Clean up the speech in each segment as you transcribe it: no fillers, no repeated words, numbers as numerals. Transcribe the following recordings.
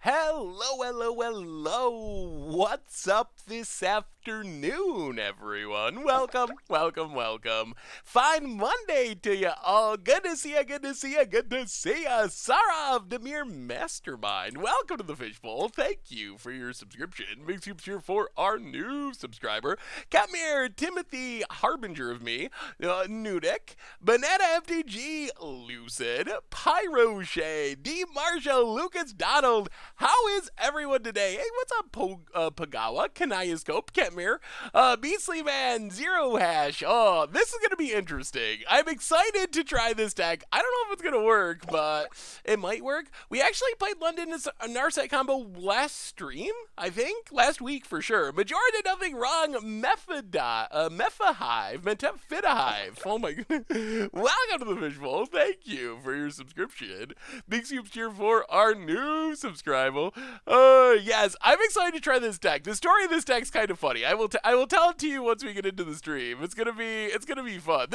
Hello, hello, hello. What's up this afternoon, everyone? Welcome. Fine Monday to you all. Good to see you. Sarah of Demir Mastermind. Welcome to the Fishbowl. Thank you for your subscription. Big soups here for our new subscriber. Kamir, Timothy, Harbinger of Me, Nudic, Banana MTG, Lucid, Pyroche, D. Marshall, Lucas Donald. How is everyone today? Hey, what's up, Pagawa, Kanayascope, Ketmir, Beastly Man, Zero Hash. Oh, this is going to be interesting. I'm excited to try this deck. I don't know if it's going to work, but it might work. We actually played London as a Narset combo last stream, I think. Last week for sure. Majora did nothing wrong. Mephahive, Mentephidahive. Oh my goodness. Welcome to the Fishbowl. Thank you for your subscription. Big soups here for our new subscriber. Yes, I'm excited to try this deck. The story of this deck's kind of funny. I will tell it to you once we get into the stream. It's gonna be fun.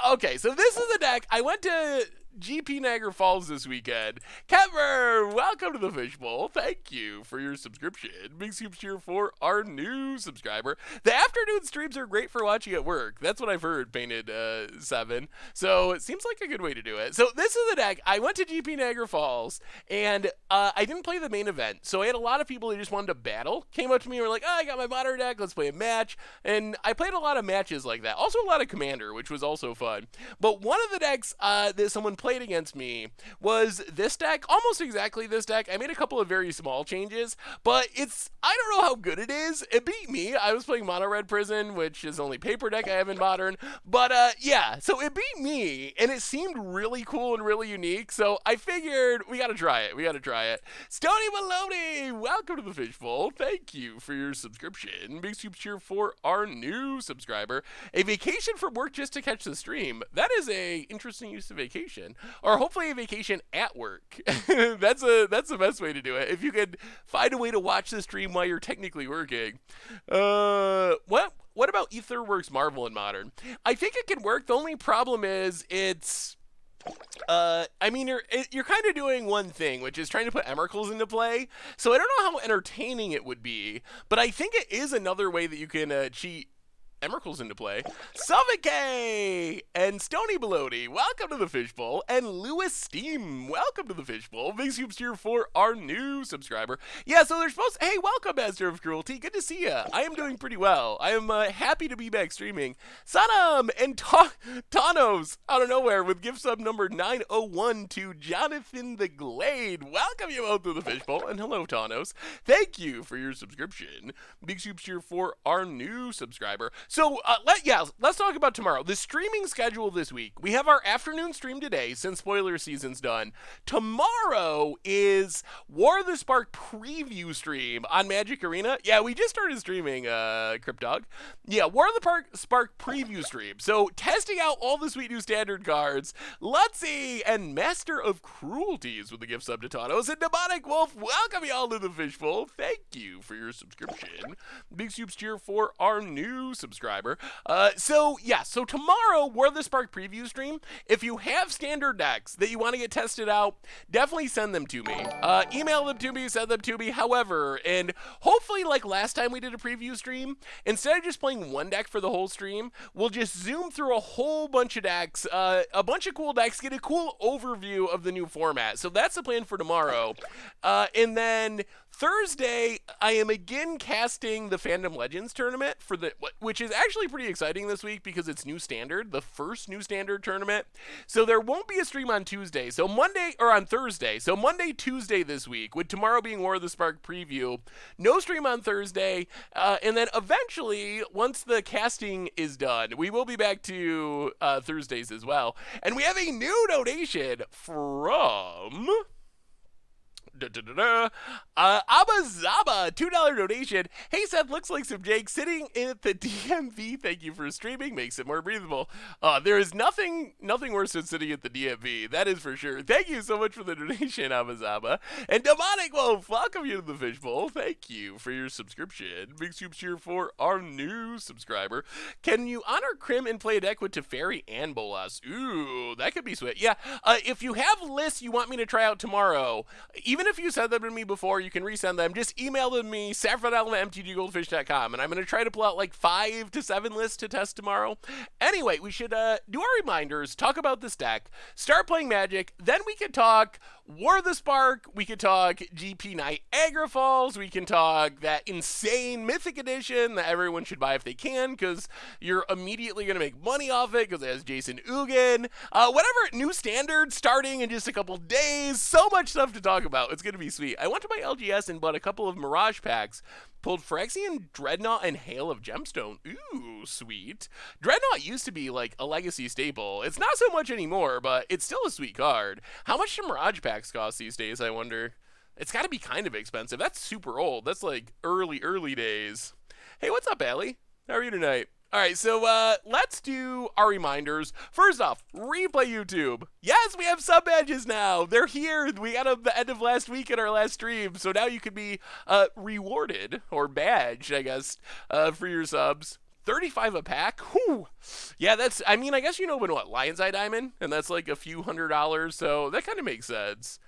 Okay, so this is a deck. I went to GP Niagara Falls this weekend. Kevin, welcome to the Fishbowl. Thank you for your subscription. Big soups here for our new subscriber. The afternoon streams are great for watching at work. That's what I've heard, Painted 7. So it seems like a good way to do it. So this is the deck. I went to GP Niagara Falls, and I didn't play the main event. So I had a lot of people who just wanted to battle. Came up to me and were like, I got my modern deck. Let's play a match. And I played a lot of matches like that. Also a lot of Commander, which was also fun. But one of the decks that someone played against me was this deck, almost exactly this deck. I made a couple of very small changes, but I don't know how good it is. It beat me. I was playing Mono Red Prison, which is the only paper deck I have in Modern, but yeah, so it beat me, and it seemed really cool and really unique, so I figured we gotta try it. Stony Maloney, welcome to the Fishbowl. Thank you for your subscription. Big soup cheer for our new subscriber. A vacation from work just to catch the stream. That is a interesting use of vacation. Or hopefully a vacation at work. That's the best way to do it. If you could find a way to watch the stream while you're technically working. What about Etherworks Marvel in Modern? I think it can work. The only problem is you're kind of doing one thing, which is trying to put Emeralds into play. So I don't know how entertaining it would be, but I think it is another way that you can cheat Emeralds into play. Savike and Stony Baloney, welcome to the Fishbowl. And Lewis Steam, welcome to the Fishbowl. Big soups here for our new subscriber. Yeah, so they're supposed. Hey, welcome, Master of Cruelty. Good to see ya. I am doing pretty well. I am happy to be back streaming. Sanam and Tanos out of nowhere with gift sub number 901 to Jonathan the Glade. Welcome you both to the Fishbowl. And hello, Tanos. Thank you for your subscription. Big soups here for our new subscriber. So, let's talk about tomorrow. The streaming schedule this week. We have our afternoon stream today, since spoiler season's done. Tomorrow is War of the Spark preview stream on Magic Arena. Yeah, we just started streaming, Cryptdog. Yeah, War of the Spark preview stream. So, testing out all the sweet new standard cards. Lutsy and Master of Cruelties with the gift sub to Tanos. And Demonic Wolf, welcome y'all to the Fishbowl. Thank you for your subscription. Big soups cheer for our new subscriber. So tomorrow, War of the Spark preview stream. If you have standard decks that you want to get tested out, definitely send them to me. Email them to me, send them to me, however, and hopefully like last time we did a preview stream, instead of just playing one deck for the whole stream, we'll just zoom through a whole bunch of decks, a bunch of cool decks, get a cool overview of the new format. So that's the plan for tomorrow. And then Thursday, I am again casting the Fandom Legends tournament which is actually pretty exciting this week because it's new standard, the first new standard tournament. So there won't be a stream on Tuesday. So on Thursday. So Monday, Tuesday this week, with tomorrow being War of the Spark preview. No stream on Thursday. And then eventually, once the casting is done, we will be back to Thursdays as well. And we have a new donation from Abazaba, $2 donation. Hey Seth, looks like some Jake sitting at the DMV. Thank you for streaming, makes it more breathable. There is nothing worse than sitting at the DMV, that is for sure. Thank you so much for the donation, Abazaba. And Demonic Wolf, welcome you to the Fishbowl. Thank you for your subscription. Big soups here for our new subscriber. Can you honor Crim and play a deck with Teferi and Bolas? Ooh, that could be sweet. Yeah, if you have lists you want me to try out tomorrow, even even if you sent them to me before, you can resend them. Just email them to me, saffronallen@mtggoldfish.com, and I'm going to try to pull out like 5 to 7 lists to test tomorrow. Anyway, we should do our reminders, talk about this deck, start playing Magic, then we can talk War of the Spark, we can talk GP Niagara Falls, we can talk that insane Mythic Edition that everyone should buy if they can, because you're immediately going to make money off it, because it has Jason Ugin. Whatever, new standard starting in just a couple days. So much stuff to talk about. It's going to be sweet. I went to my LGS and bought a couple of Mirage packs. Pulled Phyrexian, Dreadnought, and Hail of Gemstone. Ooh, sweet. Dreadnought used to be like a legacy staple. It's not so much anymore, but it's still a sweet card. How much do Mirage packs cost these days, I wonder? It's got to be kind of expensive. That's super old. That's like early days. Hey, what's up, Allie? How are you tonight? All right, so let's do our reminders. First off, replay YouTube. Yes, we have sub badges now. They're here. We got them at the end of last week in our last stream, so now you can be rewarded, or badged, I guess, for your subs. 35 a pack? Whew. Yeah, that's, I mean, I guess you know what, Lion's Eye Diamond? And that's like a few $100s, so that kind of makes sense.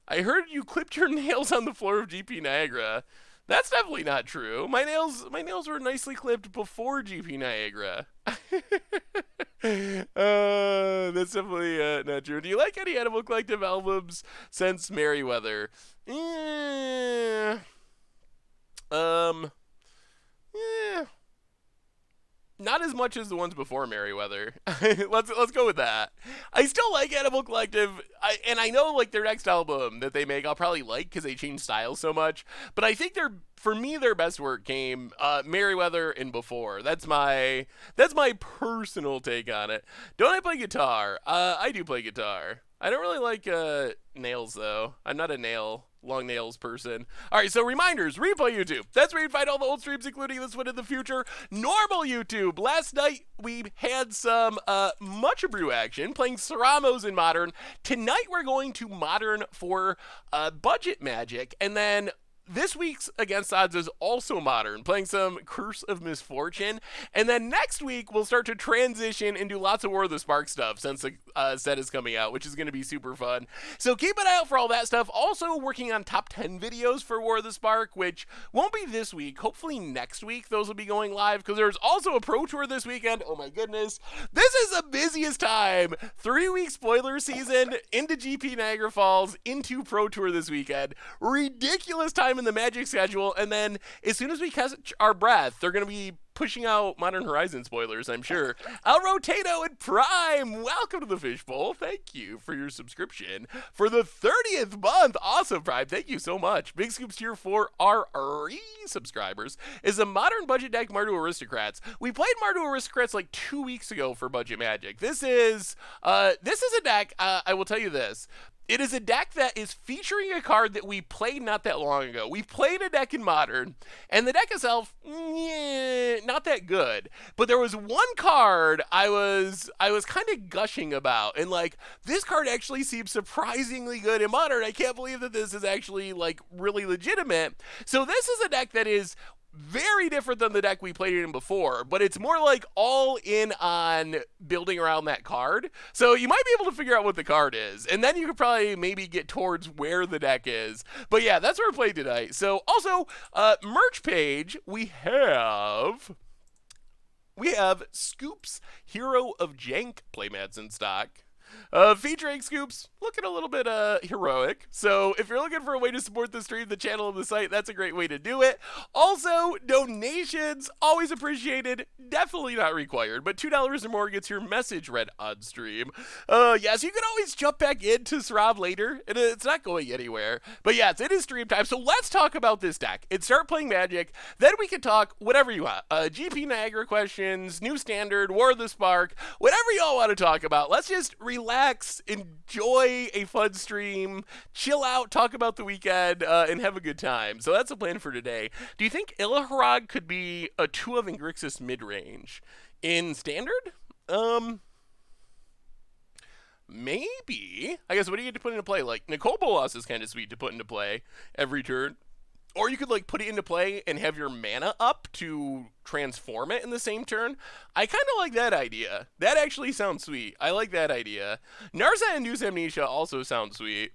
I heard you clipped your nails on the floor of GP Niagara. That's definitely not true. My nails were nicely clipped before GP Niagara. That's definitely not true. Do you like any Animal Collective albums since Merryweather? Yeah. Not as much as the ones before Merryweather. Let's go with that. I still like Animal Collective, and I know like their next album that they make I'll probably like because they change styles so much. But I think for me their best work came Merryweather and before. That's my personal take on it. Don't I play guitar? I do play guitar. I don't really like nails though. I'm not a long nails person. All right, so reminders, replay YouTube. That's where you find all the old streams, including this one in the future. Normal YouTube. Last night, we had some Much Brew action, playing Saramos in Modern. Tonight, we're going to Modern for Budget Magic, and then this week's Against Odds is also Modern, playing some Curse of Misfortune. And then next week, we'll start to transition and do lots of War of the Spark stuff since the set is coming out, which is going to be super fun. So keep an eye out for all that stuff. Also working on top 10 videos for War of the Spark, which won't be this week. Hopefully next week, those will be going live, because there's also a Pro Tour this weekend. Oh my goodness. This is the busiest time. 3-week spoiler season, into GP Niagara Falls, into Pro Tour this weekend. Ridiculous time in the Magic schedule, and then as soon as we catch our breath, they're going to be pushing out Modern Horizon spoilers, I'm sure. El Rotato and Prime, welcome to the Fishbowl. Thank you for your subscription for the 30th month. Awesome, Prime. Thank you so much. Big scoops here for our subscribers. Is a Modern budget deck Mardu Aristocrats. We played Mardu Aristocrats like 2 weeks ago for Budget Magic. This is a deck, I will tell you this. It is a deck that is featuring a card that we played not that long ago. We played a deck in Modern, and the deck itself, not that good. But there was one card I was kind of gushing about, and like, this card actually seems surprisingly good in Modern. I can't believe that this is actually like really legitimate. So this is a deck that is very different than the deck we played in before, but it's more like all in on building around that card. So you might be able to figure out what the card is, and then you could probably maybe get towards where the deck is. But yeah, that's what we're playing tonight. So also, merch page, we have Scoops Hero of Jank playmats in stock. Featuring Scoops, looking a little bit heroic. So if you're looking for a way to support the stream, the channel, and the site, that's a great way to do it. Also, donations, always appreciated, definitely not required, but $2 or more gets your message read on stream. Yes, you can always jump back into Srab later, and it's not going anywhere. But yes, it is stream time, so let's talk about this deck and start playing Magic. Then we can talk whatever you want. GP Niagara questions, new standard, War of the Spark, whatever y'all want to talk about. Let's just relax, enjoy a fun stream, chill out, talk about the weekend, and have a good time. So that's the plan for today. Do you think Ilharog could be a 2 of Ingrixis mid-range in standard? Maybe. I guess what do you get to put into play? Like, Nicole Bolas is kind of sweet to put into play every turn. Or you could like put it into play and have your mana up to transform it in the same turn. I kind of like that idea. That actually sounds sweet. I like that idea. Narset Induced Amnesia also sounds sweet.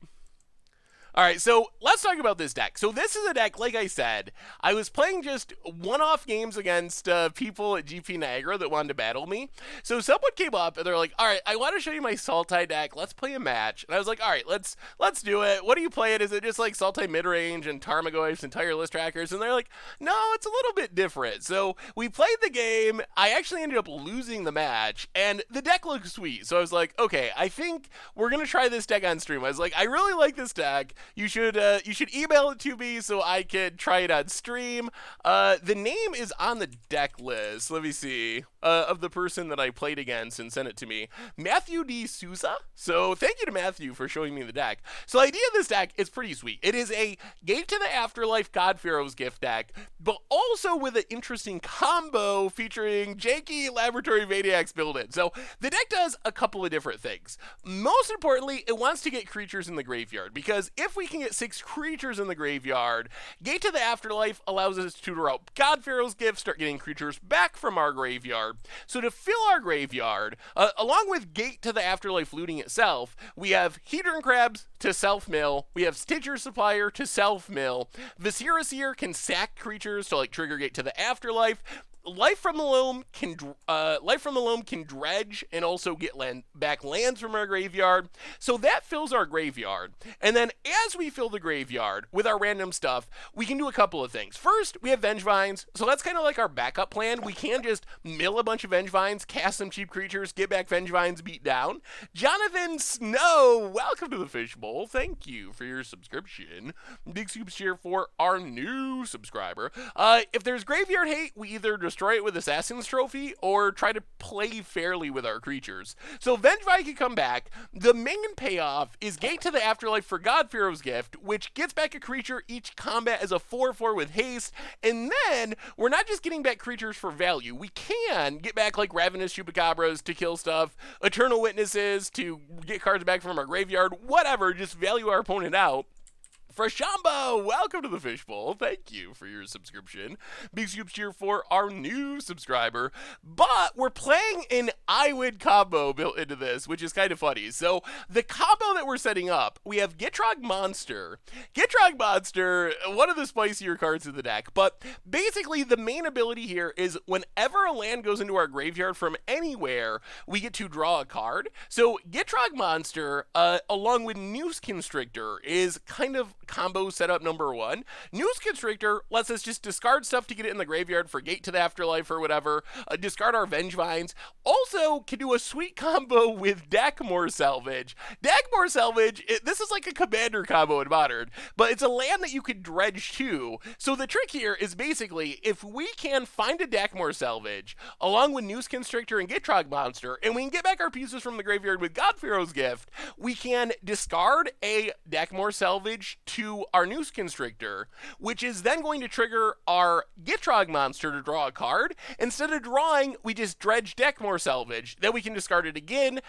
All right, so let's talk about this deck. So this is a deck, like I said, I was playing just one-off games against people at GP Niagara that wanted to battle me. So someone came up and they're like, all right, I want to show you my Sultai deck. Let's play a match. And I was like, all right, let's do it. What do you play it? Is it just like Sultai mid-range and Tarmogoyfs and tireless trackers? And they're like, no, it's a little bit different. So we played the game. I actually ended up losing the match, and the deck looked sweet. So I was like, okay, I think we're going to try this deck on stream. I was like, I really like this deck. You should email it to me so I could try it on stream. The name is on the deck list. Let me see. Of the person that I played against and sent it to me, Matthew D. Souza. So thank you to Matthew for showing me the deck. So the idea of this deck is pretty sweet. It is a Gate to the Afterlife God-Pharaoh's Gift deck, but also with an interesting combo featuring janky Laboratory Maniacs built in. So the deck does a couple of different things. Most importantly, it wants to get creatures in the graveyard, because if we can get 6 creatures in the graveyard, Gate to the Afterlife allows us to draw out God-Pharaoh's Gift, start getting creatures back from our graveyard. So to fill our graveyard, along with Gate to the Afterlife looting itself, we have Hedron Crabs to self-mill, we have Stitcher Supplier to self-mill, Viscera Seer can sack creatures to like trigger Gate to the Afterlife, Life from the Loam can dredge and also get back lands from our graveyard. So that fills our graveyard. And then as we fill the graveyard with our random stuff, we can do a couple of things. First, we have Vengevines. So that's kind of like our backup plan. We can just mill a bunch of Vengevines, cast some cheap creatures, get back Vengevines, beat down. Jonathan Snow, welcome to the Fishbowl. Thank you for your subscription. Big super cheer for our new subscriber. If there's graveyard hate, we either destroy it with Assassin's Trophy or try to play fairly with our creatures. So Vengevine can come back. The main payoff is Gate to the Afterlife for God-Pharaoh's Gift, which gets back a creature each combat as a 4/4 with haste. And then we're not just getting back creatures for value. We can get back like Ravenous Chupacabras to kill stuff, Eternal Witnesses to get cards back from our graveyard, whatever, just value our opponent out. Frashambo, welcome to the Fishbowl. Thank you for your subscription. Big soup cheer for our new subscriber. But we're playing an I Win combo built into this, which is kind of funny. So the combo that we're setting up, we have Gitrog Monster. Gitrog Monster, one of the spicier cards in the deck. But basically, the main ability here is whenever a land goes into our graveyard from anywhere, we get to draw a card. So Gitrog Monster, along with Noose Constrictor, is kind of combo setup number 1. Noose Constrictor lets us just discard stuff to get it in the graveyard for Gate to the Afterlife or whatever, discard our Vengevines. Also can do a sweet combo with Dakmor Salvage. Dakmor Salvage, this is like a commander combo in Modern, but it's a land that you could dredge to. So the trick here is basically, if we can find a Dakmor Salvage, along with Noose Constrictor and Gitrog Monster, and we can get back our pieces from the graveyard with God-Pharaoh's Gift, we can discard a Dakmor Salvage to our Noose Constrictor, which is then going to trigger our Gitrog Monster to draw a card. Instead of drawing, we just dredge Dakmor Salvage. Then we can discard it again,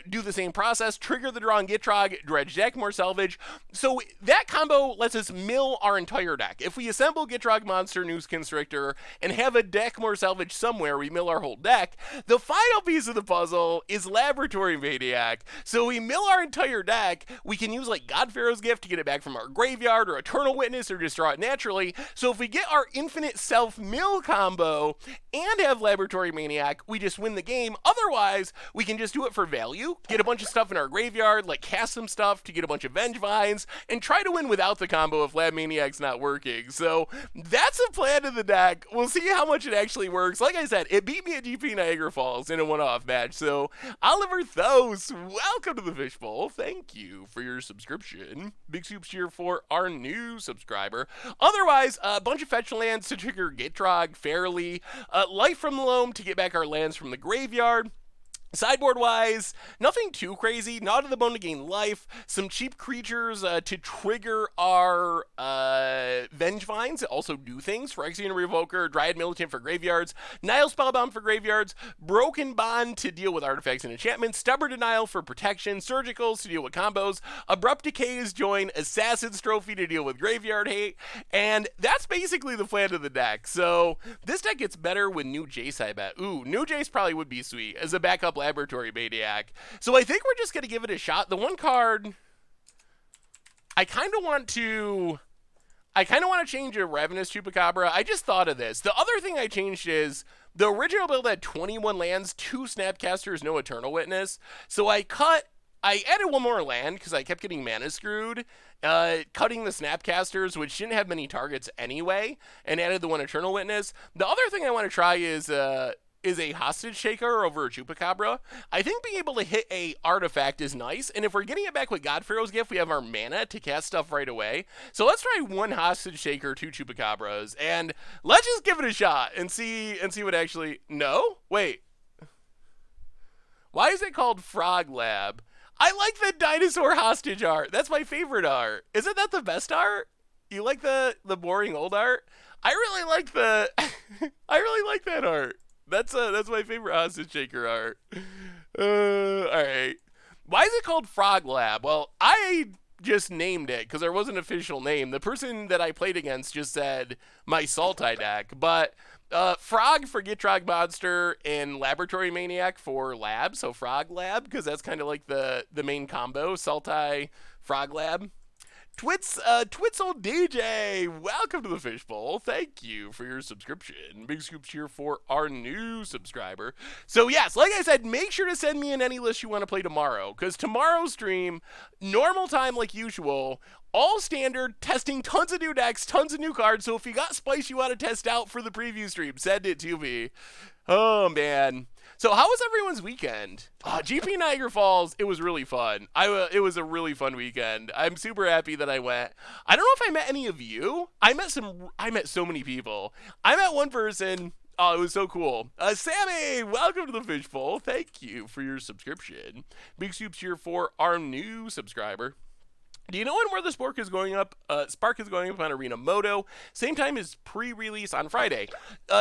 do the same process, trigger the draw on Gitrog, dredge Dakmor Salvage. So that combo lets us mill our entire deck. If we assemble Gitrog Monster, Noose Constrictor, and have a Dakmor Salvage somewhere, we mill our whole deck. The final piece of the puzzle is Laboratory Maniac. So we mill our entire deck. We can use like God-Pharaoh's Gift to get it back from our graveyard, or Eternal Witness, or just draw it naturally. So if we get our infinite self-mill combo and have Laboratory Maniac, we just win the game. Otherwise, we can just do it for value, get a bunch of stuff in our graveyard, like cast some stuff to get a bunch of Vengevines, and try to win without the combo if Lab Maniac's not working. So that's a plan of the deck. We'll see how much it actually works. Like I said, it beat me at GP Niagara Falls in a one-off match. So Oliver Thos, welcome to the Fishbowl. Thank you for your subscription. Big soup cheer for our new subscriber. Otherwise, a bunch of fetch lands to trigger Gitrog fairly, Life from the Loam to get back our lands from the graveyard. Sideboard-wise, nothing too crazy, not to the bone to gain life, some cheap creatures to trigger our Vengevines that also do things, Phyrexian Revoker, Dryad Militant for graveyards, Nile Spellbound for graveyards, Broken Bond to deal with artifacts and enchantments, Stubborn Denial for protection, Surgicals to deal with combos, Abrupt Decays join Assassin's Trophy to deal with graveyard hate, and that's basically the plan of the deck. So this deck gets better with New Jace, I bet. Ooh, New Jace probably would be sweet as a backup Laboratory Maniac. So I think we're just going to give it a shot. The one card I kind of want to. I kind of want to change a Ravenous Chupacabra. I just thought of this. The other thing I changed is the original build had 21 lands, 2 Snapcasters, no Eternal Witness. So I added one more land because I kept getting mana screwed, cutting the Snapcasters, which didn't have many targets anyway, and added the one Eternal Witness. The other thing I want to try is a Hostage Shaker over a Chupacabra. I think being able to hit a artifact is nice, and if we're getting it back with God-pharaoh's Gift, we have our mana to cast stuff right away. So let's try 1 Hostage Shaker, 2 Chupacabras, and let's just give it a shot and see what actually... No? Wait. Why is it called Frog Lab? I like the dinosaur hostage art. That's my favorite art. Isn't that the best art? You like the boring old art? I really like the... I really like that art. That's my favorite hostage shaker art. All right. Why is it called Frog Lab? Well, I just named it because there was an official name. The person that I played against just said my Sultai deck, but Frog for Gitrog Monster and Laboratory Maniac for Lab, so Frog Lab, because that's kind of like the main combo, Sultai, Frog Lab. Twitzel DJ, welcome to the Fishbowl. Thank you for your subscription. Big scoops here for our new subscriber. So yes, like I said, make sure to send me in any list you want to play tomorrow, because tomorrow's stream, normal time like usual, all standard, testing tons of new decks, tons of new cards. So if you got Spice you want to test out for the preview stream, send it to me. Oh man. So how was everyone's weekend? GP Niagara Falls, it was really fun. It was a really fun weekend. I'm super happy that I went. I don't know if I met any of you. I met so many people. I met one person. Oh, it was so cool. Sammy, welcome to the Fishbowl. Thank you for your subscription. Big soups here for our new subscriber. Do you know where the Spark is going up? Spark is going up on Arena Moto. Same time as pre-release on Friday.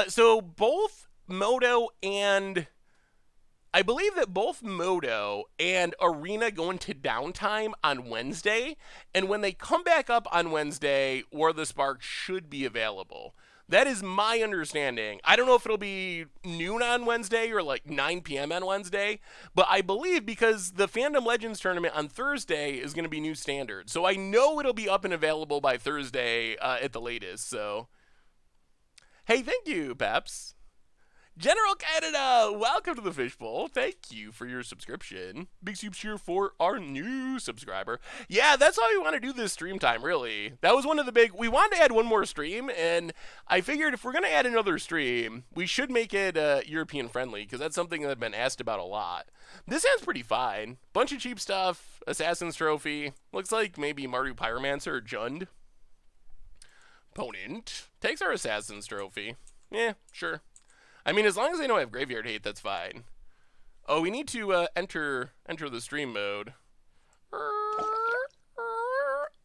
So both Moto and... I believe that both Moto and Arena go into downtime on Wednesday, and when they come back up on Wednesday, War of the Spark should be available. That is my understanding. I don't know if it'll be noon on Wednesday or like 9 p.m. on Wednesday, but I believe because the Fandom Legends tournament on Thursday is going to be new standard. So I know it'll be up and available by Thursday at the latest. So, hey, thank you, Peps. General Canada, welcome to the Fishbowl. Thank you for your subscription. Big soups here for our new subscriber. Yeah, that's all we want to do this stream time, really. That was one of the big... We wanted to add one more stream, and I figured if we're going to add another stream, we should make it European friendly, because that's something that I've been asked about a lot. This sounds pretty fine. Bunch of cheap stuff, Assassin's Trophy. Looks like maybe Mardu Pyromancer or Jund. Opponent takes our Assassin's Trophy. Yeah, sure. I mean, as long as they don't have Graveyard Hate, that's fine. Oh, we need to enter the stream mode.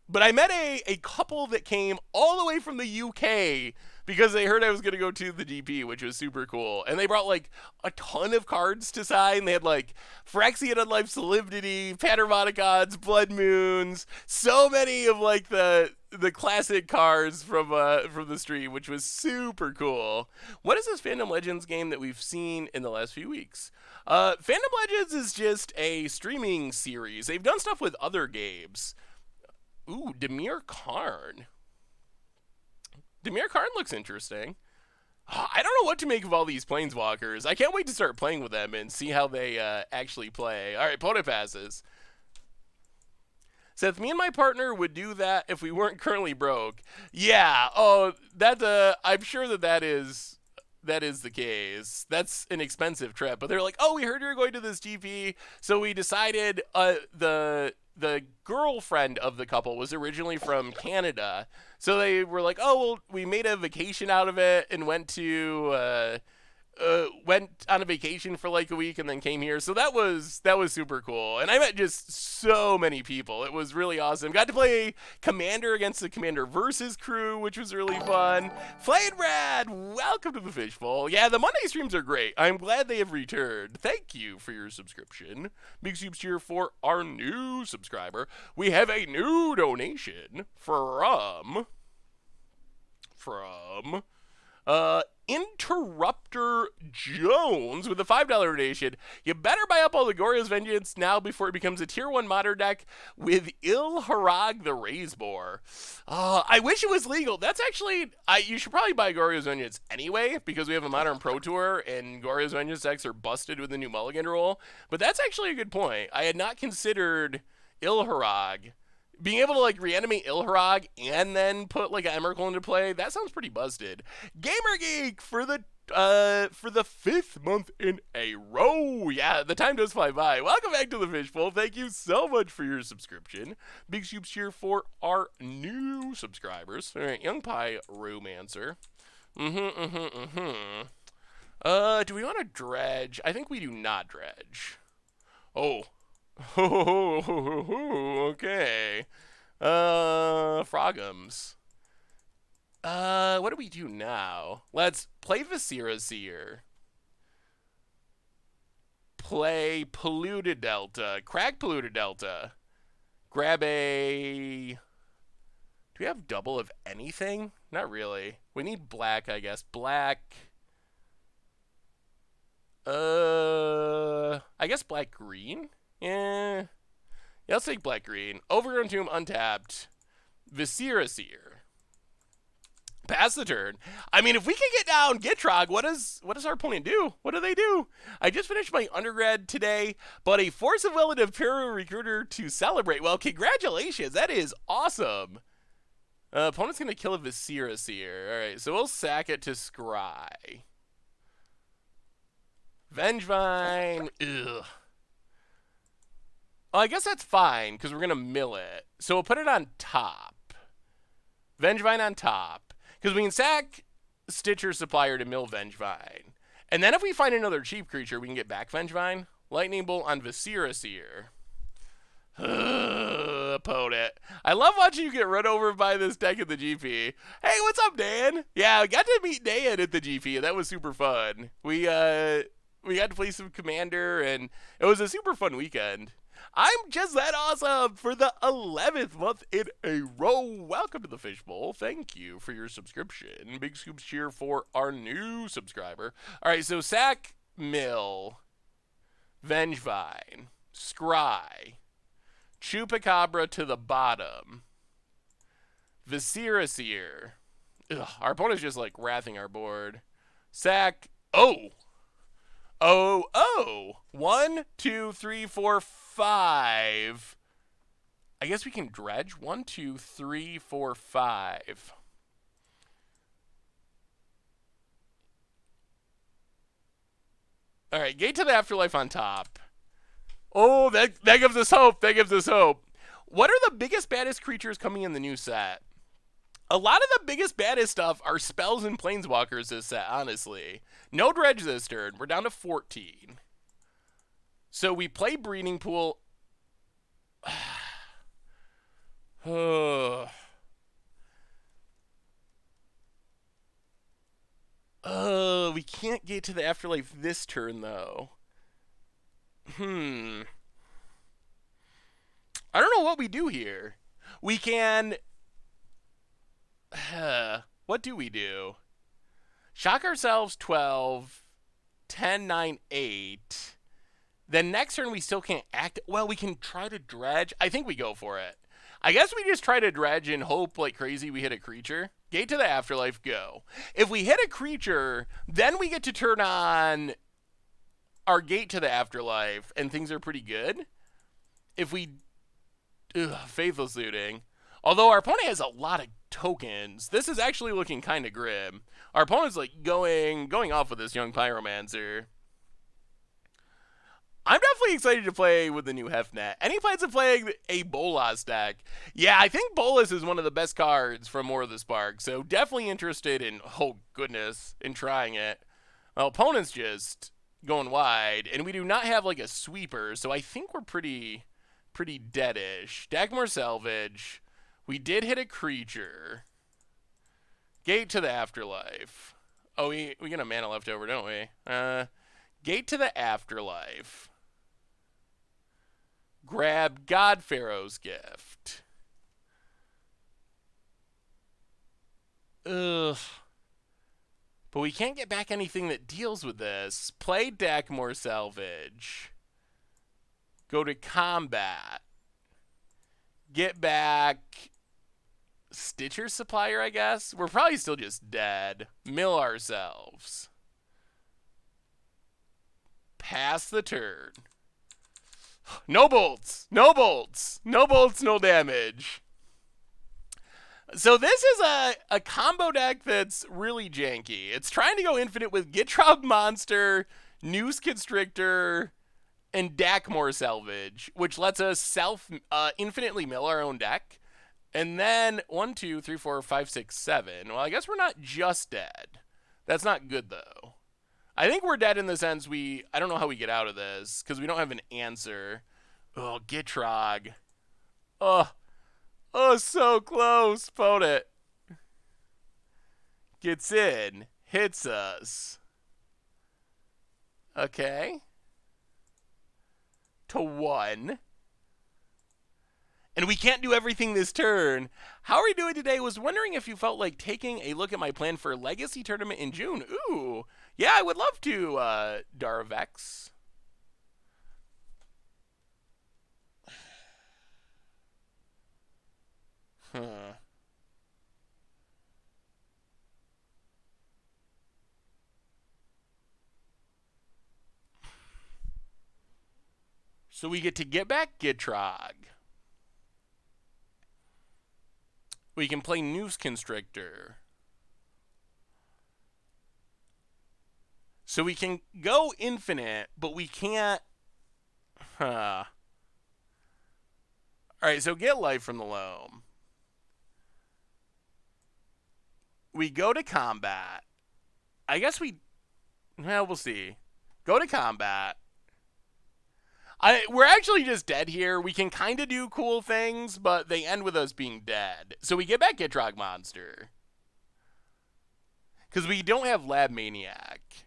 But I met a couple that came all the way from the UK because they heard I was going to go to the DP, which was super cool. And they brought, like, a ton of cards to sign. They had, like, Phyrexian Unlife Solemnity, Patermonicons, Blood Moons, so many of, like, the classic cards from the stream, which was super cool. What is this Fandom Legends game that we've seen in the last few weeks? Fandom Legends is just a streaming series. They've done stuff with other games. Ooh, Demir Karn. Demir Karn looks interesting. I don't know what to make of all these Planeswalkers. I can't wait to start playing with them and see how they actually play. All right, opponent passes. Seth, me and my partner would do that if we weren't currently broke. Yeah, oh, I'm sure that is the case. That's an expensive trip. But they're like, oh, we heard you're going to this GP, so we decided the girlfriend of the couple was originally from Canada. So they were like, oh, well, we made a vacation out of it and went on a vacation for like a week and then came here. So that was super cool. And I met just so many people. It was really awesome. Got to play Commander against the Commander versus crew, which was really fun. Flame Brad, welcome to the Fishbowl. Yeah, the Monday streams are great. I'm glad they have returned. Thank you for your subscription. Big soups here for our new subscriber. We have a new donation from Interrupter Jones with a $5 donation. You better buy up all the Goryo's Vengeance now before it becomes a tier 1 modern deck with Ilharag the Razebore. I wish it was legal. That's actually, you should probably buy Goryo's Vengeance anyway, because we have a modern Pro Tour and Goryo's Vengeance decks are busted with the new Mulligan rule. But that's actually a good point. I had not considered Ilharag. Being able to like reanimate Ilharag and then put like an Emrakul into play, that sounds pretty busted. Gamer Geek for the 5th month in a row. Yeah, the time does fly by. Welcome back to the Fishbowl. Thank you so much for your subscription. Big soups here for our new subscribers. All right, Young Pie Romancer. Do we want to dredge? I think we do not dredge. Oh. Okay. Frogums. What do we do now? Let's play Viscera Seer. Play Polluted Delta. Crack Polluted Delta. Grab a... Do we have double of anything? Not really. We need black, I guess. Black... I guess black-green? Yeah, let's take black-green. Overgrown Tomb, untapped. Viscera Seer. Pass the turn. I mean, if we can get down Gitrog, what does our opponent do? What do they do? I just finished my undergrad today, but a Force of Will and Imperial Recruiter to celebrate. Well, congratulations. That is awesome. Opponent's going to kill a Viscera Seer. All right, so we'll sack it to Scry. Vengevine. Ugh. Well, I guess that's fine, because we're going to mill it. So we'll put it on top. Vengevine on top. Because we can sack Stitcher Supplier to mill Vengevine. And then if we find another cheap creature, we can get back Vengevine. Lightning Bolt on Viscera Seer. Opponent. I love watching you get run over by this deck at the GP. Hey, what's up, Dan? Yeah, we got to meet Dan at the GP, and that was super fun. We got to play some Commander, and it was a super fun weekend. I'm just that awesome for the 11th month in a row. Welcome to the Fishbowl. Thank you for your subscription. Big scoops cheer for our new subscriber. All right, so sack, mill, Vengevine, Scry, Chupacabra to the bottom, Viscera Seer. Ugh, our opponent's just like wrathing our board. Sack. Oh. 1, 2, 3, 4, 5. I guess we can dredge. 1, 2, 3, 4, 5. All right, Gate to the Afterlife on top. Oh, that gives us hope. That gives us hope. What are the biggest, baddest creatures coming in the new set? A lot of the biggest, baddest stuff are spells and planeswalkers this set, honestly. No dredge this turn. We're down to 14. So we play Breeding Pool. We can't get to the Afterlife this turn, though. I don't know what we do here. We can... what do we do? Shock ourselves 12, 10, 9, 8. Then next turn we still can't act. Well, we can try to dredge. I think we go for it. I guess we just try to dredge and hope like crazy we hit a creature. Gate to the Afterlife, go. If we hit a creature, then we get to turn on our Gate to the Afterlife, and things are pretty good. If we... Faithless Looting. Although our opponent has a lot of tokens, this is actually looking kind of grim. Our opponent's like going off with this Young Pyromancer. I'm definitely excited to play with the new Hefnet. Any plans of playing a Bolas deck? Yeah, I think Bolas is one of the best cards from More of the Spark, so definitely interested in, oh goodness, in trying it. Well, opponent's just going wide, and we do not have like a sweeper, so I think we're pretty deadish. Dagmar Salvage. We did hit a creature. Gate to the Afterlife. Oh, we get a mana left over, don't we? Gate to the Afterlife. Grab God-pharaoh's Gift. Ugh. But we can't get back anything that deals with this. Play deck more salvage. Go to combat. Get back Stitcher Supplier, I guess. We're probably still just dead. Mill ourselves. Pass the turn. No bolts. No bolts. No bolts, no damage. So this is a combo deck that's really janky. It's trying to go infinite with Gitrog Monster, Noose Constrictor, and Dakmor Salvage, which lets us infinitely mill our own deck. And then 1, 2, 3, 4, 5, 6, 7. Well, I guess we're not just dead. That's not good, though. I think we're dead in the sense I don't know how we get out of this, because we don't have an answer. Oh, Gitrog. Oh, so close. Phone it. Gets in. Hits us. Okay. To 1. And we can't do everything this turn. How are we doing today? Was wondering if you felt like taking a look at my plan for Legacy Tournament in June. Ooh. Yeah, I would love to, Darvex. Huh. So we get to get back Gitrog. We can play Noose Constrictor. So we can go infinite, but we can't... Huh. Alright, so get life from the loam. We go to combat. I guess well, we'll see. Go to combat. We're actually just dead here. We can kind of do cool things, but they end with us being dead. So we get back Gitrog Monster. Because we don't have Lab Maniac.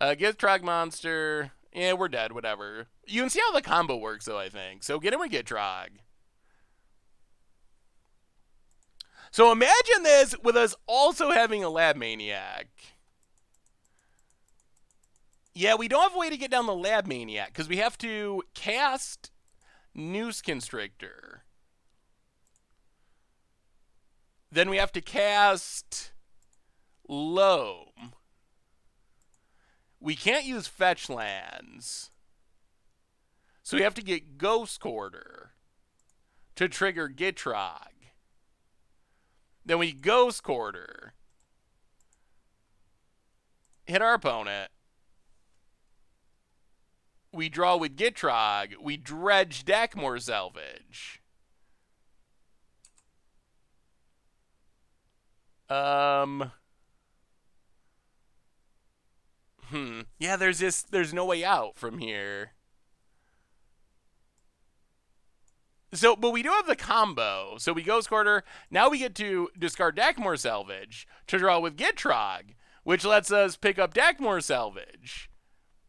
Gitrog Monster. Yeah, we're dead, whatever. You can see how the combo works, though, I think. So get him with Gitrog. So imagine this with us also having a Lab Maniac. Yeah, we don't have a way to get down the Lab Maniac because we have to cast Noose Constrictor. Then we have to cast Loam. We can't use fetch lands. So we have to get Ghost Quarter to trigger Gitrog. Then we Ghost Quarter. Hit our opponent. We draw with Gitrog. We dredge Dakmor Salvage. Yeah, there's no way out from here. So, but we do have the combo. So we Ghost Quarter. Now we get to discard Dakmor Salvage to draw with Gitrog, which lets us pick up Dakmor Salvage,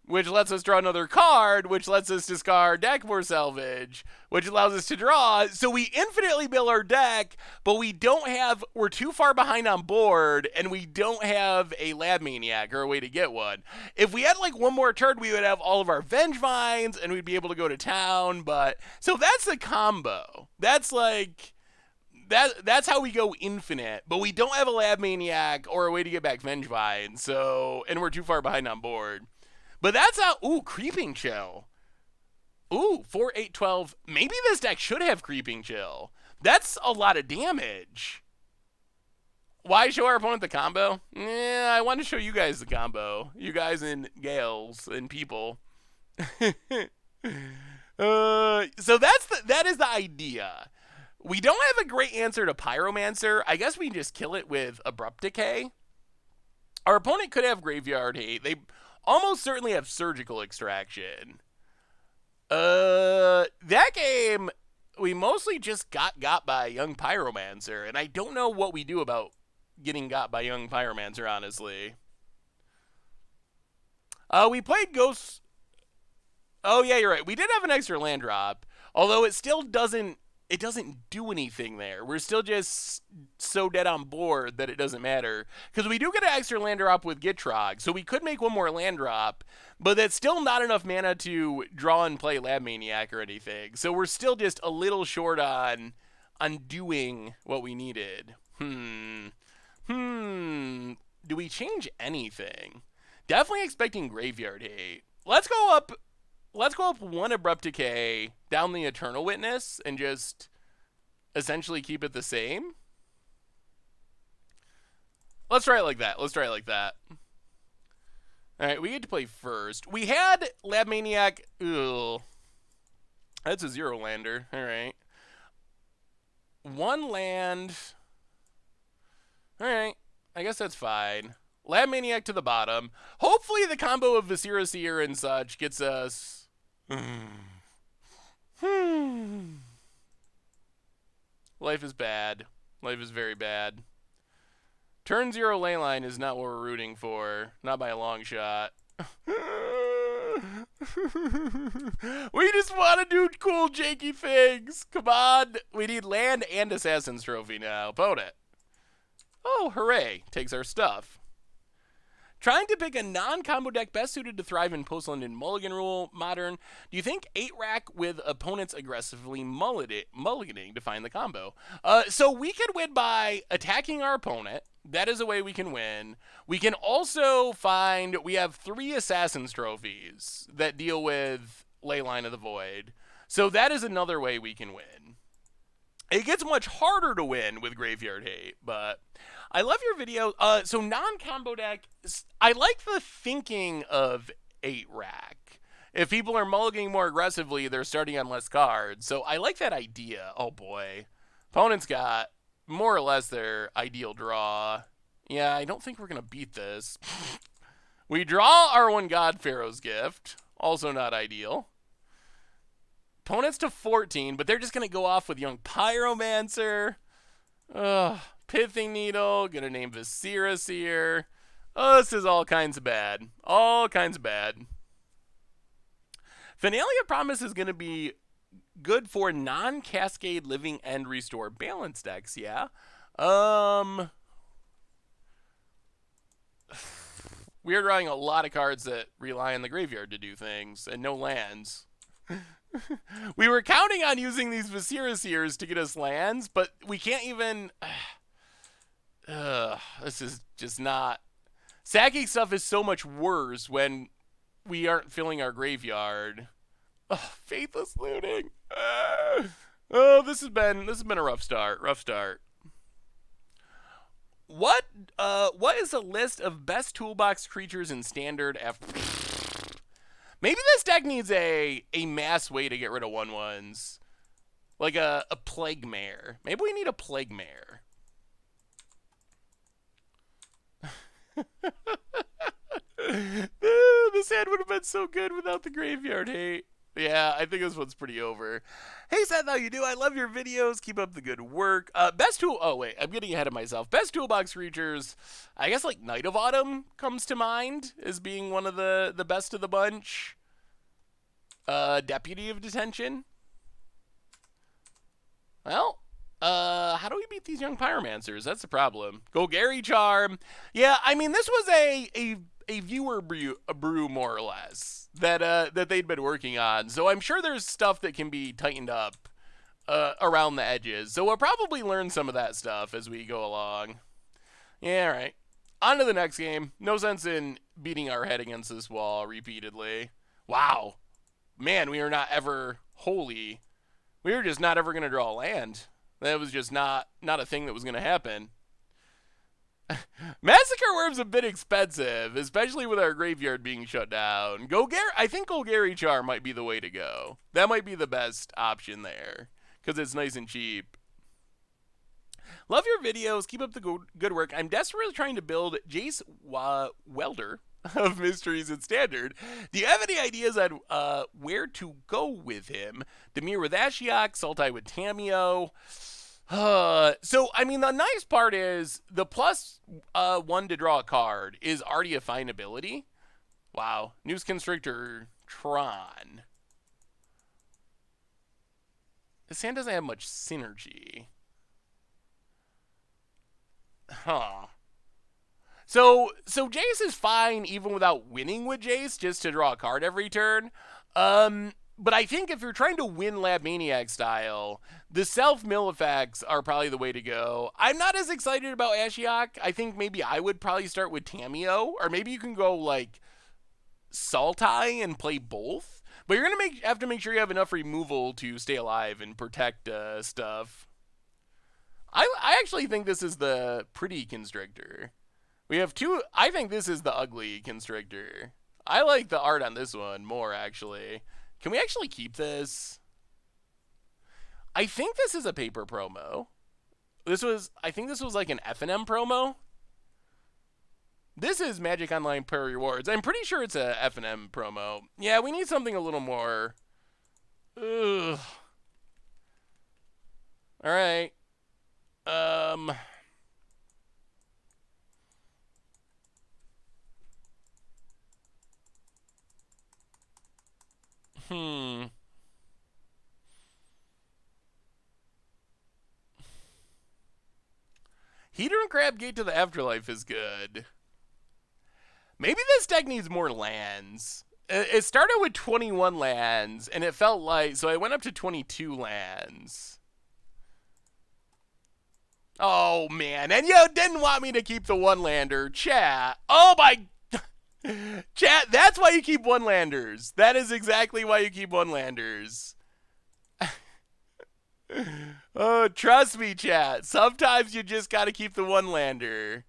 which lets us draw another card, which lets us discard Dakmor Salvage, which allows us to draw. So we infinitely build our deck, but we're too far behind on board, and we don't have a Lab Maniac or a way to get one. If we had like one more turn, we would have all of our Vengevines, and we'd be able to go to town, but... So that's the combo. That's like... That's how we go infinite, but we don't have a Lab Maniac or a way to get back Vengevine, so... And we're too far behind on board. But that's how... Ooh, Creeping Chill. Ooh, 4, 8, 12. Maybe this deck should have Creeping Chill. That's a lot of damage. Why show our opponent the combo? Yeah, I want to show you guys the combo. You guys and gals and people. So that is the idea. We don't have a great answer to Pyromancer. I guess we can just kill it with Abrupt Decay. Our opponent could have Graveyard Hate. They... almost certainly have Surgical Extraction. That game, we mostly just got by Young Pyromancer, and I don't know what we do about getting got by Young Pyromancer, honestly. We played Ghosts... Oh, yeah, you're right. We did have an extra land drop, although it still doesn't it doesn't do anything there. We're still just so dead on board that it doesn't matter. Because we do get an extra land drop with Gitrog, so we could make one more land drop, but that's still not enough mana to draw and play Lab Maniac or anything. So we're still just a little short on doing what we needed. Do we change anything? Definitely expecting Graveyard Hate. Let's go up one Abrupt Decay, down the Eternal Witness, and just essentially keep it the same. Let's try it like that. All right, we get to play first. We had Lab Maniac. Ugh. That's a 0-lander. All right. 1 land. All right. I guess that's fine. Lab Maniac to the bottom. Hopefully the combo of Viscera Seer and such gets us... Life is bad. Life is very bad. Turn 0 Leyline is not what we're rooting for. Not by a long shot. We just want to do cool, janky things. Come on. We need land and Assassin's Trophy now. Opponent. Oh, hooray. Takes our stuff. Trying to pick a non-combo deck best suited to thrive in Post-London Mulligan rule, Modern. Do you think 8-rack with opponents aggressively mulliganing to find the combo? So we can win by attacking our opponent. That is a way we can win. We can also find, we have 3 Assassin's Trophies that deal with Leyline of the Void. So that is another way we can win. It gets much harder to win with Graveyard Hate, but... I love your video. So non-combo deck, I like the thinking of 8-rack. If people are mulliganing more aggressively, they're starting on less cards. So I like that idea. Oh boy. Opponent's got more or less their ideal draw. Yeah, I don't think we're going to beat this. We draw our one God-pharaoh's Gift. Also not ideal. Opponent's to 14, but they're just going to go off with Young Pyromancer. Ugh. Pithing Needle, gonna name Viscera Seer. Oh, this is all kinds of bad. All kinds of bad. Finalia Promise is gonna be good for non-Cascade Living End Restore balance decks, yeah. We are drawing a lot of cards that rely on the graveyard to do things, and no lands. We were counting on using these Viscera Seers to get us lands, but we can't even... this is just not... Sacking stuff is so much worse when we aren't filling our graveyard. Oh, Faithless Looting. Oh, this has been a rough start. What is a list of best toolbox creatures in Standard after... Maybe this deck needs a mass way to get rid of 1/1s. Like a Plague Mare. Maybe we need a Plague Mare. This hand would have been so good without the Graveyard Hate. Yeah, I think this one's pretty over. Hey Seth, how you do? I love your videos. Keep up the good work. Oh wait, I'm getting ahead of myself. Best toolbox creatures. I guess like Knight of Autumn comes to mind as being one of the best of the bunch. Deputy of Detention. Well, how do we beat these Young Pyromancers? That's the problem. Golgari Charm. Yeah, I mean, this was a viewer brew more or less that they'd been working on. So I'm sure there's stuff that can be tightened up around the edges. So we'll probably learn some of that stuff as we go along. Yeah, all right. On to the next game. No sense in beating our head against this wall repeatedly. Wow. Man, we are not ever holy. We were just not ever going to draw a land. That was just not a thing that was going to happen. Massacre Worm's a bit expensive, especially with our graveyard being shut down. I think Golgari Charm might be the way to go. That might be the best option there, because it's nice and cheap. Love your videos. Keep up the good work. I'm desperately trying to build Jace Welder of Mysteries in Standard. Do you have any ideas on where to go with him? Demir with Ashiok, Sultai with Tamio. So, I mean, the nice part is the +1 to draw a card is already a fine ability. Wow. Noose Constrictor Tron. This hand doesn't have much synergy. Huh. So Jace is fine even without winning with Jace, just to draw a card every turn. But I think if you're trying to win Lab Maniac style, the self-mill effects are probably the way to go. I'm not as excited about Ashiok. I think maybe I would probably start with Tamiyo, or maybe you can go like Sultai and play both. But you're gonna have to make sure you have enough removal to stay alive and protect stuff. I actually think this is the pretty Constrictor. We have two. I think this is the ugly Constrictor. I like the art on this one more, actually. Can we actually keep this? I think this is a paper promo. I think this was like an F&M promo. This is Magic Online Pro Rewards. I'm pretty sure it's a F&M promo. Yeah, we need something a little more. Ugh. All right. Heater and Crab Gate to the Afterlife is good. Maybe this deck needs more lands. It started with 21 lands, and it felt like... So I went up to 22 lands. Oh, man. And you didn't want me to keep the one-lander. Chat. Oh, my... Chat, that's why you keep one-landers. That is exactly why you keep one-landers. Oh, trust me, chat. Sometimes you just gotta keep the one-lander.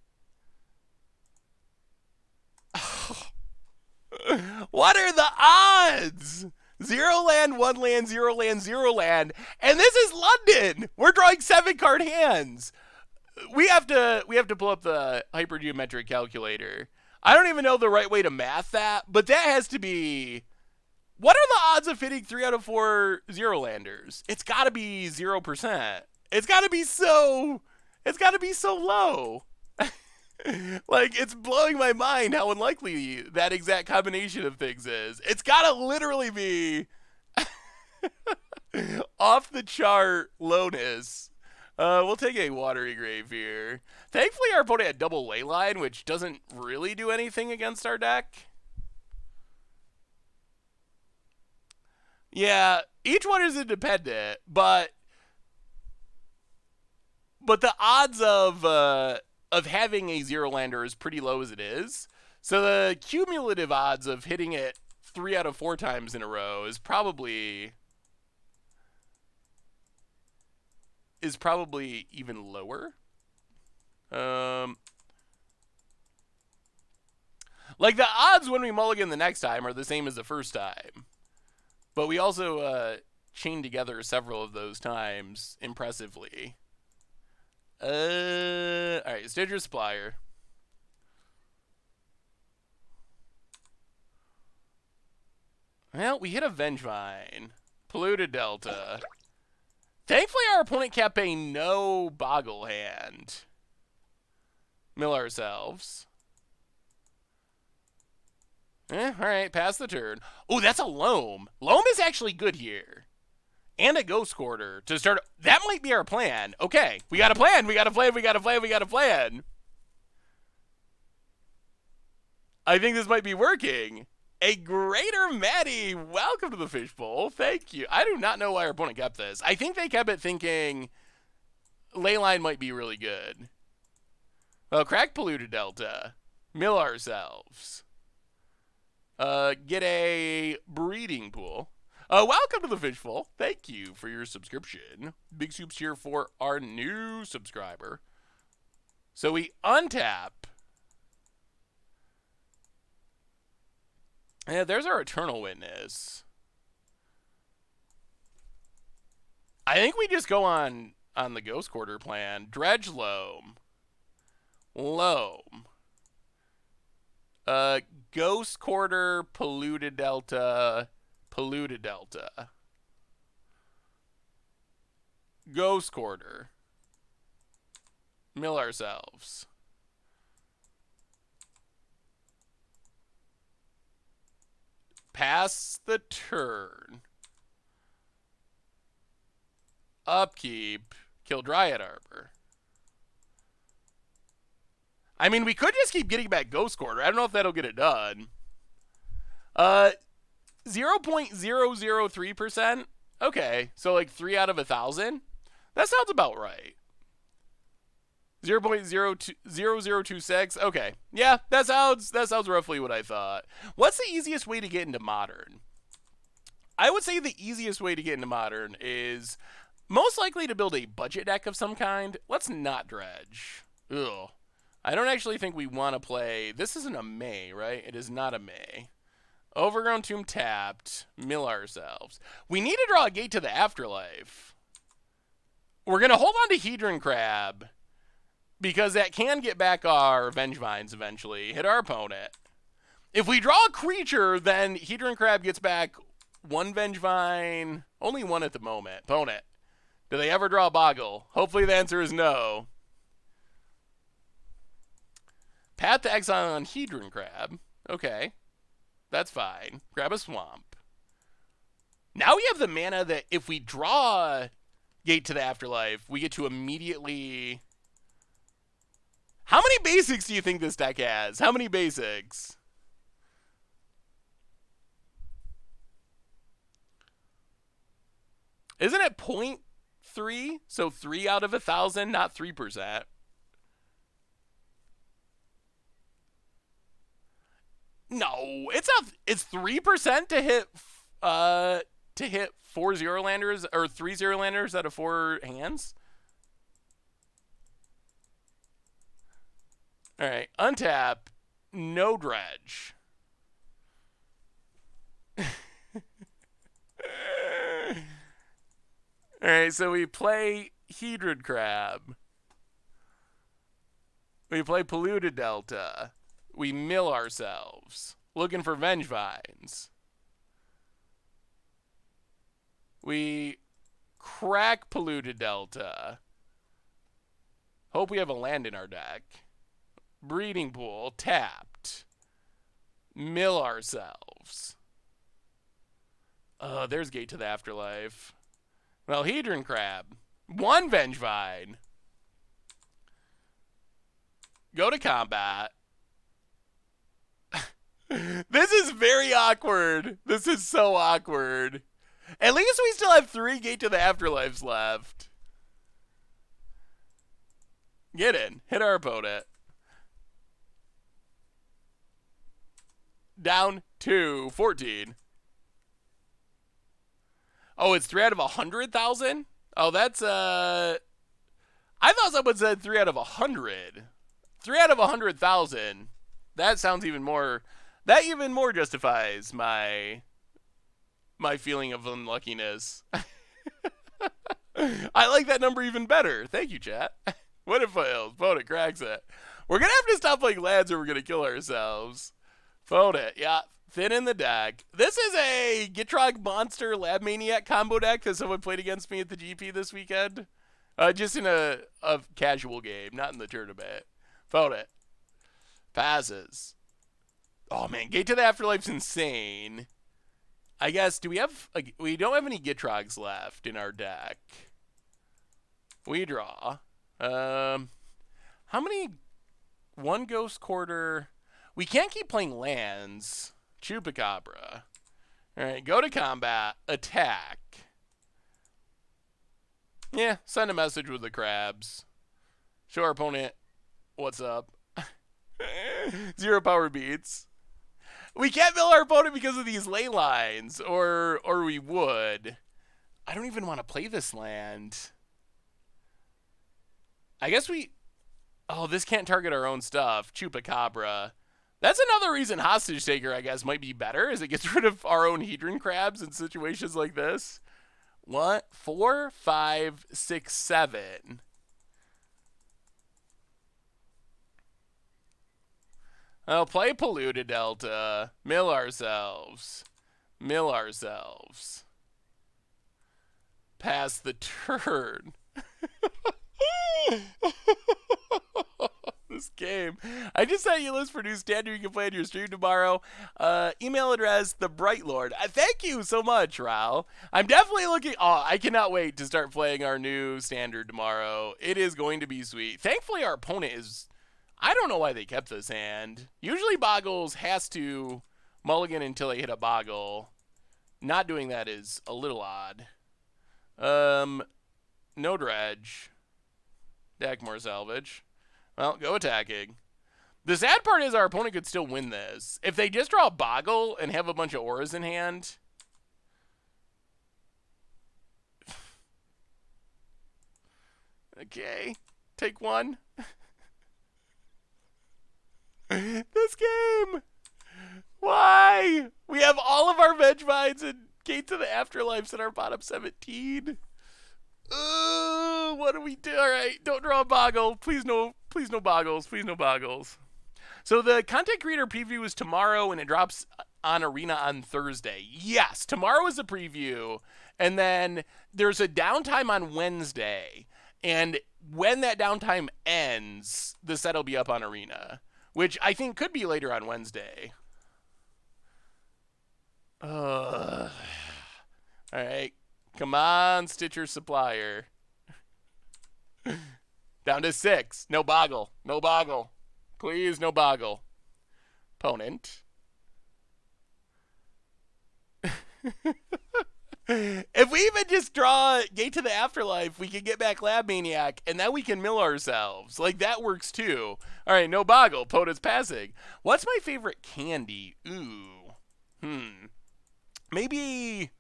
What are the odds? 0 land, 1 land, 0 land, 0 land. And this is London. We're drawing 7-card hands. We have to pull up the hypergeometric calculator. I don't even know the right way to math that, but that has to be... What are the odds of hitting 3 out of 4 0-landers? It's got to be 0%. It's got to be so low. Like, it's blowing my mind how unlikely that exact combination of things is. It's got to literally be off the chart lowness. We'll take a Watery Grave here. Thankfully, our opponent had double Leyline, which doesn't really do anything against our deck. Yeah, each one is independent, but the odds of having a 0-lander is pretty low as it is. So the cumulative odds of hitting it 3 out of 4 times in a row is probably even lower. Like the odds when we mulligan the next time are the same as the first time. But we also chained together several of those times impressively. Alright, Stitcher Supplier. Well, we hit a Vengevine. Polluted Delta. Thankfully, our opponent kept a no Boggle hand. Mill ourselves. Alright, pass the turn. Oh, that's a Loam. Loam is actually good here. And a Ghost Quarter to start. That might be our plan. Okay, we got a plan. We got a plan. We got a plan. We got a plan. I think this might be working. A Greater Maddie. Welcome to the Fishbowl. Thank you. I do not know why our opponent kept this. I think they kept it thinking Leyline might be really good. Well, crack Polluted Delta. Mill ourselves. Get a Breeding Pool. Welcome to the Fishbowl. Thank you for your subscription. Big soups here for our new subscriber. So we untap. Yeah, there's our Eternal Witness. I think we just go on the Ghost Quarter plan. Dredge Loam. Loam. Ghost Quarter, Polluted Delta, Polluted Delta. Ghost Quarter. Mill ourselves. Pass the turn. Upkeep. Kill Dryad Arbor. I mean, we could just keep getting back Ghost Quarter. I don't know if that'll get it done. 0.003%? Okay, so like 3 out of 1,000? That sounds about right. 0.0026? Okay. Yeah, that sounds roughly what I thought. What's the easiest way to get into Modern? I would say the easiest way to get into Modern is most likely to build a budget deck of some kind. Let's not dredge. Ugh. I don't actually think we want to play... This isn't a May, right? It is not a May. Overgrown Tomb tapped. Mill ourselves. We need to draw a Gate to the Afterlife. We're going to hold on to Hedron Crab because that can get back our Vengevines eventually. Hit our opponent. If we draw a creature, then Hedron Crab gets back 1 Vengevine. Only 1 at the moment. Opponent. Do they ever draw a Boggle? Hopefully the answer is no. Path to Exile on Hedron Crab. Okay. That's fine. Grab a Swamp. Now we have the mana that if we draw Gate to the Afterlife, we get to immediately... How many basics do you think this deck has? How many basics? Isn't it 0.3? So 3 out of 1,000, not 3%. No, it's 3% to hit 4 Zero-landers or 3 Zero-landers out of 4 hands. All right, untap, no dredge. All right, so we play Hedron Crab. We play Polluted Delta. We mill ourselves. Looking for Vengevines. We crack Polluted Delta. Hope we have a land in our deck. Breeding Pool. Tapped. Mill ourselves. There's Gate to the Afterlife. Well, Hedron Crab. 1 Vengevine. Go to combat. This is very awkward. This is so awkward. At least we still have 3 Gate to the Afterlives left. Get in. Hit our opponent. Down to 14. Oh, it's 3 out of 100,000? Oh, that's, I thought someone said 3 out of 100. 3 out of 100,000. That sounds even more... That even more justifies my feeling of unluckiness. I like that number even better. Thank you, chat. What if fails? Vote it, cracks it. We're going to have to stop playing lands or we're going to kill ourselves. Vote it. Yeah, thin in the deck. This is a Gitrog Monster Lab Maniac combo deck that someone played against me at the GP this weekend. Just in a casual game, not in the tournament. Vote it. Passes. Oh, man, Gate to the Afterlife's insane. I guess, do we have... we don't have any Gitrogs left in our deck. We draw. How many... 1 Ghost Quarter... We can't keep playing lands. Chupacabra. Alright, go to combat. Attack. Yeah, send a message with the crabs. Show our opponent what's up. 0 power beats. We can't mill our opponent because of these ley lines, or we would. I don't even want to play this land. I guess we... Oh, this can't target our own stuff. Chupacabra. That's another reason Hostage Taker, I guess, might be better, is it gets rid of our own Hedron Crabs in situations like this. 1, 4, 5, 6, 7. I'll play Polluted Delta. Mill ourselves. Mill ourselves. Pass the turn. This game. I just sent you a list for new standard you can play on your stream tomorrow. Email address, the Bright Lord. Thank you so much, Raul. I'm definitely looking. Oh, I cannot wait to start playing our new standard tomorrow. It is going to be sweet. Thankfully, our opponent is. I don't know why they kept this hand. Usually, Boggles has to mulligan until they hit a Boggle. Not doing that is a little odd. No dredge. Deck more salvage. Well, go attacking. The sad part is our opponent could still win this. If they just draw a Boggle and have a bunch of auras in hand. Okay. Take one. This game. Why? We have all of our Vegevines and Gate to the Afterlifes in our bottom 17. What do we do? All right, don't draw a Boggle. Please no Boggles. Please no Boggles. So the content creator preview is tomorrow, and it drops on Arena on Thursday. Yes, tomorrow is a preview, and then there's a downtime on Wednesday. And when that downtime ends, the set will be up on Arena, which I think could be later on Wednesday. All right. Come on, Stitcher Supplier. Down to 6. No Boggle. No Boggle. Please, no Boggle. Opponent. If we even just draw Gate to the Afterlife, we can get back Lab Maniac, and then we can mill ourselves. Like, that works too. All right, no Boggle. Opponent's passing. What's my favorite candy? Ooh. Maybe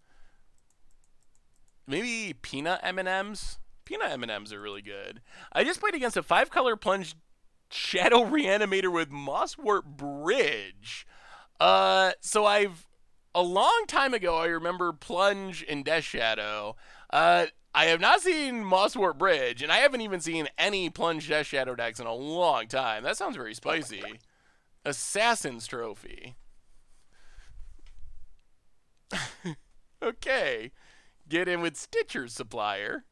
peanut M&Ms. Peanut M&Ms are really good. I just played against a 5-color plunge Shadow Reanimator with Mosswort Bridge. So a long time ago, I remember Plunge and Death Shadow. I have not seen Mosswort Bridge, and I haven't even seen any Plunge Death Shadow decks in a long time. That sounds very spicy. Assassin's Trophy. Okay. Get in with Stitcher's Supplier.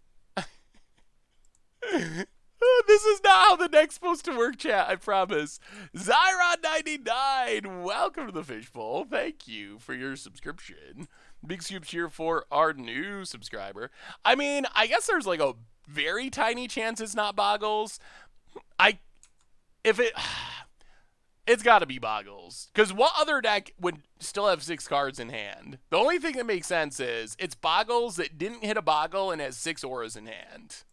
This is not how the deck's supposed to work, chat, I promise. Zyron99, welcome to the Fishbowl. Thank you for your subscription. Big soup cheer for our new subscriber. I mean, I guess there's like a very tiny chance it's not Boggles. It's got to be Boggles. Because what other deck would still have 6 cards in hand? The only thing that makes sense is it's Boggles that didn't hit a Boggle and has 6 auras in hand.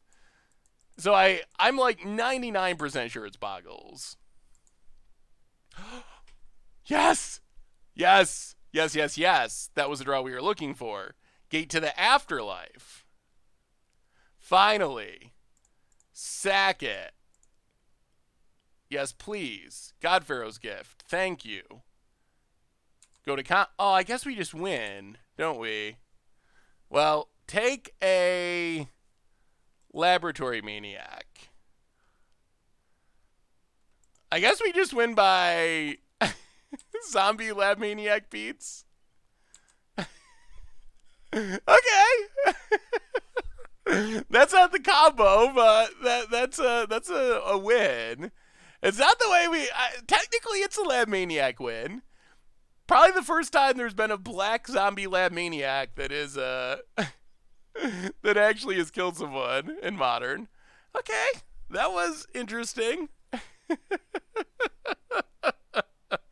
So I'm like 99% sure it's Boggles. Yes! Yes! Yes, yes, yes. That was the draw we were looking for. Gate to the Afterlife. Finally. Sack it. Yes, please. God-pharaoh's Gift. Thank you. Go to oh, I guess we just win, don't we? Well, take a Laboratory Maniac. I guess we just win by Zombie Lab Maniac beats. Okay. That's not the combo, but that's a win. It's not the way we... technically, it's a Lab Maniac win. Probably the first time there's been a black zombie Lab Maniac that is... that actually has killed someone in Modern. Okay, that was interesting.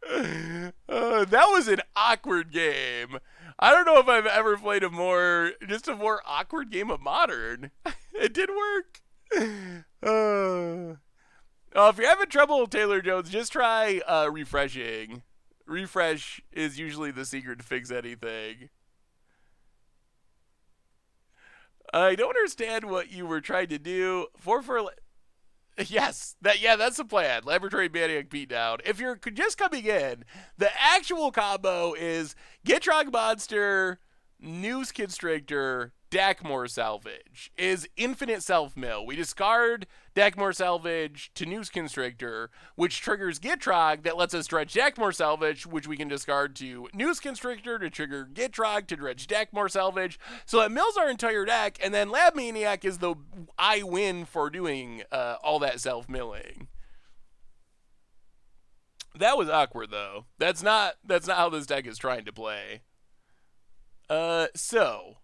That was an awkward game. I don't know if I've ever played a more awkward game of Modern. It did work. If you're having trouble, Taylor Jones, just try refreshing. Refresh is usually the secret to fix anything. I don't understand what you were trying to do. Yes, that's the plan. Laboratory Maniac beatdown. If you're just coming in, the actual combo is Gitrog Monster, Noose Constrictor, Dakmor Salvage. Is infinite self-mill. We discard Dakmor Salvage to Noose Constrictor, which triggers Gitrog that lets us dredge Dakmor Salvage, which we can discard to Noose Constrictor to trigger Gitrog to dredge Dakmor Salvage. So that mills our entire deck, and then Lab Maniac is the I win for doing all that self-milling. That was awkward though. That's not how this deck is trying to play. So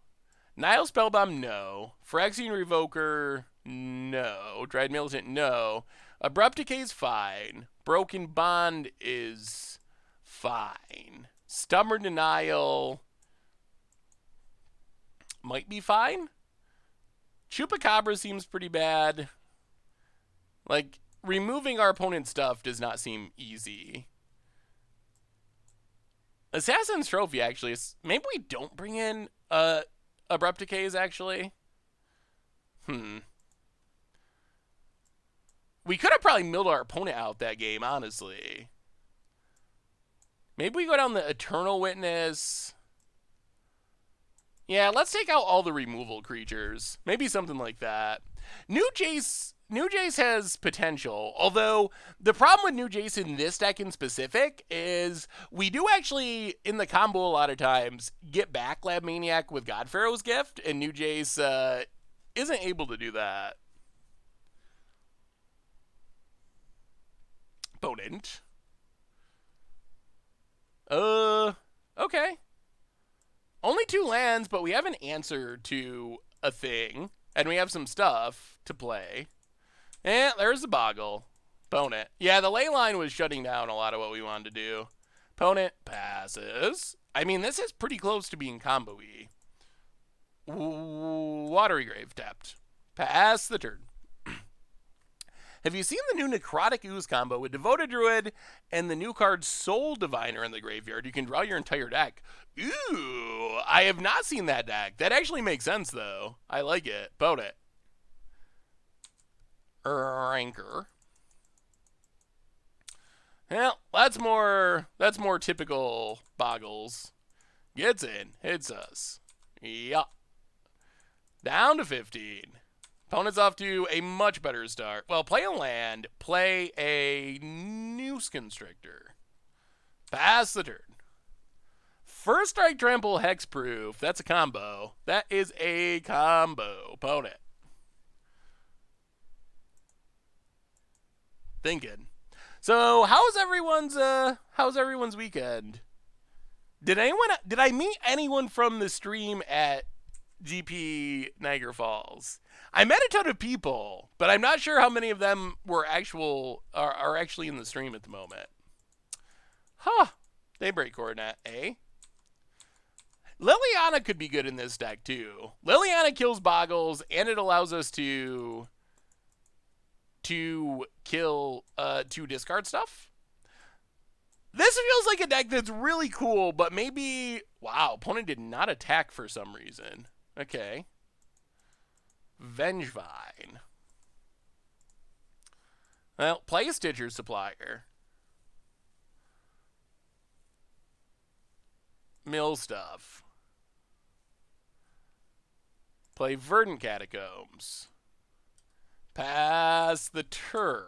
Nile Spellbomb, no. Phyrexian Revoker, no. Dried Militant, no. Abrupt Decay's fine. Broken Bond is fine. Stubborn Denial might be fine. Chupacabra seems pretty bad. Like, removing our opponent's stuff does not seem easy. Assassin's Trophy, actually, is, maybe we don't bring in Abrupt Decays, actually. We could have probably milled our opponent out that game, honestly. Maybe we go down the Eternal Witness. Yeah, let's take out all the removal creatures. Maybe something like that. New Jace has potential, although the problem with New Jace in this deck in specific is we do actually, in the combo a lot of times, get back Lab Maniac with God-Pharaoh's Gift, and New Jace isn't able to do that. Opponent. Okay. Only 2 lands, but we have an answer to a thing, and we have some stuff to play. And there's the Boggle. Opponent. Yeah, the ley line was shutting down a lot of what we wanted to do. Opponent passes. I mean, this is pretty close to being combo-y. Watery Grave tapped. Pass the turn. Have you seen the new Necrotic Ooze combo with Devoted Druid and the new card Soul Diviner in the graveyard? You can draw your entire deck. Ooh, I have not seen that deck. That actually makes sense, though. I like it. Opponent. Ranker. Well, that's more typical Boggles. Gets in, hits us. Yup. Down to 15. Opponent's off to a much better start. Well, play a land, play a Noose Constrictor. Pass the turn. First Strike Trample Hexproof. That's a combo. That is a combo. Opponent. Thinking. So, how's everyone's weekend? Did I meet anyone from the stream at GP Niagara Falls? I met a ton of people, but I'm not sure how many of them are actually in the stream at the moment. Huh. Daybreak Coordinate, eh? Liliana could be good in this deck, too. Liliana kills Boggles, and it allows us to discard stuff. This feels like a deck that's really cool, but maybe... Wow, opponent did not attack for some reason. Okay. Vengevine. Well, play a Stitcher Supplier. Mill stuff. Play Verdant Catacombs. Pass the turn.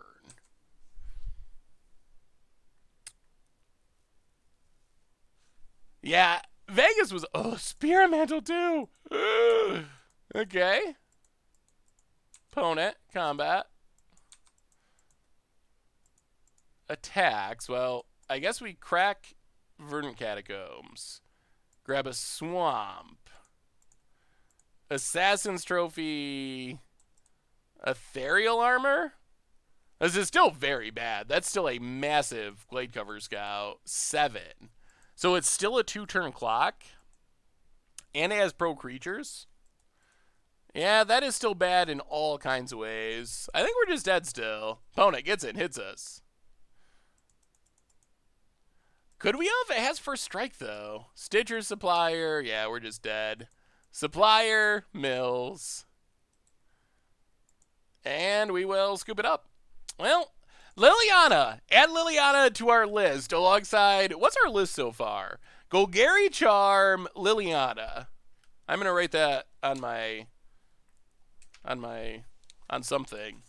Yeah, Vegas was... Oh, Spirit Mantle too. Okay. Opponent, combat. Attacks. Well, I guess we crack Verdant Catacombs. Grab a Swamp. Assassin's Trophy. Ethereal Armor? This is still very bad. That's still a massive Gladecover Scout. 7. So it's still a 2-turn clock. And it has pro creatures. Yeah, that is still bad in all kinds of ways. I think we're just dead still. Opponent gets it, hits us. Could we have? It has first strike, though. Stitcher Supplier. Yeah, we're just dead. Supplier, Mills. And we will scoop it up. Well, Liliana. Add Liliana to our list alongside... What's our list so far? Golgari, Charm, Liliana. I'm going to write that on something.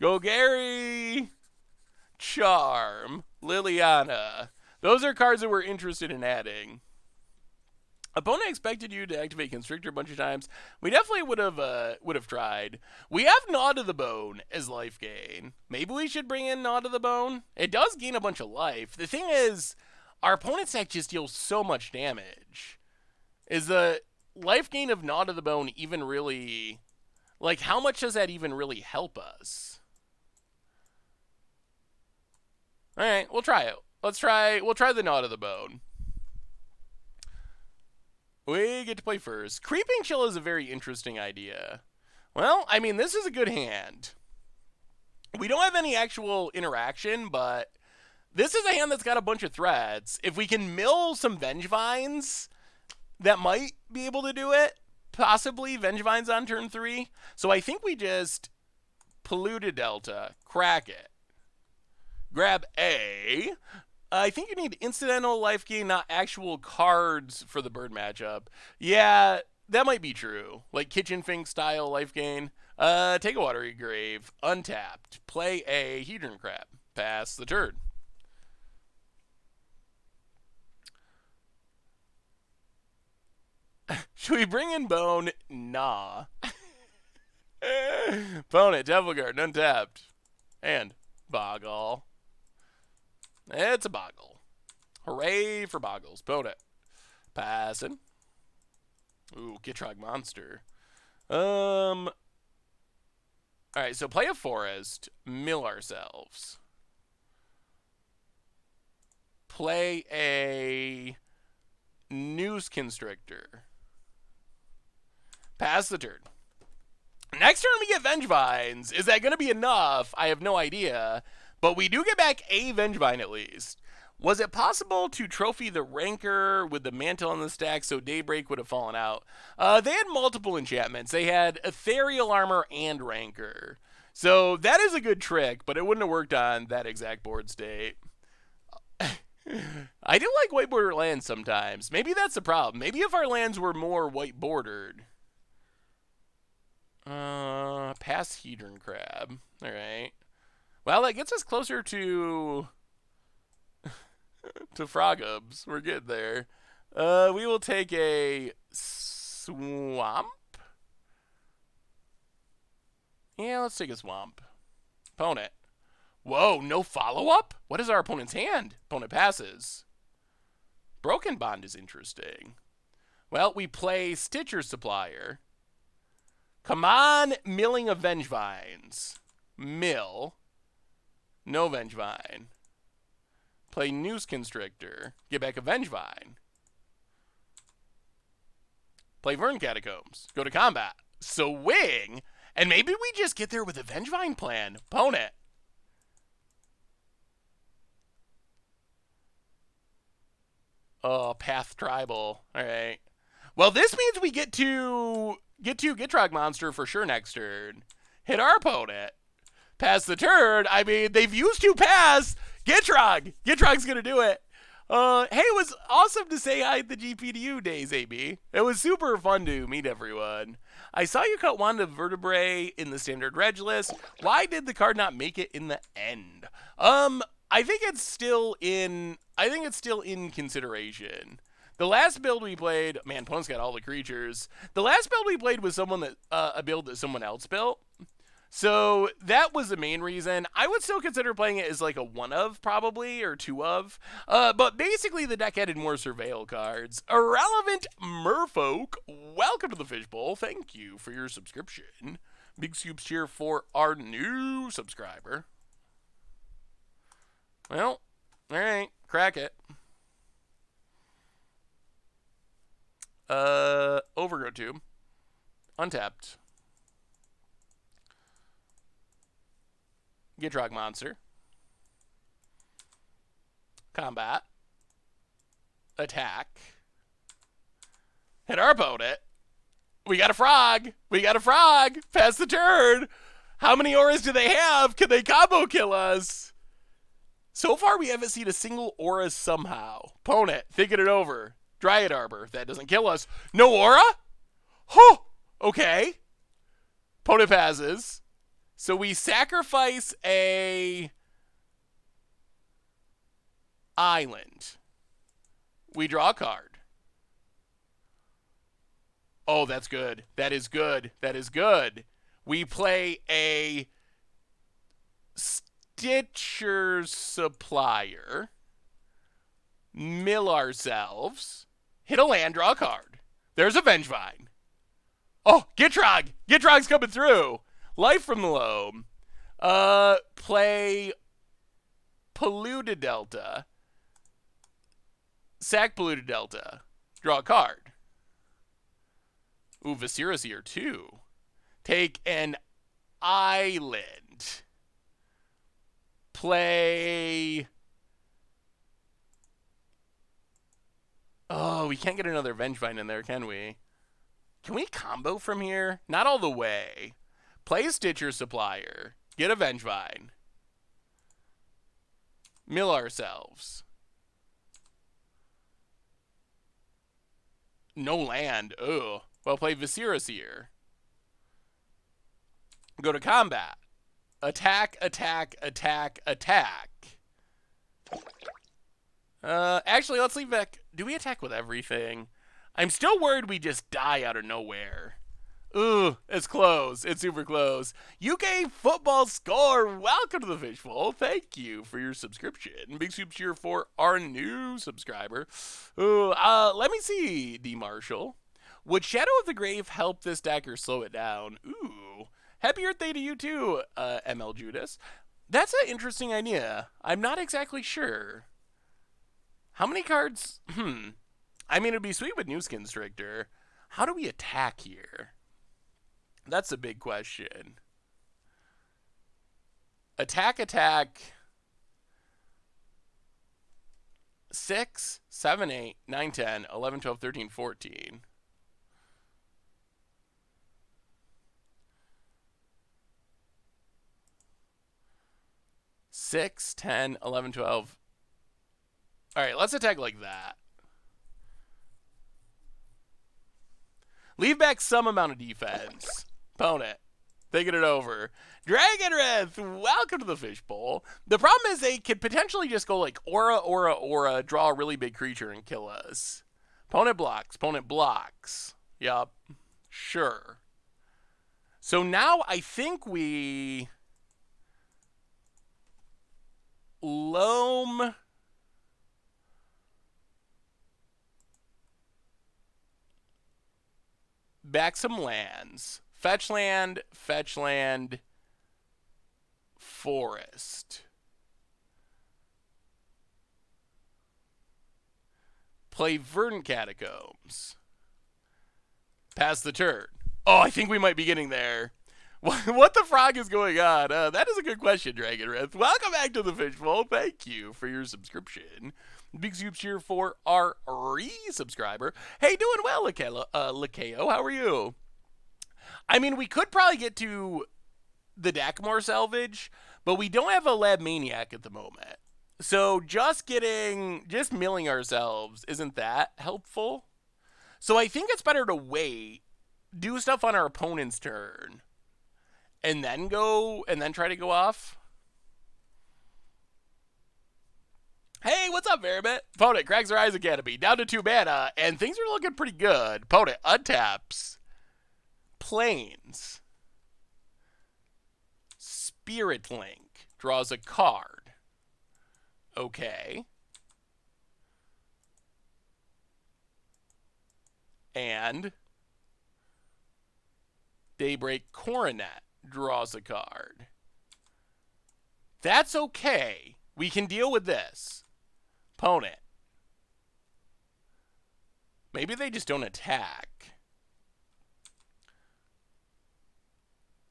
Golgari, Charm, Liliana. Those are cards that we're interested in adding. Opponent expected you to activate Constrictor a bunch of times. We definitely would have tried. We have Gnaw to the Bone as life gain. Maybe we should bring in Gnaw to the Bone. It does gain a bunch of life. The thing is, our opponent's deck just deals so much damage. Is the life gain of Gnaw to the Bone even really, like, how much does that even really help us? All right, we'll try it. We'll try the Gnaw to the Bone. We get to play first. Creeping Chill is a very interesting idea. Well, I mean, this is a good hand. We don't have any actual interaction, but this is a hand that's got a bunch of threats. If we can mill some Vengevines, that might be able to do it. Possibly Vengevines on turn 3. So I think we just Polluted Delta, crack it. Grab A. I think you need incidental life gain, not actual cards for the bird matchup. Yeah, that might be true. Like Kitchen Fink style life gain. Take a Watery Grave, untapped. Play a Hedron Crab. Pass the turn. Should we bring in Bone? Nah. Opponent, Devil Guard, untapped. And Boggle. It's a Boggle. Hooray for Boggles. Opponent. Passing. Ooh, Gitrog Monster. Alright, so play a Forest. Mill ourselves. Play a Noose Constrictor. Pass the turn. Next turn we get Vengevines. Is that going to be enough? I have no idea. But we do get back a Vengevine at least. Was it possible to trophy the Rancor with the Mantle on the stack so Daybreak would have fallen out? They had multiple enchantments. They had Ethereal Armor and Rancor. So that is a good trick, but it wouldn't have worked on that exact board state. I do like white border lands sometimes. Maybe that's the problem. Maybe if our lands were more white bordered. Pass Hedron Crab. Alright. Well, that gets us closer to Frogubs. We're good there. We will take a Swamp. Yeah, let's take a Swamp. Opponent. Whoa, no follow-up? What is our opponent's hand? Opponent passes. Broken Bond is interesting. Well, we play Stitcher Supplier. Come on, milling of Vengevines. Mill. No Vengevine. Play Noose Constrictor. Get back a Vengevine. Play Vern Catacombs. Go to combat. Swing. And maybe we just get there with a Vengevine plan. Opponent. Oh, Path Tribal. Alright. Well, this means we get to Gitrog Monster for sure next turn. Hit our opponent. Pass the turn. I mean, they've used to pass. Gitrog. Gitrog's going to do it. Hey, it was awesome to say hi at the GPDU days, AB. It was super fun to meet everyone. I saw you cut Wand of Vertebrae in the standard reg list. Why did the card not make it in the end? I think it's still in consideration. The last build we played, man, opponent's got all the creatures. The last build we played was a build that someone else built. So that was the main reason. I would still consider playing it as like a 1 of probably, or 2 of. But basically the deck added more Surveil cards. Irrelevant Merfolk, welcome to the Fishbowl. Thank you for your subscription. Big scoops cheer for our new subscriber. Well, alright, crack it. Overgrowth Tube. Untapped. Gitrog Monster. Combat. Attack. Hit our opponent. We got a frog. We got a frog. Pass the turn. How many auras do they have? Can they combo kill us? So far, we haven't seen a single aura somehow. Opponent, thinking it over. Dryad Arbor. That doesn't kill us. No aura? Huh. Okay. Opponent passes. So we sacrifice a island. We draw a card. Oh, that's good. That is good. That is good. We play a Stitcher Supplier, mill ourselves, hit a land, draw a card. There's a Vengevine. Oh, Gitrog! Gitrog's coming through. Life from the Loam. Play Polluted Delta. Sack Polluted Delta. Draw a card. Ooh, Viscera's here too. Take an island. Play... Oh, we can't get another Vengevine in there, can we? Can we combo from here? Not all the way. Play a Stitcher Supplier. Get a Vengevine. Mill ourselves. No land. Ugh. Well, play Viscera's here. Go to combat. Attack, attack, attack, attack. Actually, let's leave back. Do we attack with everything? I'm still worried we just die out of nowhere. Ooh, it's close. It's super close. UK football score. Welcome to the Fishbowl. Thank you for your subscription. Big soup cheer for our new subscriber. Ooh, let me see, D. Marshall. Would Shadow of the Grave help this deck or slow it down? Ooh. Happy birthday to you too, ML Judas. That's an interesting idea. I'm not exactly sure. How many cards? I mean, it'd be sweet with New Skin Stricter. How do we attack here? That's a big question. Attack, attack. 6, 7, 8, 9, 10, 11, 12, 13, 14. Six, 10, 11, 12. All right, let's attack like that. Leave back some amount of defense. Opponent, taking it over. Dragon Wrath, welcome to the Fishbowl. The problem is they could potentially just go like aura, aura, aura, draw a really big creature and kill us. Opponent blocks, opponent blocks. Yup, sure. So now I think we... Loam... Back some lands. Fetch land, forest. Play Verdant Catacombs. Pass the turn. Oh, I think we might be getting there. What the frog is going on? That is a good question, Dragon Wrath. Welcome back to the Fishbowl. Thank you for your subscription. Big soup cheer for our re-subscriber. Hey, doing well, Lakeo. How are you? I mean, we could probably get to the deck more salvage, but we don't have a Lab Maniac at the moment. So just milling ourselves, isn't that helpful? So I think it's better to wait, do stuff on our opponent's turn, and then try to go off. Hey, what's up, Veribit? Opponent cracks their eyes Academy, down to 2 mana, and things are looking pretty good. Opponent untaps. Plains. Spirit Link. Draws a card. Okay. And Daybreak Coronet. Draws a card. That's okay. We can deal with this. Opponent. Maybe they just don't attack.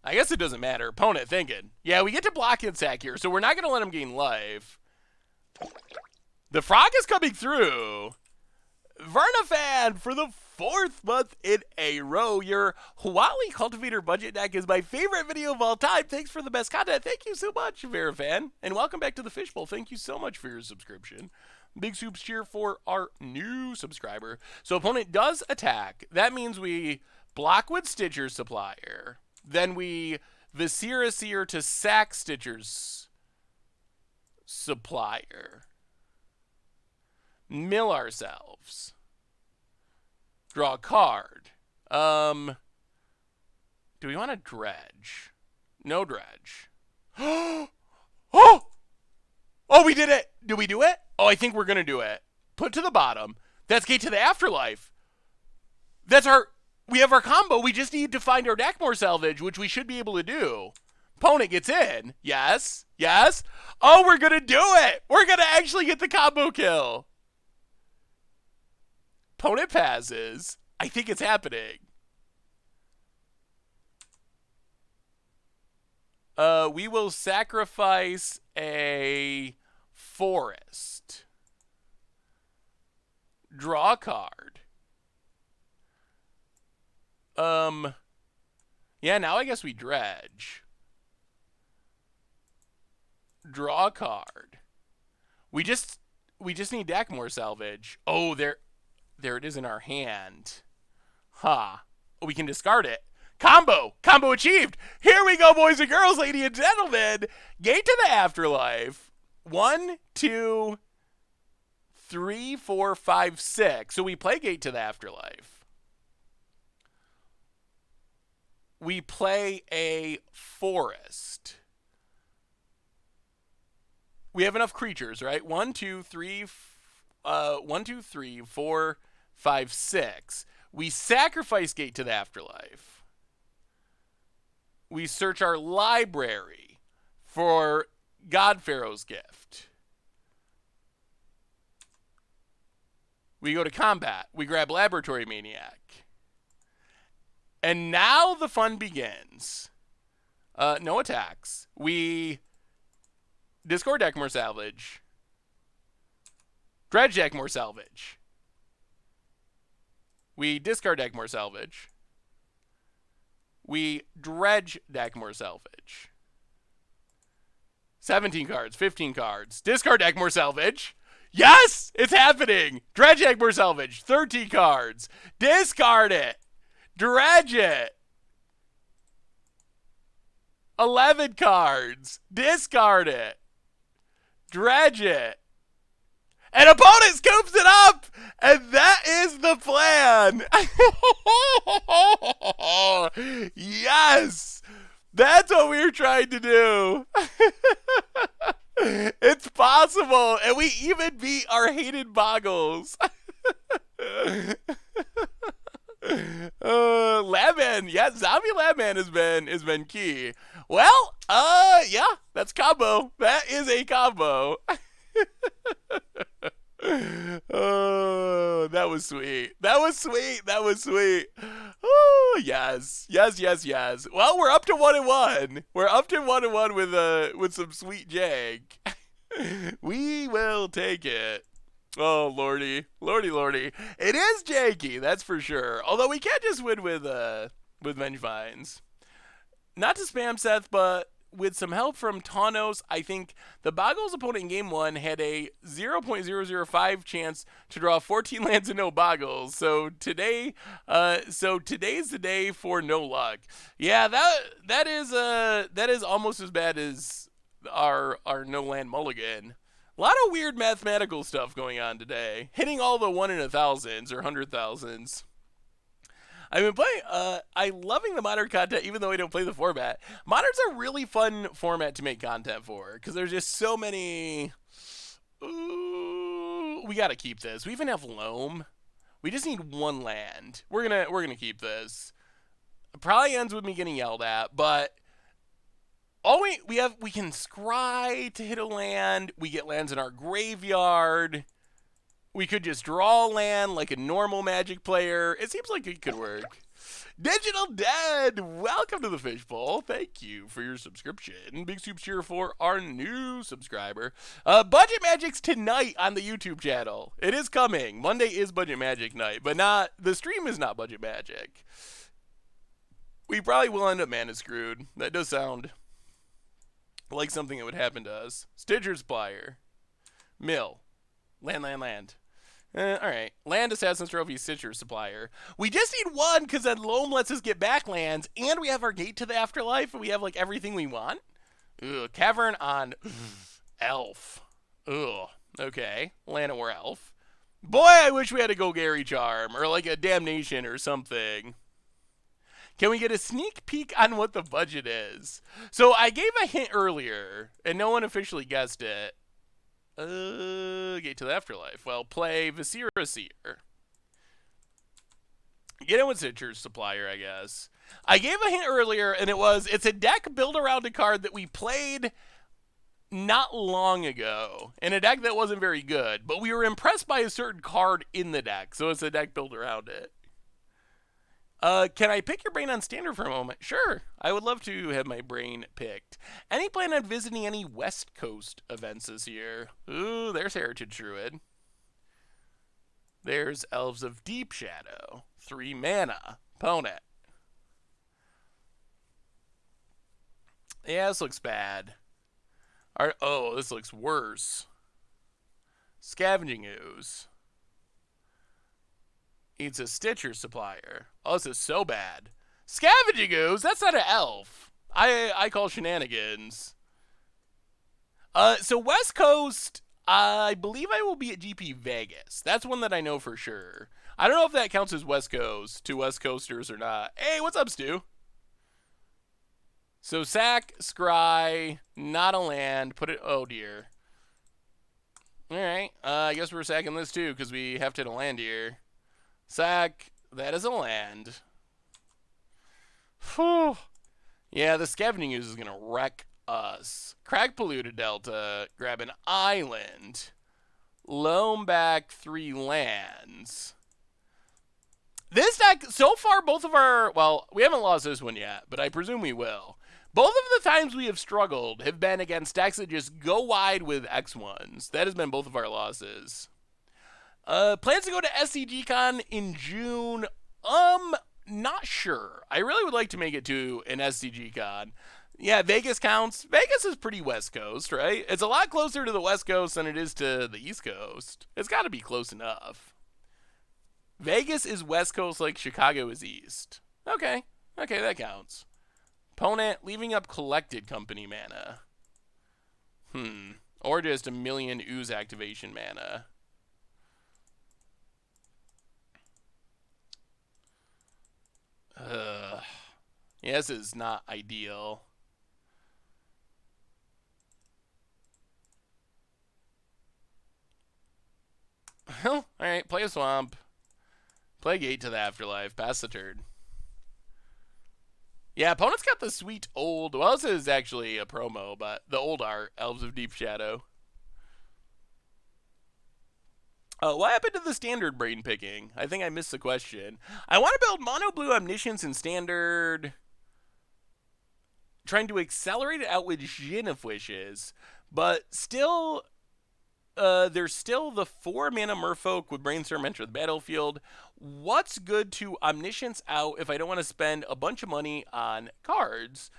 I guess it doesn't matter. Opponent thinking. Yeah, we get to block and sack here, so we're not going to let him gain life. The frog is coming through. Vernafan for the 4th month in a row. Your Huali Cultivator budget deck is my favorite video of all time. Thanks for the best content. Thank you so much, Verifan. And welcome back to the Fishbowl. Thank you so much for your subscription. Big soups cheer for our new subscriber. So opponent does attack. That means we block with Stitcher Supplier. Then we Viscera Seer to sack Stitcher's Supplier. Mill ourselves. Draw a card. Do we want to dredge? No dredge. Oh! Oh, we did it! Did we do it? Oh, I think we're gonna do it. Put to the bottom. That's Gate to the Afterlife. That's our... We have our combo. We just need to find our Dakmor salvage, which we should be able to do. Opponent gets in. Yes. Yes. Oh, we're gonna do it! We're gonna actually get the combo kill. Opponent passes. I think it's happening. We will sacrifice a forest. Draw a card. Yeah, now I guess we dredge. Draw a card. We just need Dakmor salvage. Oh, there it is in our hand. Huh. We can discard it. Combo! Combo achieved! Here we go, boys and girls, ladies and gentlemen! Gate to the Afterlife. 1, 2, 3, 4, 5, 6. So we play Gate to the Afterlife. We play a forest. We have enough creatures, right? 1, 2, 3, 4, 5, 6. We sacrifice Gate to the Afterlife. We search our library for God-pharaoh's gift. We go to combat. We grab Laboratory Maniac. And now the fun begins. No attacks. We discard Dakmor salvage. Dredge Dakmor salvage. We discard Dakmor salvage. We dredge Dakmor salvage. 17 cards, 15 cards. Discard Dakmor salvage. Yes! It's happening! Dredge Dakmor salvage. 13 cards. Discard it. Dredge it. 11 cards. Discard it. Dredge it. And opponent scoops it up! And that is the plan! Yes! That's what we were trying to do! It's possible! And we even beat our hated Boggles! Labman, yeah, Zombie Labman has been key. Well, yeah, that's combo. That is a combo. Oh, that was sweet. That was sweet. That was sweet. Oh, yes. Yes, yes, yes. Well, we're up to 1-1. We're up to 1-1 with some sweet jank. We will take it. Oh, lordy. Lordy, lordy. It is janky, that's for sure. Although we can't just win with Vengevines. Not to spam Seth, but with some help from Taunos, I think the Boggles opponent in game 1 had a 0.005 chance to draw 14 lands and no Boggles. So today's the day for no luck. Yeah, that is almost as bad as our no land mulligan. A lot of weird mathematical stuff going on today. Hitting all the 1 in 1,000s or 100,000s. I've been playing, I'm loving the modern content even though I don't play the format. Modern's a really fun format to make content for because there's just so many... Ooh, we gotta keep this. We even have Loam. We just need 1 land. We're gonna keep this. It probably ends with me getting yelled at, but all we can scry to hit a land. We get lands in our graveyard. We could just draw land like a normal Magic player. It seems like it could work. Digital Dead, welcome to the Fishbowl. Thank you for your subscription. Big soup cheer for our new subscriber. Budget Magic's tonight on the YouTube channel. It is coming. Monday is Budget Magic night, but not the stream is not Budget Magic. We probably will end up mana screwed. That does sound like something that would happen to us. Stitcher Supplier. Mill. Land. Alright. Land Assassin's Trophy Stitcher Supplier. We just need 1 because then Loam lets us get back lands and we have our Gate to the Afterlife and we have like everything we want. Ugh. Cavern on Elf. Ugh. Okay. Llanowar Elf. Boy, I wish we had a Golgari Charm or like a Damnation or something. Can we get a sneak peek on what the budget is? So I gave a hint earlier, and no one officially guessed it. Gate to the Afterlife. Well, play Viscera Seer. Get in with Citrus Supplier, I guess. I gave a hint earlier, and it's a deck built around a card that we played not long ago, in a deck that wasn't very good, but we were impressed by a certain card in the deck, so it's a deck built around it. Can I pick your brain on Standard for a moment? Sure. I would love to have my brain picked. Any plan on visiting any West Coast events this year? Ooh, there's Heritage Druid. There's Elves of Deep Shadow. 3 mana. Opponent. Yeah, this looks bad. Oh, this looks worse. Scavenging Ooze. It's a Stitcher Supplier. Oh, this is so bad. Scavenging Ooze? That's not an elf. I call shenanigans. So West Coast, I believe I will be at GP Vegas. That's one that I know for sure. I don't know if that counts as West Coast to West Coasters or not. Hey, what's up, Stu? So sack, scry, not a land, put it, oh dear. Alright, I guess we're sacking this too, because we have to hit a land here. Sack, that is a land. Whew. Yeah, the Scavenging Ooze is going to wreck us. Crag Polluted Delta, grab an island. Loam back 3 lands. This deck, so far, both of our, well, we haven't lost this one yet, but I presume we will. Both of the times we have struggled have been against decks that just go wide with X1s. That has been both of our losses. Plans to go to SCGCon in June? Not sure. I really would like to make it to an SCGCon. Yeah, Vegas counts. Vegas is pretty West Coast, right? It's a lot closer to the West Coast than it is to the East Coast. It's got to be close enough. Vegas is West Coast like Chicago is East. Okay, that counts. Opponent leaving up Collected Company mana. Or just a million Ooze activation mana. Yeah, this is not ideal. Well, alright, play a Swamp. Play Gate to the Afterlife. Pass the turn. Yeah, opponent's got the sweet old, well, this is actually a promo, but the old art, Elves of Deep Shadow. What happened to the standard brain picking? I think I missed the question. I want to build Mono Blue Omniscience in standard. Trying to accelerate it out with Djinn of Wishes. But still, there's still the 4 mana Merfolk with Brainstorm enter the battlefield. What's good to Omniscience out if I don't want to spend a bunch of money on cards?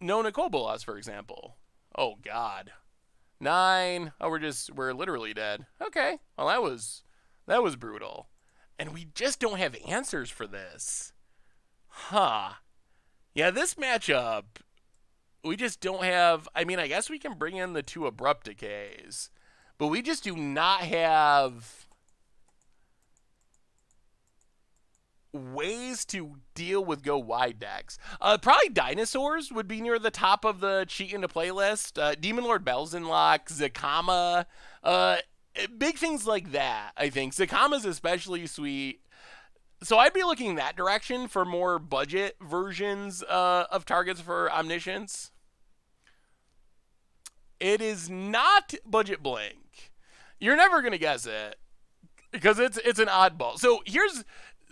Nona Kobolas, for example. Oh, God. 9. Oh, we're literally dead. Okay. Well, that was brutal. And we just don't have answers for this. Huh. Yeah, this matchup, we just don't have, I mean, I guess we can bring in the 2 Abrupt Decays, but we just do not have ways to deal with go wide decks. Probably Dinosaurs would be near the top of the cheat into playlist. Demon Lord Belzenlock, Zakama, big things like that, I think. Zakama's especially sweet. So I'd be looking in that direction for more budget versions of targets for Omniscience. It is not Budget Blank. You're never going to guess it because it's an oddball. So here's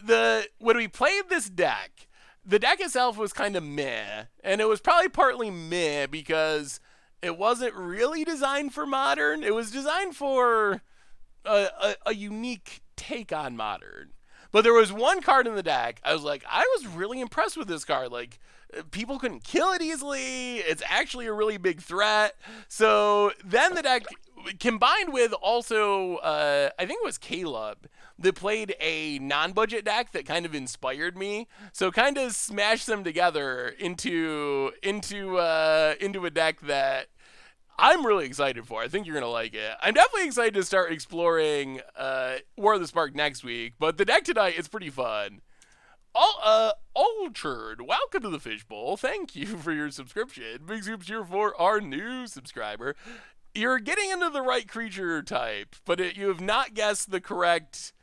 when we played this deck, the deck itself was kind of meh, and it was probably partly meh because it wasn't really designed for Modern. It was designed for a unique take on Modern. But there was one card in the deck, I was like, I was really impressed with this card. Like, people couldn't kill it easily. It's actually a really big threat. So then the deck, combined with also, I think it was Caleb, that played a non-budget deck that kind of inspired me. So kind of smashed them together into a deck that I'm really excited for. I think you're going to like it. I'm definitely excited to start exploring War of the Spark next week, but the deck tonight is pretty fun. Altered, welcome to the Fishbowl. Thank you for your subscription. Big soups here for our new subscriber. You're getting into the right creature type, but you have not guessed the correct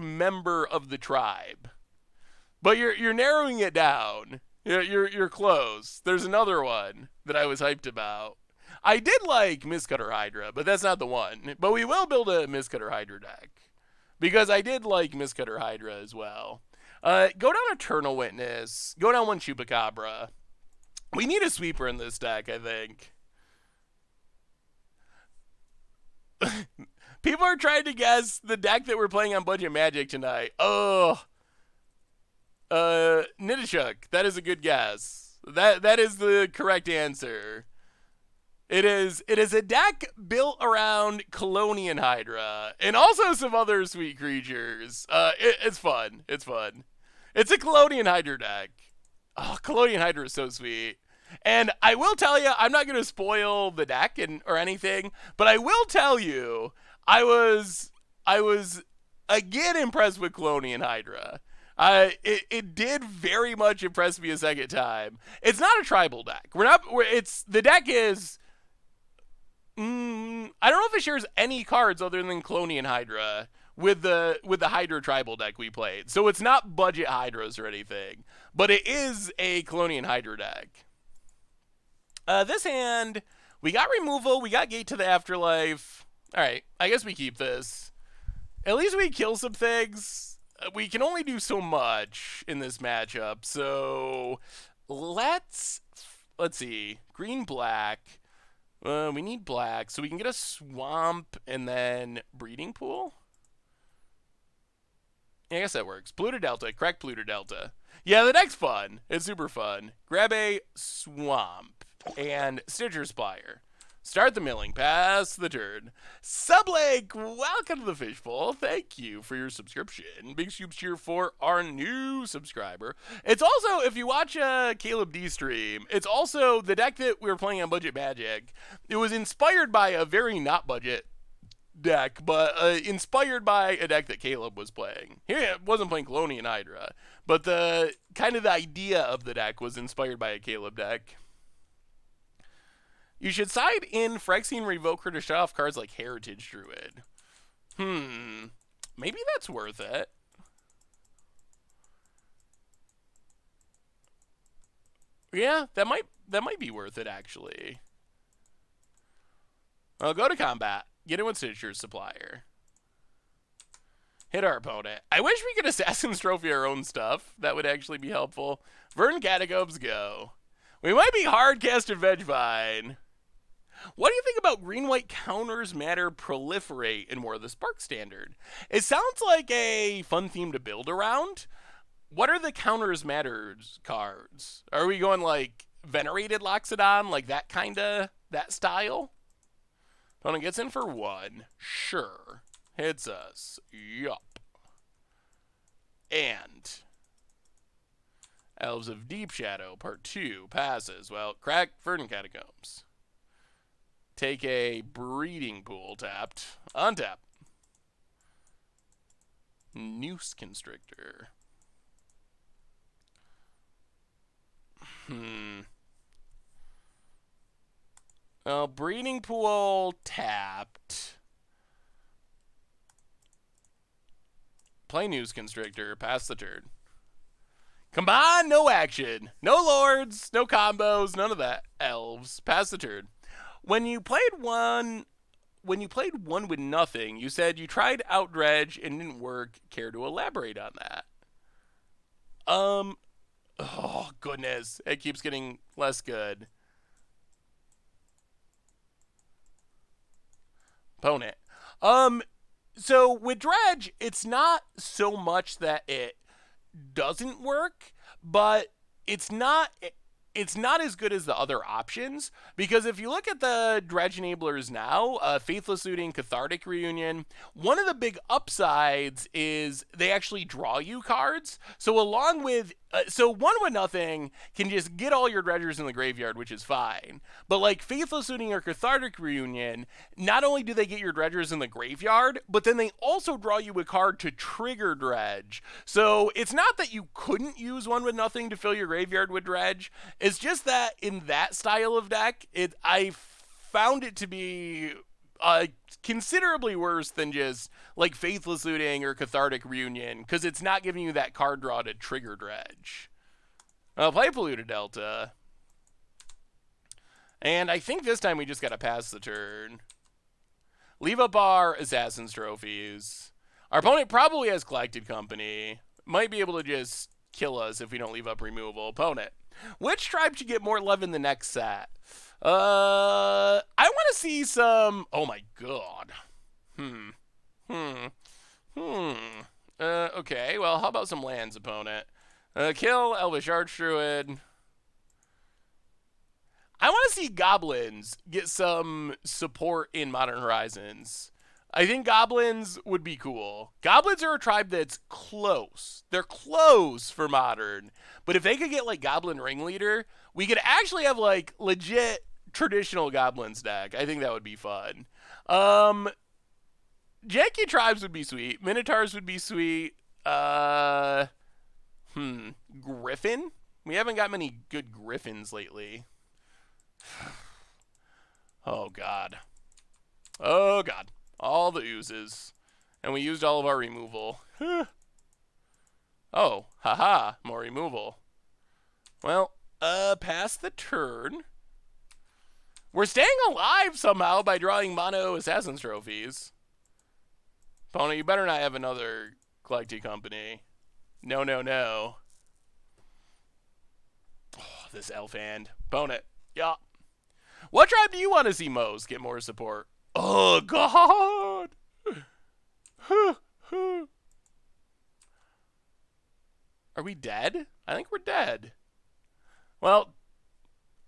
member of the tribe. But you're narrowing it down. You're close. There's another one that I was hyped about. I did like Mistcutter Hydra, but that's not the one. But we will build a Mistcutter Hydra deck because I did like Mistcutter Hydra as well. Go down Eternal Witness. Go down one Chupacabra. We need a sweeper in this deck, I think. People are trying to guess the deck that we're playing on Budget Magic tonight. Oh. Nidishuk. That is a good guess. That is the correct answer. It is a deck built around Colonian Hydra and also some other sweet creatures. It's fun. It's fun. It's a Colonian Hydra deck. Oh, Colonian Hydra is so sweet. And I will tell you, I'm not going to spoil the deck or anything, but I will tell you, I was again impressed with Colonian Hydra. It did very much impress me a second time. It's not a tribal deck. The deck is. I don't know if it shares any cards other than Colonian Hydra with the Hydra tribal deck we played. So it's not budget Hydras or anything, but it is a Colonian Hydra deck. This hand, we got removal, we got Gate to the Afterlife. All right, I guess we keep this. At least we kill some things. We can only do so much in this matchup. So let's see. Green, black. We need black, so we can get a swamp and then breeding pool. Yeah, I guess that works. Polluted Delta, correct Polluted Delta. Yeah, the deck's fun. It's super fun. Grab a swamp and Stitcher Spire. Start the milling, pass the turn. Sublake, welcome to the Fishbowl. Thank you for your subscription. Big soups here for our new subscriber. It's also, if you watch Caleb D stream, it's also the deck that we were playing on Budget Magic. It was inspired by a very not budget deck, but inspired by a deck that Caleb was playing. He wasn't playing Colonian Hydra, but the kind of the idea of the deck was inspired by a Caleb deck. You should side in Phyrexian Revoker to shut off cards like Heritage Druid. Maybe that's worth it. Yeah, that might be worth it, actually. I'll go to combat. Get in with Stitcher's Supplier. Hit our opponent. I wish we could Assassin's Trophy our own stuff. That would actually be helpful. Verdant Catacombs, go. We might be hard-casted Vengevine. What do you think about green-white counters matter proliferate in War of the Spark Standard? It sounds like a fun theme to build around. What are the counters matters cards? Are we going like Venerated Loxodon, like that style? Opponent gets in for 1. Sure. Hits us. Yup. And Elves of Deep Shadow, Part 2, passes. Well, crack Verdant Catacombs. Take a Breeding Pool tapped. Untap. Noose Constrictor. Well, Breeding Pool tapped. Play Noose Constrictor. Pass the turn. Come on, no action. No lords, no combos, none of that. Elves. Pass the turn. When you played one with nothing, you said you tried Outdredge and didn't work. Care to elaborate on that? Oh goodness, it keeps getting less good. Opponent. So with Dredge, it's not so much that it doesn't work, but it's not as good as the other options, because if you look at the Dredge enablers now, Faithless Looting, Cathartic Reunion, one of the big upsides is they actually draw you cards. So along with So 1/0 can just get all your dredgers in the graveyard, which is fine. But like Faithless Looting or Cathartic Reunion, not only do they get your dredgers in the graveyard, but then they also draw you a card to trigger dredge. So it's not that you couldn't use 1/0 to fill your graveyard with dredge. It's just that in that style of deck, I found it to be considerably worse than just like Faithless Looting or Cathartic Reunion, because it's not giving you that card draw to trigger dredge. I'll play Polluted Delta. And I think this time we just gotta pass the turn. Leave up our Assassin's Trophies. Our opponent probably has Collected Company. Might be able to just kill us if we don't leave up removal. Opponent. Which tribe should get more love in the next set? I want to see some... Oh my god. Okay, well, how about some lands, opponent? Kill Elvish Archdruid. I want to see goblins get some support in Modern Horizons. I think goblins would be cool. Goblins are a tribe that's close. They're close for Modern. But if they could get, like, Goblin Ringleader, we could actually have, like, legit traditional goblins deck. I think that would be fun. Janky tribes would be sweet. Minotaurs would be sweet. Griffin? We haven't got many good Griffins lately. Oh, God. Oh, God. All the oozes. And we used all of our removal. Oh, haha. More removal. Well, pass the turn. We're staying alive somehow by drawing mono Assassin's Trophies. Opponent, you better not have another Collected Company. No, no, no. Oh, this elf hand. Opponent. Yeah. What tribe do you want to see most get more support? Oh, God. Are we dead? I think we're dead. Well,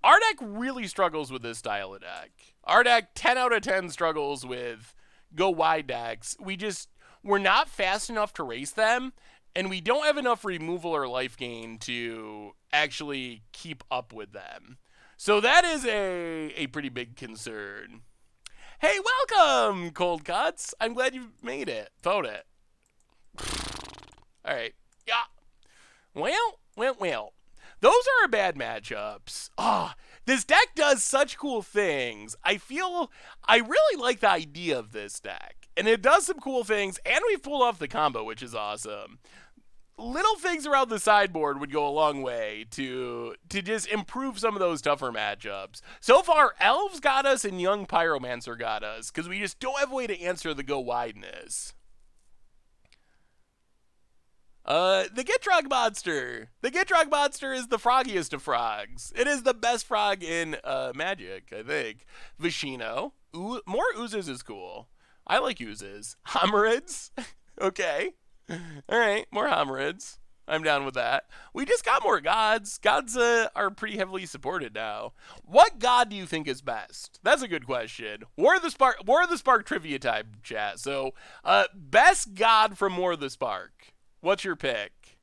our deck really struggles with this style of deck. Our deck, 10 out of 10 struggles with go wide decks. We're not fast enough to race them, and we don't have enough removal or life gain to actually keep up with them. So that is a pretty big concern. Hey, welcome, Cold Cuts. I'm glad you made it. Vote it. All right. Yeah. Well. Those are bad matchups. This deck does such cool things. I really like the idea of this deck. And it does some cool things, and we pulled off the combo, which is awesome. Little things around the sideboard would go a long way to just improve some of those tougher matchups. So far, Elves got us and Young Pyromancer got us, because we just don't have a way to answer the go wideness. The Gitrog Monster. The Gitrog Monster is the froggiest of frogs. It is the best frog in Magic, I think. Vishino. More oozes is cool. I like oozes. Homerids. Okay. All right, more Homerids. I'm down with that. We just got more gods. Gods are pretty heavily supported now. What god do you think is best? That's a good question. War of the Spark trivia time, chat. So, best god from War of the Spark. What's your pick?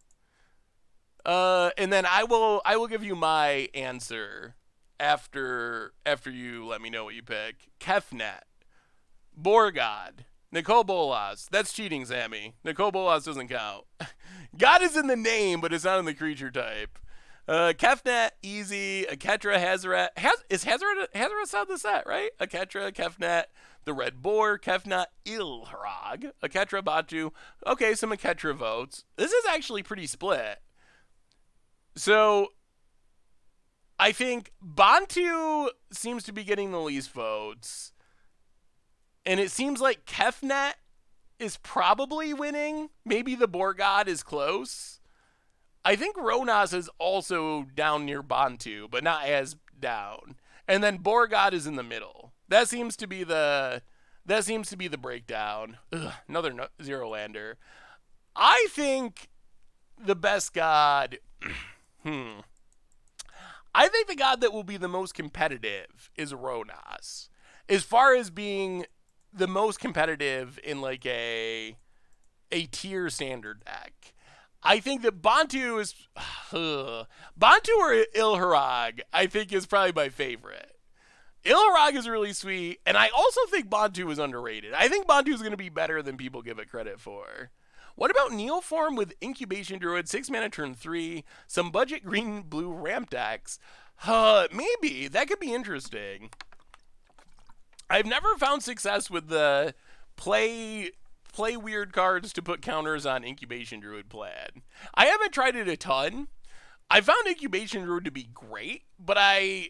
And then I will give you my answer after you let me know what you pick. Kefnet, Borgod, Nicole Bolas. That's cheating, Sammy. Nicole Bolas doesn't count. God is in the name, but it's not in the creature type. Kefnet, easy. Aketra, Hazaret. Is Hazaret's out of the set, right? Aketra, Kefnet, the Red Boar, Kefnet, Ilhrog, Aketra, Batu. Okay, some Aketra votes. This is actually pretty split. So, I think Bantu seems to be getting the least votes. And it seems like Kefnet is probably winning. Maybe the Borgod is close. I think Ronas is also down near Bantu, but not as down. And then Borgod is in the middle. That seems to be the breakdown. Ugh, another zero lander. I think the best god. I think the god that will be the most competitive is Ronas. As far as being the most competitive in like a tier standard deck. I think that Bantu is Bantu or Ilharag. I think is probably my favorite. Ilharag is really sweet, and I also think Bantu is underrated. I think Bantu is going to be better than people give it credit for. What about Neoform with Incubation Druid, 6 mana turn 3, some budget green blue ramp decks? Maybe. That could be interesting. I've never found success with the play weird cards to put counters on Incubation Druid plan. I haven't tried it a ton. I found Incubation Druid to be great, but I've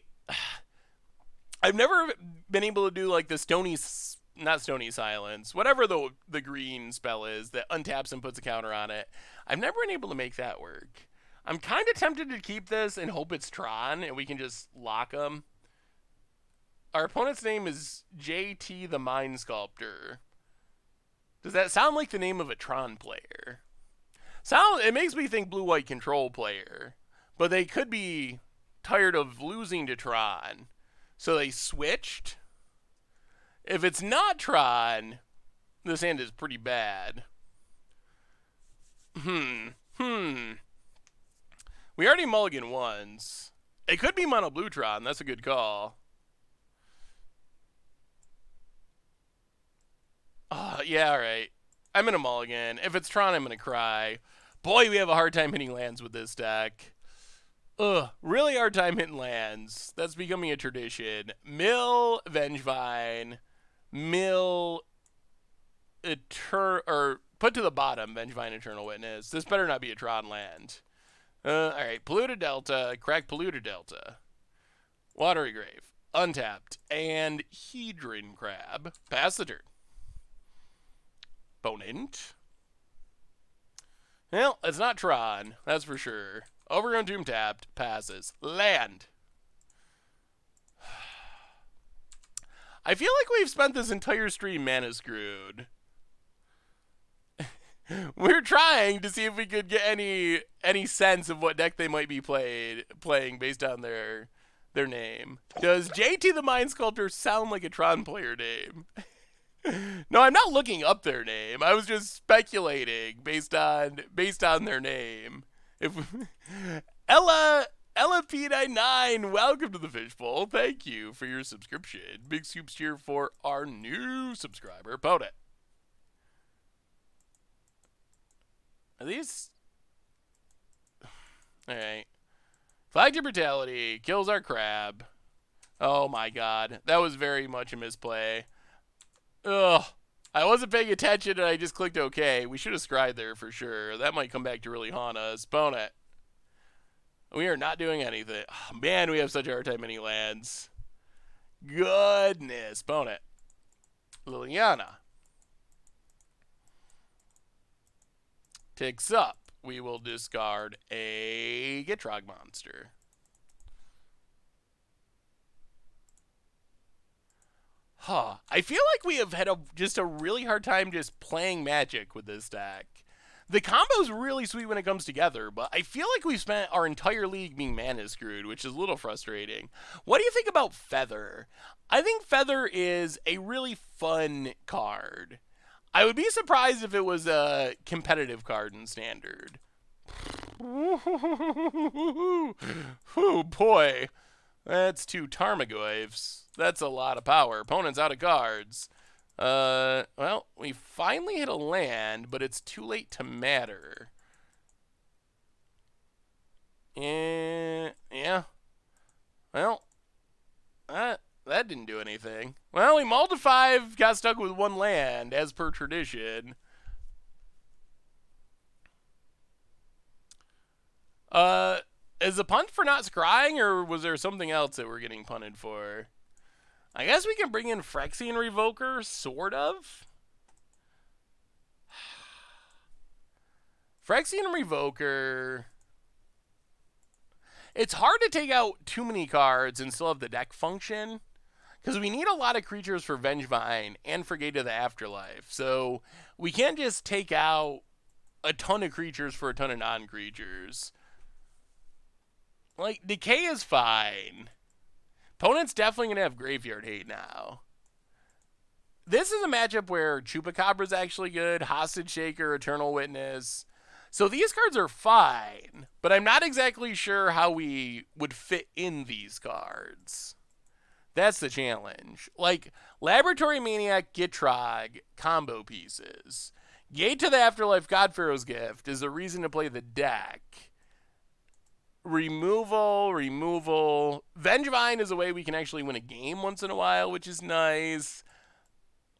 never been able to do like the not Stony Silence, whatever the green spell is that untaps and puts a counter on it. I've never been able to make that work. I'm kind of tempted to keep this and hope it's Tron and we can just lock them. Our opponent's name is JT the Mind Sculptor. Does that sound like the name of a Tron player? It makes me think blue-white control player. But they could be tired of losing to Tron. So they switched. If it's not Tron, this hand is pretty bad. We already mulliganed once. It could be Mono Blue Tron. That's a good call. Yeah, alright. I'm in a mulligan. If it's Tron, I'm going to cry. Boy, we have a hard time hitting lands with this deck. Really hard time hitting lands. That's becoming a tradition. Mill Vengevine. Mill put to the bottom Vengevine Eternal Witness. This better not be a Tron land. Alright, Polluted Delta. Crack Polluted Delta. Watery Grave. Untapped. And Hedron Crab. Pass the turn. Opponent. Well, it's not Tron, that's for sure. Overgrown Tomb tapped, passes. Land. I feel like we've spent this entire stream mana screwed. We're trying to see if we could get any sense of what deck they might be playing based on their name. Does JT the Mind Sculptor sound like a Tron player name? No, I'm not looking up their name. I was just speculating based on their name. If Ella P99, welcome to the Fishbowl. Thank you for your subscription. Big soups here for our new subscriber, Podet. Are these? All right. Flagship Brutality kills our crab. Oh my god, that was very much a misplay. Ugh. I wasn't paying attention and I just clicked OK. We should have scried there for sure. That might come back to really haunt us. Bonnet. We are not doing anything. Oh, man, we have such a hard time hitting lands. Goodness. Bonnet. Liliana. Ticks up. We will discard a Gitrog monster. I feel like we have had just a really hard time just playing Magic with this deck. The combo's really sweet when it comes together, but I feel like we've spent our entire league being mana screwed, which is a little frustrating. What do you think about Feather? I think Feather is a really fun card. I would be surprised if it was a competitive card in Standard. Oh boy. That's 2 Tarmogoyfs. That's a lot of power. Opponent's out of cards. Well, we finally hit a land, but it's too late to matter. Yeah. Well, that didn't do anything. Well, we mulled to 5, got stuck with 1 land, as per tradition. Is the punt for not scrying, or was there something else that we're getting punted for? I guess we can bring in Phyrexian Revoker, sort of. Phyrexian Revoker. It's hard to take out too many cards and still have the deck function, because we need a lot of creatures for Vengevine and for Gate of the Afterlife. So we can't just take out a ton of creatures for a ton of non-creatures. Like, Decay is fine. Opponent's definitely going to have Graveyard Hate now. This is a matchup where Chupacabra's actually good, Hostage Shaker, Eternal Witness. So these cards are fine, but I'm not exactly sure how we would fit in these cards. That's the challenge. Like, Laboratory Maniac, Gitrog, combo pieces. Gate to the Afterlife, god-pharaoh's Gift is a reason to play the deck. Removal. Vengevine is a way we can actually win a game once in a while, which is nice.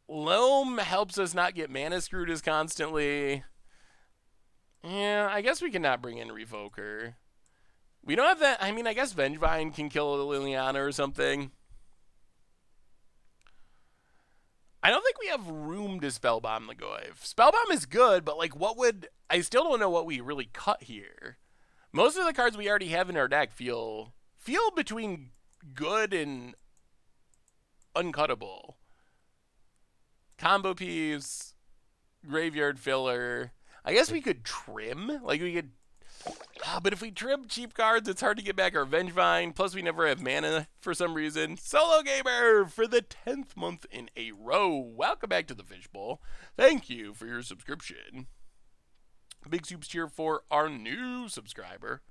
Loam helps us not get mana screwed as constantly. Yeah, I guess we can not bring in Revoker. We don't have that. I mean, I guess Vengevine can kill a Liliana or something. I don't think we have room to Spellbomb the Goyf. Spellbomb is good, but like, what would... I still don't know what we really cut here. Most of the cards we already have in our deck feel between good and uncuttable. Combo piece, graveyard filler. I guess we could trim. Like, we could... but if we trim cheap cards, it's hard to get back our Vengevine. Plus, we never have mana for some reason. Solo Gamer for the 10th month in a row. Welcome back to the Fishbowl. Thank you for your subscription. Big soups cheer for our new subscriber.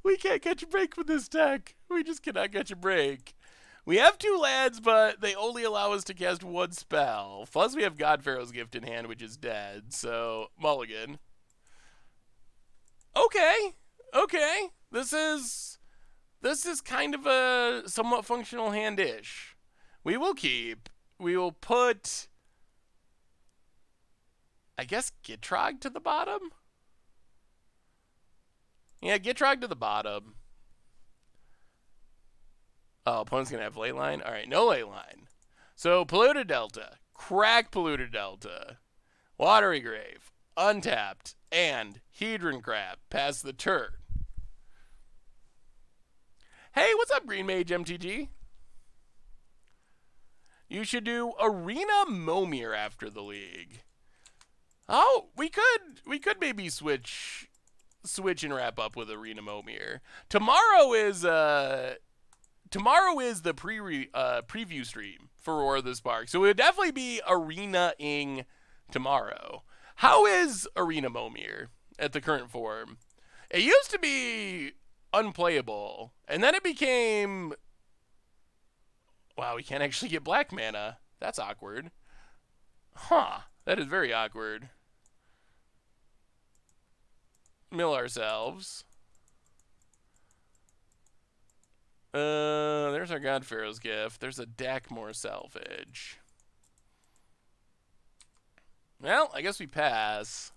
We can't catch a break with this deck. We just cannot catch a break. We have 2 lads, but they only allow us to cast 1 spell. Plus, we have god-pharaoh's Gift in hand, which is dead. So, mulligan. Okay. This is kind of a somewhat functional hand-ish. We will keep. We will put, I guess, Gitrog to the bottom? Yeah, Gitrog to the bottom. Oh, opponent's going to have Leyline? All right, no Leyline. So, Polluted Delta, Crack Polluted Delta, Watery Grave, Untapped, and Hedron Crab pass the turn. Hey, what's up, Green Mage MTG? You should do Arena Momir after the league. Oh, we could maybe switch and wrap up with Arena Momir. Tomorrow is the preview stream for Roar of the Spark. So it would definitely be Arena-ing tomorrow. How is Arena Momir at the current form? It used to be unplayable, and then it became... Wow, we can't actually get black mana. That's awkward. Huh, that is very awkward. Mill ourselves. There's our god-pharaoh's Gift. There's a Dakmor Salvage. Well, I guess we pass.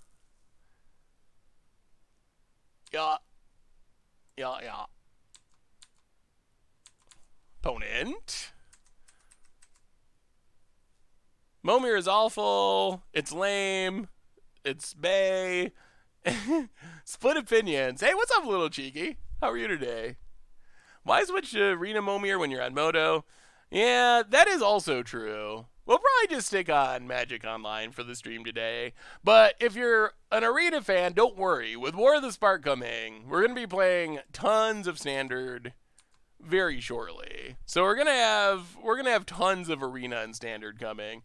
Yeah. Opponent. Momir is awful. It's lame. It's bae. Split opinions. Hey, what's up, little cheeky? How are you today? Why switch to Arena Momir when you're on Moto? Yeah, that is also true. We'll probably just stick on Magic Online for the stream today. But if you're an Arena fan, don't worry. With War of the Spark coming, we're going to be playing tons of Standard very shortly. So we're gonna have tons of Arena and Standard coming.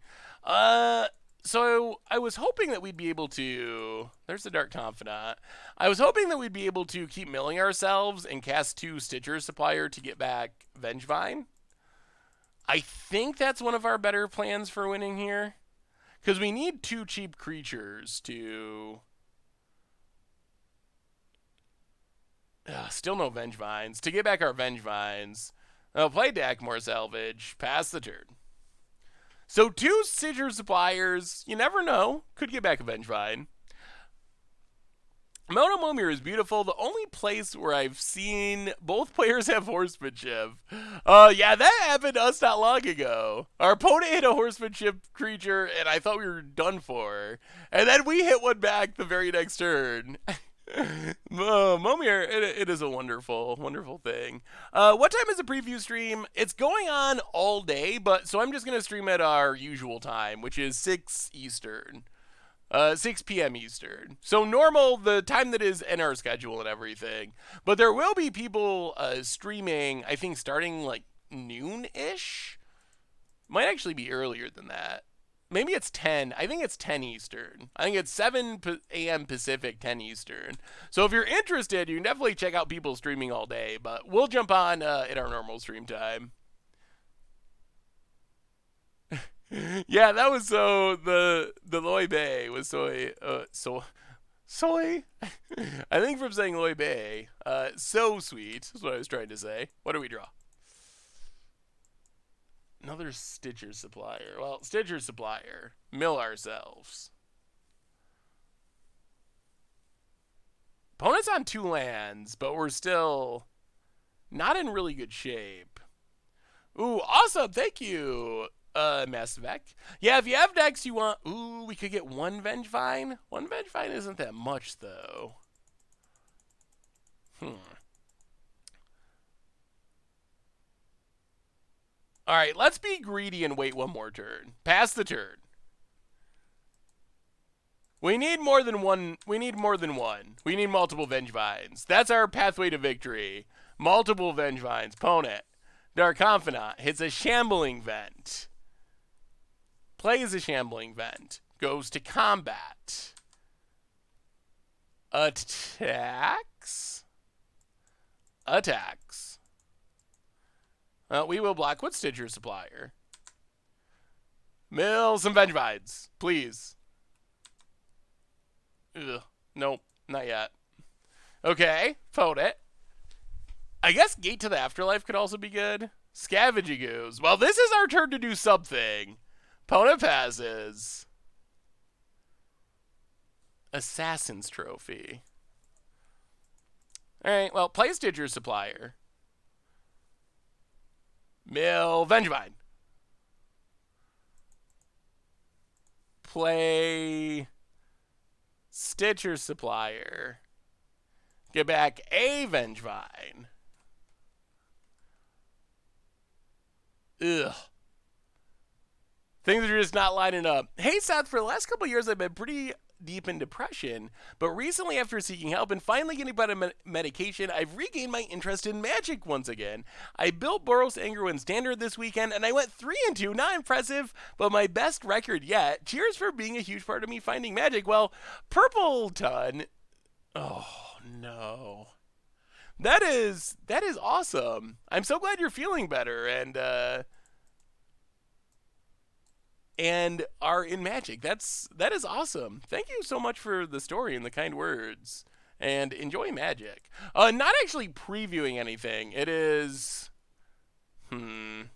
So I was hoping that we'd be able to... There's the Dark Confidant. I was hoping that we'd be able to keep milling ourselves and cast 2 Stitcher Supplier to get back Vengevine. I think that's one of our better plans for winning here. Because we need 2 cheap creatures to... still no Vengevines. To get back our Vengevines. I'll play Dakmor Salvage. Pass the turn. So 2 Stitcher Suppliers, you never know, could get back a Vengevine. Mono Momir is beautiful. The only place where I've seen both players have horsemanship. Yeah, that happened to us not long ago. Our opponent hit a horsemanship creature, and I thought we were done for. And then we hit one back the very next turn. Momir, it is a wonderful, wonderful thing. What time is the preview stream? It's going on all day, so I'm just going to stream at our usual time, which is 6 Eastern. 6 p.m. Eastern. So normal, the time that is in our schedule and everything. But there will be people streaming, I think, starting like noon-ish. Might actually be earlier than that. Maybe it's 10. I think it's 10 Eastern. I think it's 7 a.m. Pacific, 10 Eastern. So if you're interested, you can definitely check out people streaming all day. But we'll jump on at our normal stream time. Yeah, that was so the Loy Bay was soy soy. I think from saying Loy Bay, so sweet is what I was trying to say. What do we draw? Another Stitcher supplier. Well, Stitcher supplier. Mill ourselves. Opponent's on 2 lands, but we're still not in really good shape. Ooh, awesome. Thank you, Mass Vec. Yeah, if you have decks you want... Ooh, we could get 1 Vengevine. 1 Vengevine isn't that much, though. All right, let's be greedy and wait 1 more turn. Pass the turn. We need more than one. We need more than one. We need multiple Vengevines. That's our pathway to victory. Multiple Vengevines. Opponent. Dark Confidant hits a Shambling Vent. Plays a Shambling Vent. Goes to combat. Attacks. Attacks. We will block with Stitcher Supplier. Mill some Vengevines, please. Ugh. Nope, not yet. Okay, phone it. I guess Gate to the Afterlife could also be good. Scavenging Ooze. Well, this is our turn to do something. Opponent passes. Assassin's Trophy. Alright, well, play Stitcher Supplier. Mill Vengevine. Play Stitcher Supplier. Get back a Vengevine. Ugh. Things are just not lining up. Hey, Seth, for the last couple years, I've been pretty deep in depression, but recently, after seeking help and finally getting better medication, I've regained my interest in Magic once again. I built Boros Angruin Standard this weekend, and I went 3-2. Not impressive, but my best record yet. Cheers for being a huge part of me finding Magic. Well, Purple Ton. Oh no. That is awesome. I'm so glad you're feeling better and are in Magic. That is awesome. Thank you so much for the story and the kind words. And enjoy Magic. Not actually previewing anything. It is It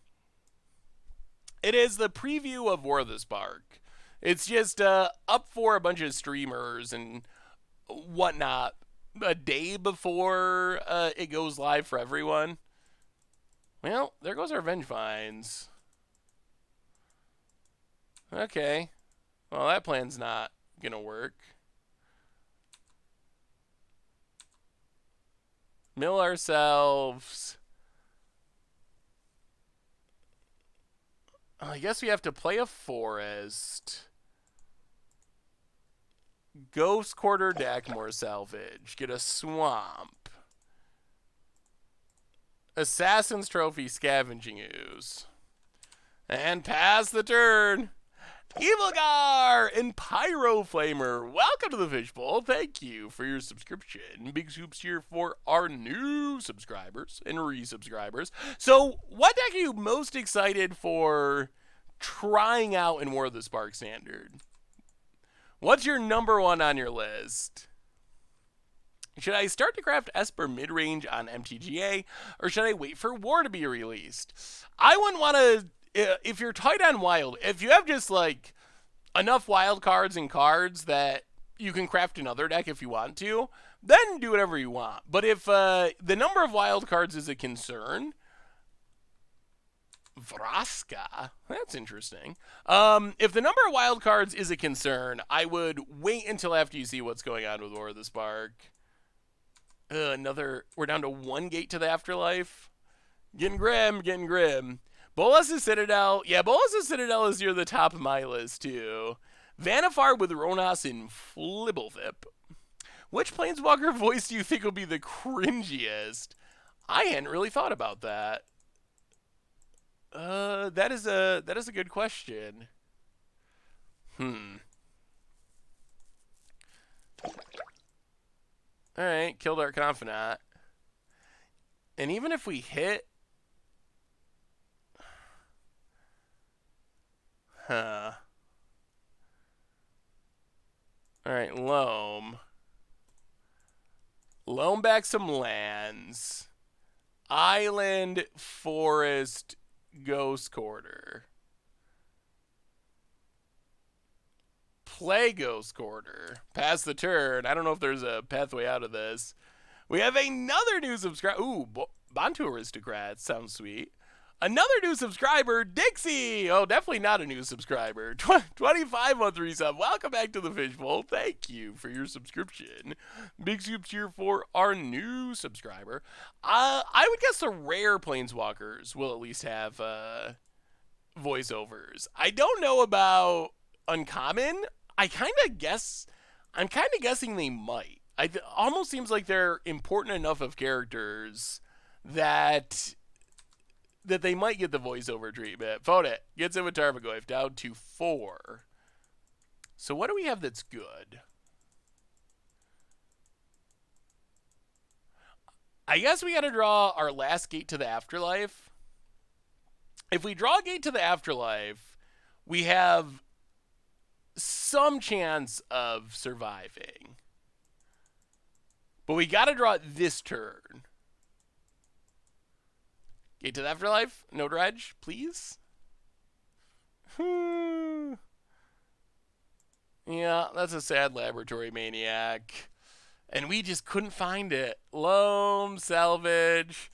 is the preview of War of the Spark. It's just up for a bunch of streamers and whatnot a day before it goes live for everyone. Well, there goes our Vengevines. Okay. Well, that plan's not gonna work. Mill ourselves. I guess we have to play a forest. Ghost Quarter deck, more salvage. Get a swamp. Assassin's Trophy, Scavenging Ooze. And pass the turn. Evilgar and Pyro Flamer, welcome to the Fishbowl. Thank you for your subscription. Big soups here for our new subscribers and resubscribers. So, what deck are you most excited for trying out in War of the Spark Standard? What's your number 1 on your list? Should I start to craft Esper mid-range on MTGA, or should I wait for War to be released? I wouldn't want to... If you're tight on wild, if you have just like enough wild cards and cards that you can craft another deck if you want to, then do whatever you want. But if the number of wild cards is a concern, Vraska, that's interesting. If the number of wild cards is a concern, I would wait until after you see what's going on with War of the Spark. We're down to 1 gate to the Afterlife. Getting grim, getting grim. Bolas' Citadel. Yeah, Bolas' Citadel is near the top of my list, too. Vanifar with Ronas and Flibblethip. Which Planeswalker voice do you think will be the cringiest? I hadn't really thought about that. That is a good question. Hmm. All right, killed our confidant. And even if we hit, huh? All right, loam. Loam back some lands. Island, forest, ghost quarter. Play ghost quarter. Pass the turn. I don't know if there's a pathway out of this. We have another new subscriber. Ooh, Bantu Aristocrats. Sounds sweet. Another new subscriber, Dixie. Oh, definitely not a new subscriber. 25 month resub. Welcome back to the Fishbowl. Thank you for your subscription. Big soup cheer for our new subscriber. I would guess the rare planeswalkers will at least have voiceovers. I don't know about uncommon. I'm kind of guessing they might. Almost seems like they're important enough of characters that they might get the voiceover treatment. Phone it. Gets in with Tarmogoyf down to 4. So what do we have that's good? I guess we got to draw our last gate to the afterlife. If we draw a gate to the afterlife, we have some chance of surviving. But we got to draw it this turn. Gate to the afterlife? No dredge, please? Yeah, that's a sad laboratory maniac. And we just couldn't find it. Loam, salvage.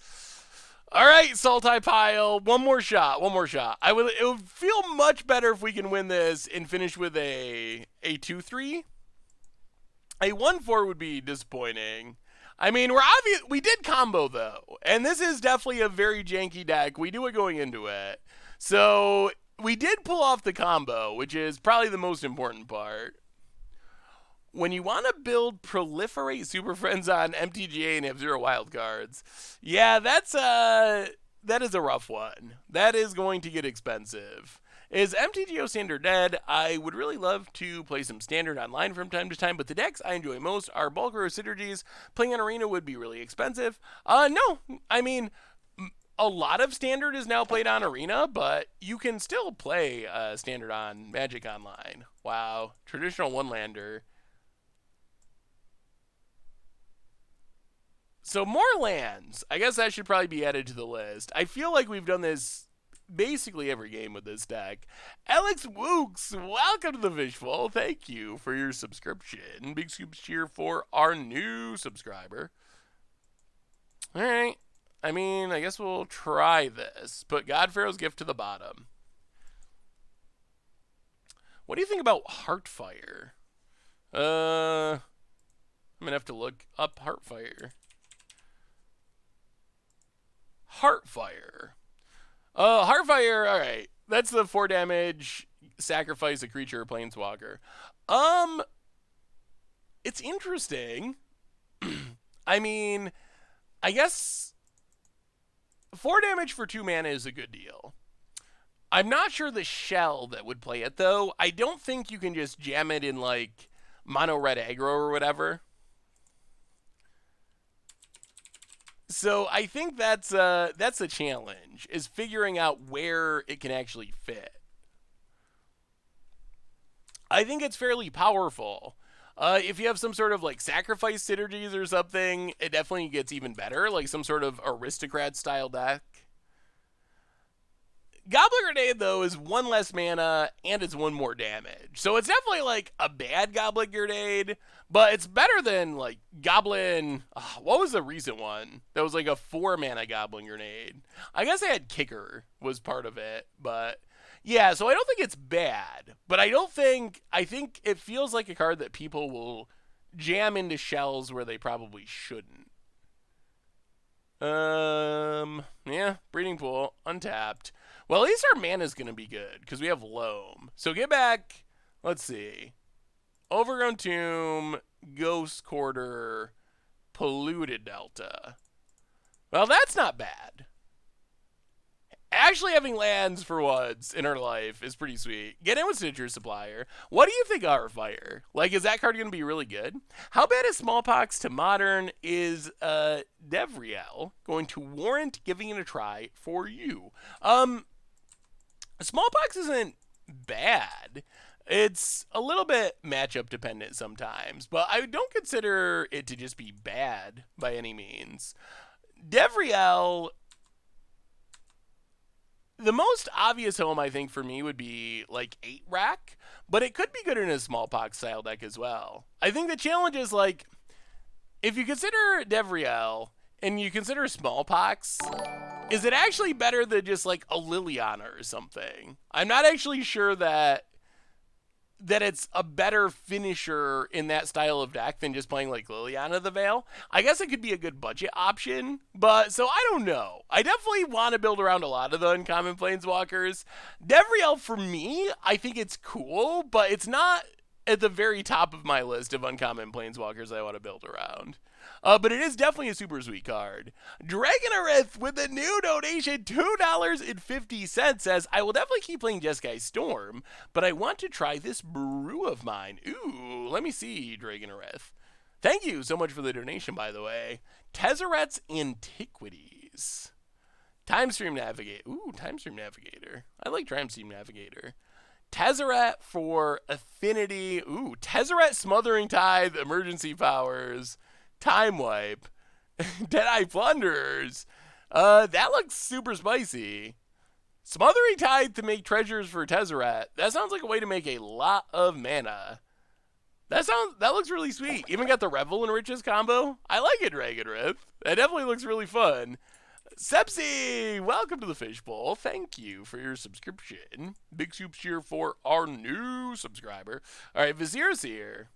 All right, Sultai pile. One more shot. It would feel much better if we can win this and finish with a 2-3. A 1-4 would be disappointing. I mean, we did combo though, and this is definitely a very janky deck. We knew it going into it, so we did pull off the combo, which is probably the most important part. When you want to build proliferate Super Friends on MTGA and have 0 wildcards, yeah, that is a rough one. That is going to get expensive. Is MTGO Standard dead? I would really love to play some Standard online from time to time, but the decks I enjoy most are Bulk or Synergies. Playing on Arena would be really expensive. No, I mean, a lot of Standard is now played on Arena, but you can still play Standard on Magic Online. Wow, traditional one-lander. So more lands. I guess that should probably be added to the list. I feel like we've done this basically every game with this deck. Alex Wooks, welcome to the Fishbowl. Thank you for your subscription. Big soup cheer for our new subscriber. All right. I mean, I guess we'll try this. Put god-pharaoh's gift to the bottom. What do you think about Heartfire? I'm going to have to look up Heartfire. Heartfire, alright. That's the 4 damage, sacrifice a creature or planeswalker. It's interesting. I mean, I guess 4 damage for 2 mana is a good deal. I'm not sure the shell that would play it, though. I don't think you can just jam it in, like, mono red aggro or whatever. So I think that's a challenge, is figuring out where it can actually fit. I think it's fairly powerful. If you have some sort of like sacrifice synergies or something, it definitely gets even better, like some sort of aristocrat style deck. Goblin Grenade, though, is 1 less mana and it's 1 more damage. So it's definitely like a bad Goblin Grenade, but it's better than like Goblin. What was the recent one? That was like a 4 mana Goblin Grenade. I guess I had Kicker was part of it, but yeah, so I don't think it's bad, but I think it feels like a card that people will jam into shells where they probably shouldn't. Yeah, Breeding Pool, untapped. Well, at least our mana's going to be good, because we have Loam. So get back, let's see. Overgrown Tomb, Ghost Quarter, Polluted Delta. Well, that's not bad. actually having lands for once in our life is pretty sweet. Get in with Stitcher Supplier. What do you think of our fire? Like, is that card going to be really good? How bad is Smallpox to Modern? Is Devriel going to warrant giving it a try for you? Smallpox isn't bad. It's a little bit matchup dependent sometimes, but I don't consider it to just be bad by any means. Devriel, the most obvious home, I think, for me would be like 8 rack, but it could be good in a Smallpox style deck as well. I think the challenge is like, if you consider Devriel and you consider Smallpox, is it actually better than just like a Liliana or something? I'm not actually sure that it's a better finisher in that style of deck than just playing like Liliana the Veil. I guess it could be a good budget option, but so I don't know. I definitely want to build around a lot of the uncommon planeswalkers. Devriel, for me, I think it's cool, but it's not at the very top of my list of uncommon planeswalkers I want to build around. But it is definitely a super sweet card. Dragonarith with a new donation, $2.50, says, I will definitely keep playing Jeskai Storm, but I want to try this brew of mine. Ooh, let me see, Dragonarith. Thank you so much for the donation, by the way. Tezzeret's Antiquities. Timestream Navigator. Ooh, Timestream Navigator. I like Timestream Navigator. Tezzeret for Affinity. Ooh, Tezzeret Smothering Tithe, Emergency Powers. Time Wipe, Deadeye Plunderers. That looks super spicy. Smothering Tithe to make treasures for Tezzeret. That sounds like a way to make a lot of mana. That looks really sweet. Even got the Revel and Riches combo. I like it, Dragonrith. That definitely looks really fun. Sepsi, welcome to the Fishbowl. Thank you for your subscription. Big soup cheer for our new subscriber. All right, Vizier's here.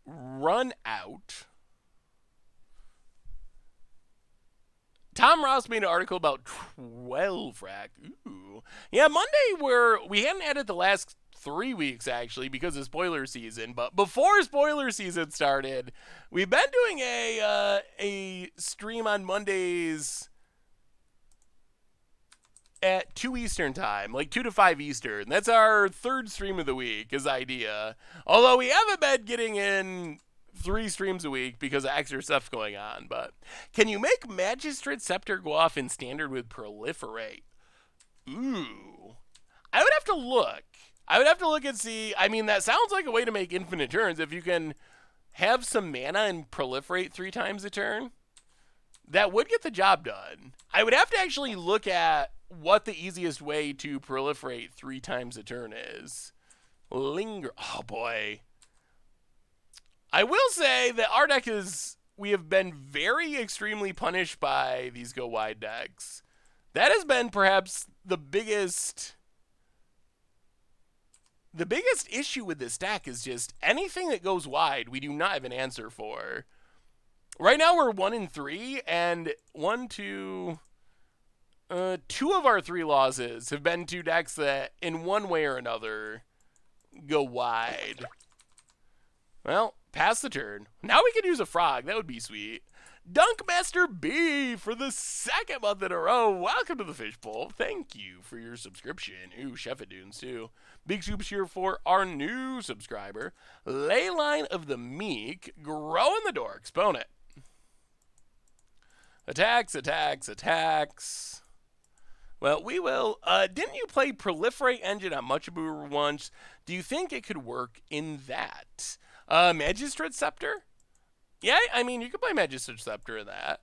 Run out. Tom Ross made an article about 12 rack. Ooh. Yeah, Monday we hadn't added the last 3 weeks actually because of spoiler season, but before spoiler season started, we've been doing a stream on Mondays at 2 Eastern time, like 2 to 5 Eastern. That's our third stream of the week is idea. Although we haven't been getting in 3 streams a week because of extra stuff going on. But can you make Magistrate Scepter go off in Standard with Proliferate? Ooh. I would have to look. I would have to look and see. I mean, that sounds like a way to make infinite turns. If you can have some mana and proliferate 3 times a turn, that would get the job done. I would have to actually look at what the easiest way to proliferate 3 times a turn is. Linger. Oh, boy. I will say that our deck we have been very extremely punished by these go wide decks. That has been perhaps the biggest issue with this deck is just anything that goes wide, we do not have an answer for. Right now we're 1-3, and 2 of our 3 losses have been to decks that, in one way or another, go wide. Well, pass the turn. Now we can use a frog. That would be sweet. Dunkmaster B for the 2nd month in a row. Welcome to the Fishbowl. Thank you for your subscription. Ooh, Shefadoons too. Big soup cheer for our new subscriber. Leyline of the Meek. Growing the Dork. Exponent. Attacks, attacks, attacks. Well, we will. Didn't you play Proliferate Engine on Muchaboo once? Do you think it could work in that? Magistrate Scepter? Yeah, I mean, you could play Magistrate Scepter in that.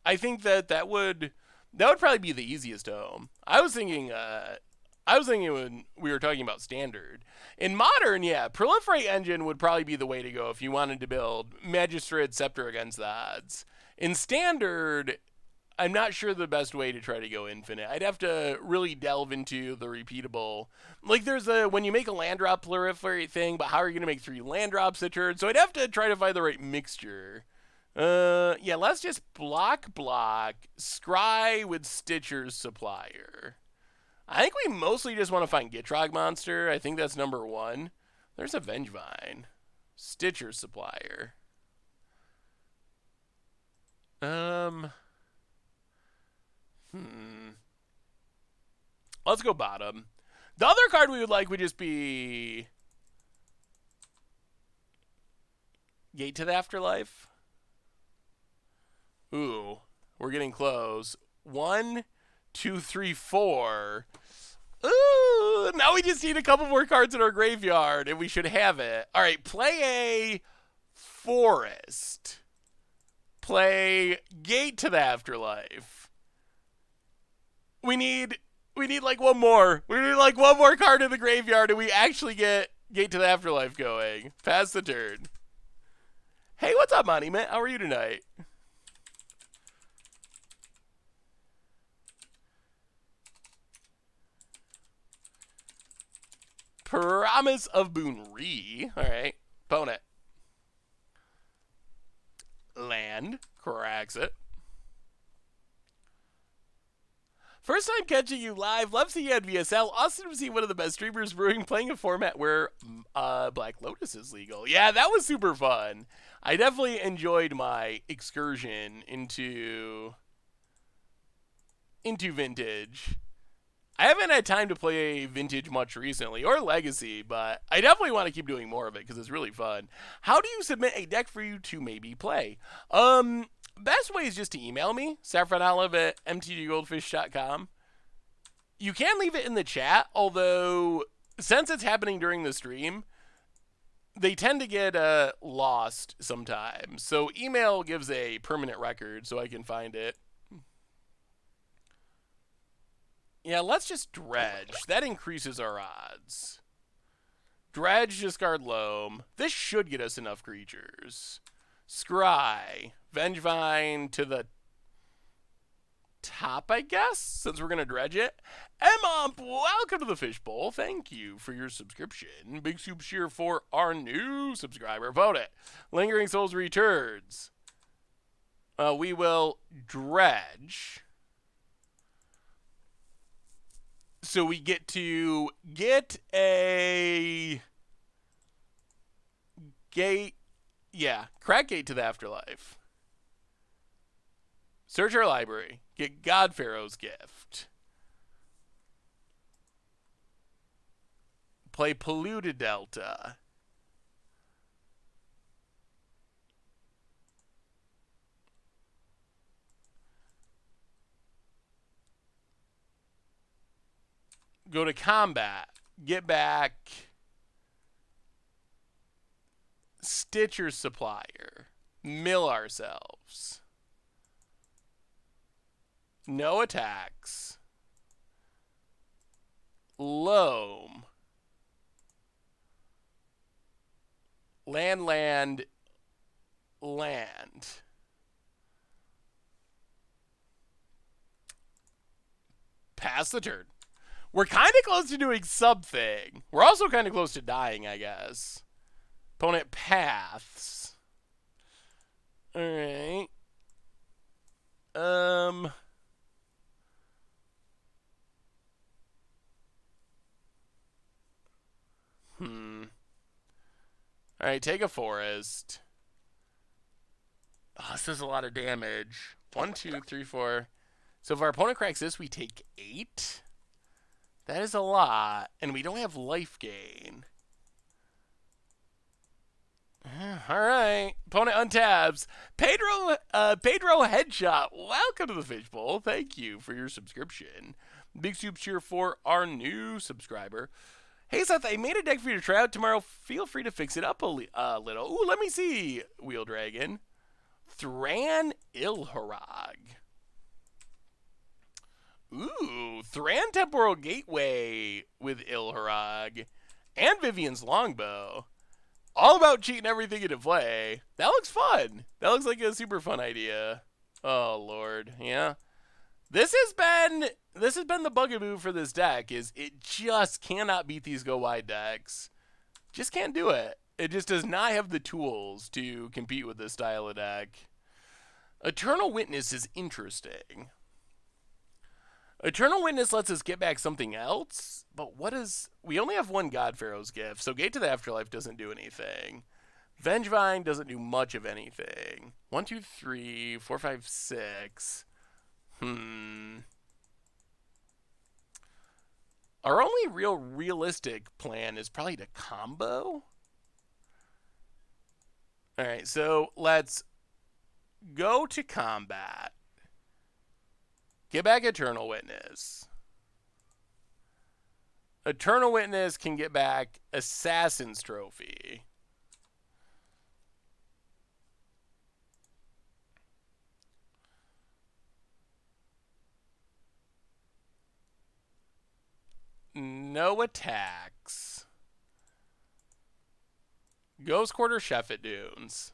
I think that would probably be the easiest home. I was thinking when we were talking about Standard. In Modern, yeah, Proliferate Engine would probably be the way to go if you wanted to build Magistrate Scepter against the odds. In Standard, I'm not sure the best way to try to go infinite. I'd have to really delve into the repeatable. Like there's when you make a land drop proliferate thing, but how are you going to make 3 land drops a turn? So I'd have to try to find the right mixture. Yeah, let's just block, scry with Stitcher's Supplier. I think we mostly just want to find Gitrog Monster. I think that's number 1. There's a Vengevine. Stitcher's Supplier. Let's go bottom. The other card we would like would just be Gate to the Afterlife. Ooh, we're getting close. 1, 2, 3, 4. Ooh, now we just need a couple more cards in our graveyard, and we should have it. All right, play a Forest. Play Gate to the Afterlife. We need like one more. We need like one more card in the graveyard, and we actually get Gate to the Afterlife going. Pass the turn. Hey, what's up, Monument? How are you tonight? Promise of Boonri. All right. Bone it. Land. Cracks it. First time catching you live. Love seeing you at VSL. Awesome to see one of the best streamers brewing playing a format where Black Lotus is legal. Yeah, that was super fun. I definitely enjoyed my excursion into Vintage. I haven't had time to play Vintage much recently, or Legacy, but I definitely want to keep doing more of it because it's really fun. How do you submit a deck for you to maybe play? Best way is just to email me, saffronolive at MTGGoldfish.com. You can leave it in the chat, although since it's happening during the stream, they tend to get lost sometimes. So email gives a permanent record so I can find it. Yeah, let's just Dredge. That increases our odds. Dredge, discard Loam. This should get us enough creatures. Scry. Vengevine to the top, I guess, since we're going to Dredge it. Emump, welcome to the Fishbowl. Thank you for your subscription. Big Soup Cheer for our new subscriber. Vote it. Lingering Souls returns. We will Dredge. So we get to get a gate. Yeah, crack Gate to the Afterlife. Search our library. Get God-pharaoh's Gift. Play Polluted Delta. Go to combat. Get back Stitcher Supplier. Mill ourselves. No attacks. Loam. Land. Pass the turn. We're kind of close to doing something. We're also kind of close to dying, I guess. Opponent paths. Alright. Alright, take a forest. Oh, this does a lot of damage. 1, 2, 3, 4. So if our opponent cracks this, we take 8. That is a lot. And we don't have life gain. Alright. Opponent untabs. Pedro Headshot. Welcome to the Fishbowl. Thank you for your subscription. Big Soup Cheer for our new subscriber. Hey Seth, I made a deck for you to try out tomorrow. Feel free to fix it up a little. Ooh, let me see. Wheel Dragon. Thran Ilharag. Ooh, Thran Temporal Gateway with Ilharag. And Vivian's Longbow. All about cheating everything into play. That looks fun. That looks like a super fun idea. Oh, Lord. Yeah. This has been the bugaboo for this deck, is it just cannot beat these go wide decks. Just can't do it. It just does not have the tools to compete with this style of deck. Eternal Witness is interesting. Eternal Witness lets us get back something else, but what is... We only have one God-pharaoh's Gift, so Gate to the Afterlife doesn't do anything. Vengevine doesn't do much of anything. 1, 2, 3, 4, 5, 6... Our only real realistic plan is probably to combo. All right, so let's go to combat. Get back Eternal Witness. Eternal Witness can get back Assassin's Trophy. No attacks. Ghost Quarter Sheffet Dunes.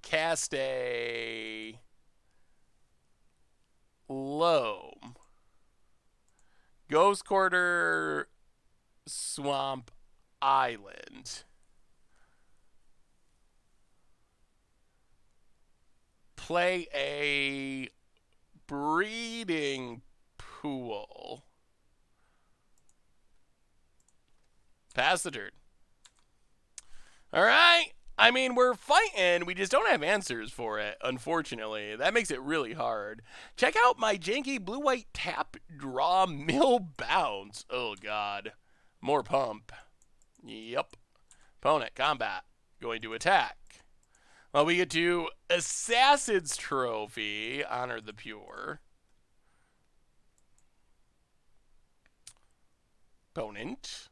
Cast a Loam. Ghost Quarter Swamp Island. Play a Breeding Pool. Pass the turn. All right. I mean, we're fighting. We just don't have answers for it, unfortunately. That makes it really hard. Check out my janky blue-white tap draw mill bounce. Oh, God. More pump. Yep. Opponent, combat. Going to attack. Well, we get to Assassin's Trophy. Honor the Pure. Opponent.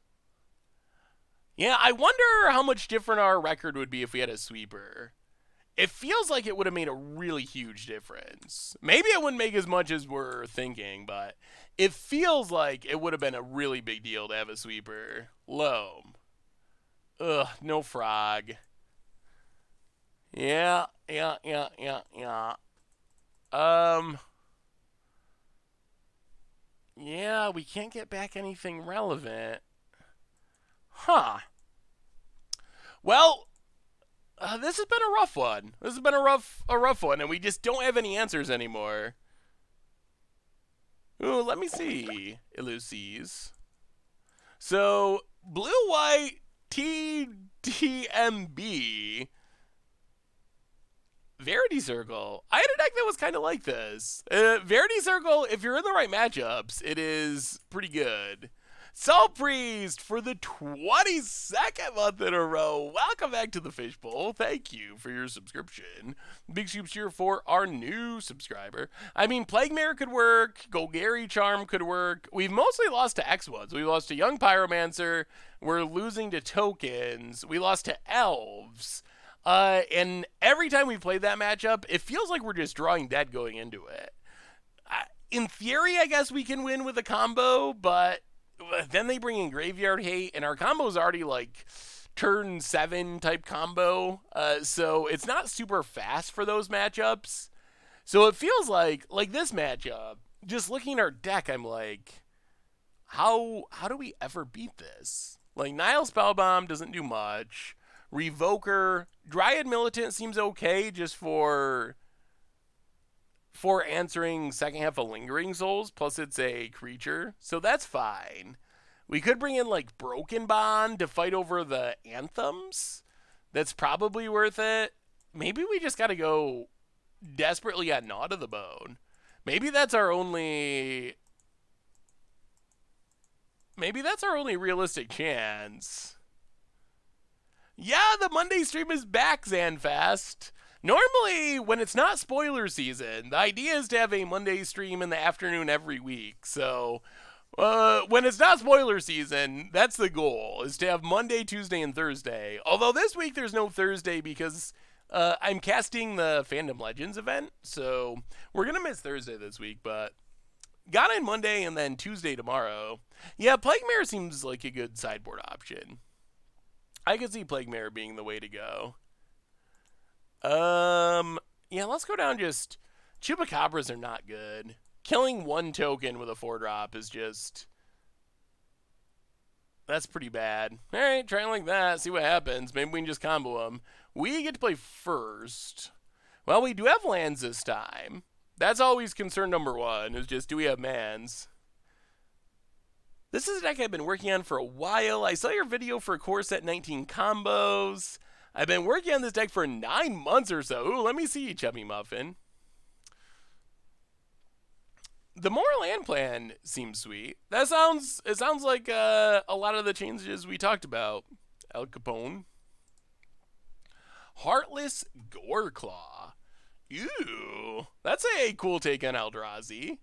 Yeah, I wonder how much different our record would be if we had a sweeper. It feels like it would have made a really huge difference. Maybe it wouldn't make as much as we're thinking, but it feels like it would have been a really big deal to have a sweeper. Loam. Ugh, no frog. Yeah. Yeah, we can't get back anything relevant. Huh. Well, this has been a rough one. This has been a rough one, and we just don't have any answers anymore. Ooh, let me see. Elusives. So, blue-white TTMB. Verity Circle. I had a deck that was kind of like this. Verity Circle, if you're in the right matchups, it is pretty good. Salt Priest for the 22nd month in a row. Welcome back to the Fishbowl. Thank you for your subscription. Big soups cheer for our new subscriber. I mean, Plague Mare could work. Golgari Charm could work. We've mostly lost to X-Ones. We lost to Young Pyromancer. We're losing to tokens. We lost to Elves. And every time we played that matchup, it feels like we're just drawing dead going into it. In theory, I guess we can win with a combo, but then they bring in Graveyard Hate, and our combo's already like turn 7 type combo. So it's not super fast for those matchups. So it feels like this matchup, just looking at our deck, I'm like, how do we ever beat this? Like, Nile Spellbomb doesn't do much. Revoker, Dryad Militant seems okay just for answering second half of Lingering Souls, plus it's a creature, so that's fine. We could bring in like Broken Bond to fight over the anthems. That's probably worth it. Maybe we just gotta go desperately at Gnaw to the Bone. Maybe that's our only realistic chance. Yeah, the Monday stream is back, Zanfast. Normally, when it's not spoiler season, the idea is to have a Monday stream in the afternoon every week. So, when it's not spoiler season, that's the goal, is to have Monday, Tuesday, and Thursday. Although this week there's no Thursday because I'm casting the Fandom Legends event. So, we're going to miss Thursday this week, but got in Monday and then Tuesday tomorrow. Yeah, Plague Mare seems like a good sideboard option. I could see Plague Mare being the way to go. Yeah, let's go down just... Chupacabras are not good. Killing one token with a 4-drop is just... That's pretty bad. Alright, try like that, see what happens. Maybe we can just combo them. We get to play first. Well, we do have lands this time. That's always concern number one, is just, do we have mans? This is a deck I've been working on for a while. I saw your video for Core Set 19 combos. I've been working on this deck for 9 months or so. Ooh, let me see you, Chubby Muffin. The more land plan seems sweet. It sounds like a lot of the changes we talked about. El Capone. Heartless Goreclaw. Ew. That's a cool take on Eldrazi.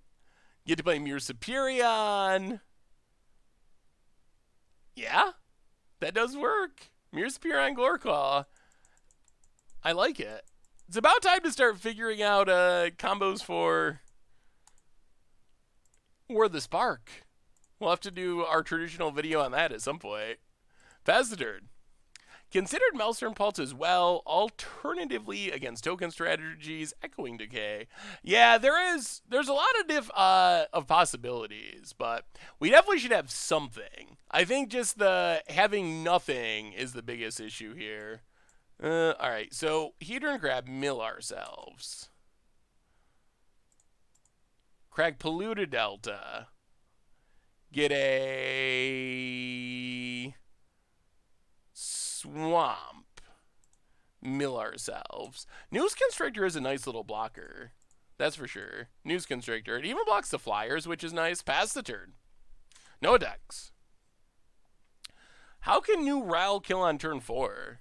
Get to play Mir Superion. Yeah, that does work. Mir Superion Goreclaw. I like it. It's about time to start figuring out combos for War of the Spark. We'll have to do our traditional video on that at some point. Pass the turn. Considered Maelstrom Pulse as well, alternatively against token strategies, Echoing Decay. Yeah, there's a lot of possibilities, but we definitely should have something. I think just the having nothing is the biggest issue here. Alright, so Heater and Crab mill ourselves. Crag Polluted Delta. Get a Swamp. Mill ourselves. News Constrictor is a nice little blocker. That's for sure. News Constrictor. It even blocks the flyers, which is nice. Pass the turn. No attacks. How can new Ral kill on turn 4?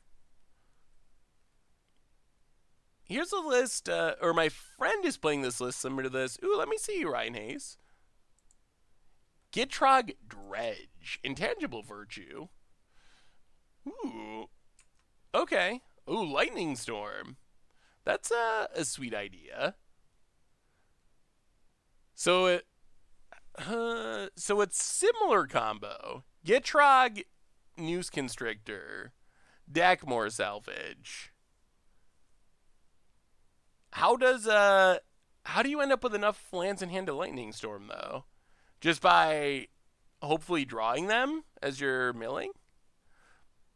Here's a list, or my friend is playing this list similar to this. Ooh, let me see you, Ryan Hayes. Gitrog Dredge. Intangible Virtue. Ooh. Okay. Ooh, Lightning Storm. That's a sweet idea. So it's similar combo. Gitrog, News Constrictor, Dakmore Salvage. How do you end up with enough lands in hand to Lightning Storm though? Just by hopefully drawing them as you're milling?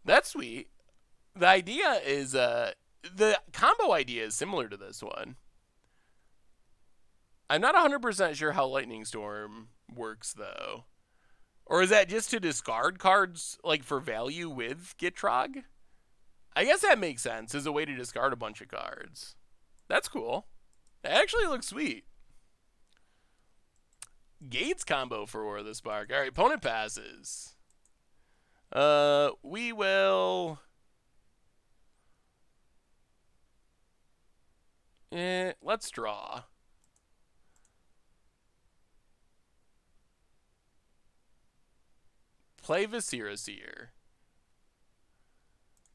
That's sweet. The idea is, the combo idea is similar to this one. I'm not 100% sure how Lightning Storm works, though. Or is that just to discard cards, like, for value with Gitrog? I guess that makes sense, as a way to discard a bunch of cards. That's cool. It actually looks sweet. Gates combo for War of the Spark. Alright, opponent passes. We will... let's draw. Play Viscera-Seer.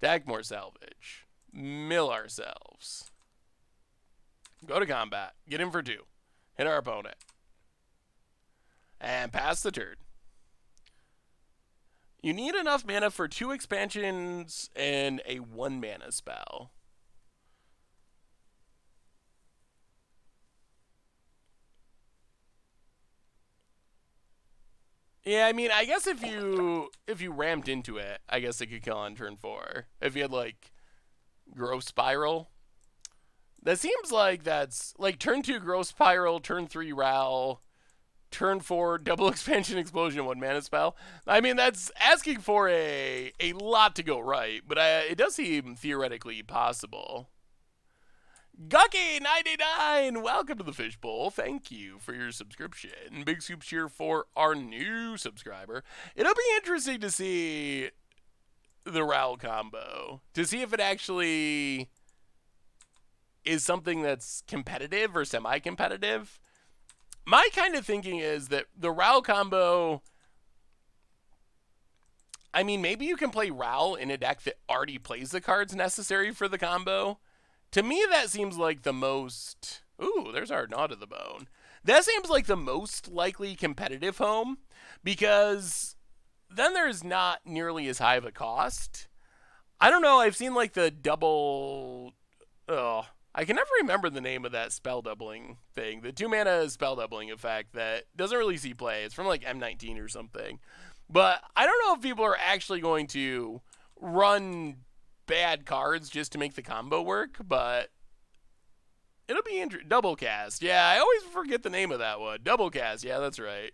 Dagmore Salvage. Mill ourselves. Go to combat. Get in for 2. Hit our opponent. And pass the turn. You need enough mana for 2 expansions and a 1 mana spell. Yeah, I mean, I guess if you ramped into it, I guess it could kill on turn 4. If you had, like, Growth Spiral. That seems like that's, like, turn 2 Growth Spiral, turn 3 Ral, turn 4 double expansion explosion, 1 mana spell. I mean, that's asking for a lot to go right, but it does seem theoretically possible. Gucky99, welcome to the Fishbowl. Thank you for your subscription. Big soup cheer for our new subscriber. It'll be interesting to see the Ral combo, to see if it actually is something that's competitive or semi-competitive. My kind of thinking is that the Ral combo, I mean, maybe you can play Ral in a deck that already plays the cards necessary for the combo. To me, that seems like the most... Ooh, there's our Gnaw to the Bone. That seems like the most likely competitive home, because then there's not nearly as high of a cost. I don't know, I've seen like the double... Oh, I can never remember the name of that spell doubling thing. The 2 mana spell doubling effect that doesn't really see play. It's from like M19 or something. But I don't know if people are actually going to run bad cards just to make the combo work, but it'll be interesting. Double Cast. Yeah, I always forget the name of that one. Double Cast. Yeah, that's right.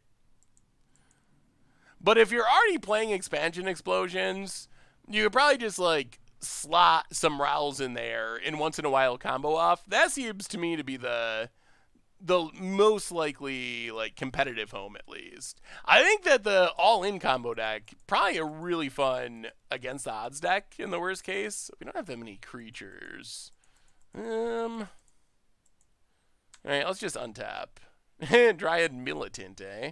But if you're already playing expansion explosions, you could probably just like slot some Rowls in there and once in a while combo off. That seems to me to be the most likely like competitive home at least. I think that the all-in combo deck probably a really fun against the odds deck in the worst case. We don't have that many creatures. All right, let's just untap. Dryad Militant, eh?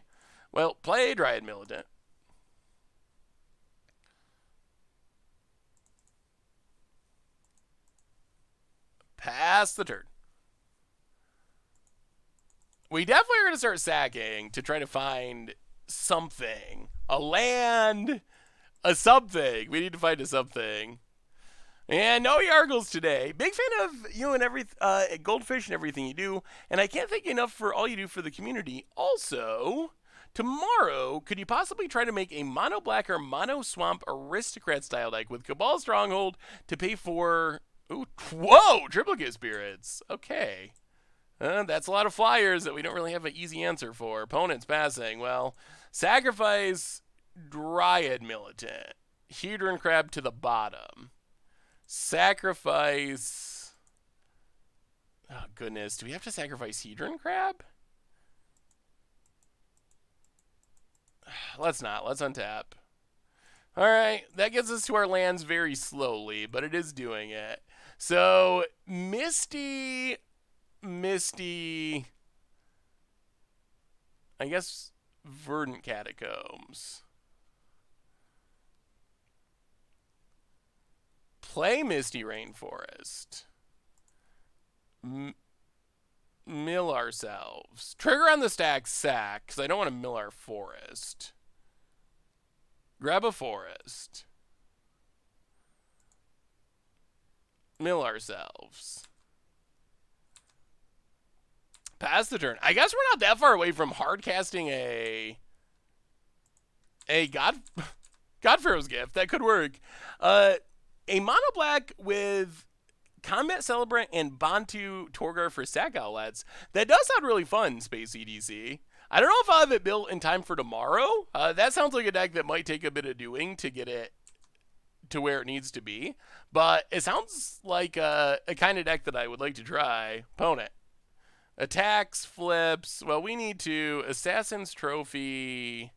Well, play Dryad Militant. Pass the turn. We definitely are going to start sacking to try to find something. A land, a something. We need to find a something. And no Yargles today. Big fan of you and Goldfish and everything you do. And I can't thank you enough for all you do for the community. Also, tomorrow, could you possibly try to make a mono black or mono swamp aristocrat style deck with Cabal Stronghold to pay for... Ooh, whoa! Triplicate Spirits. Okay. That's a lot of flyers that we don't really have an easy answer for. Opponents passing. Well, sacrifice Dryad Militant. Hedron Crab to the bottom. Sacrifice... Oh, goodness. Do we have to sacrifice Hedron Crab? Let's not. Let's untap. Alright, that gets us to our lands very slowly, but it is doing it. So, Misty... I guess Verdant Catacombs. Play Misty Rainforest. Mill ourselves. Trigger on the stack, sack, because I don't want to mill our forest. Grab a forest. Mill ourselves. Pass the turn. I guess we're not that far away from hard casting a god-pharaoh's gift. That could work. A mono black with Combat Celebrant and Bantu Torgar for sack outlets. That does sound really fun, Space EDC. I don't know if I'll have it built in time for tomorrow. That sounds like a deck that might take a bit of doing to get it to where it needs to be. But it sounds like a kind of deck that I would like to try. Opponent. Attacks, flips. Well, we need to Assassin's Trophy.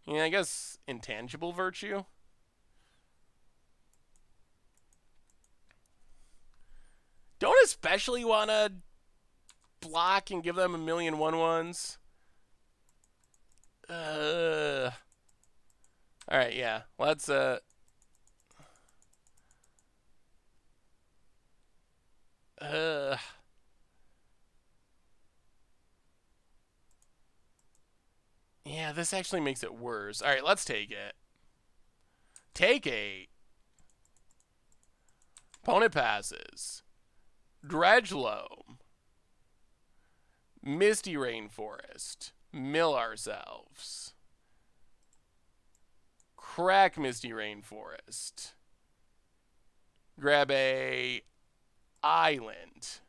Yeah, I guess Intangible Virtue. Don't especially want to block and give them a million 1/1s. All right, yeah. Let's yeah, this actually makes it worse. All right, let's take it. Take 8. Opponent passes. Dredgeloam. Misty Rainforest. Mill ourselves. Crack Misty Rainforest. Grab a island.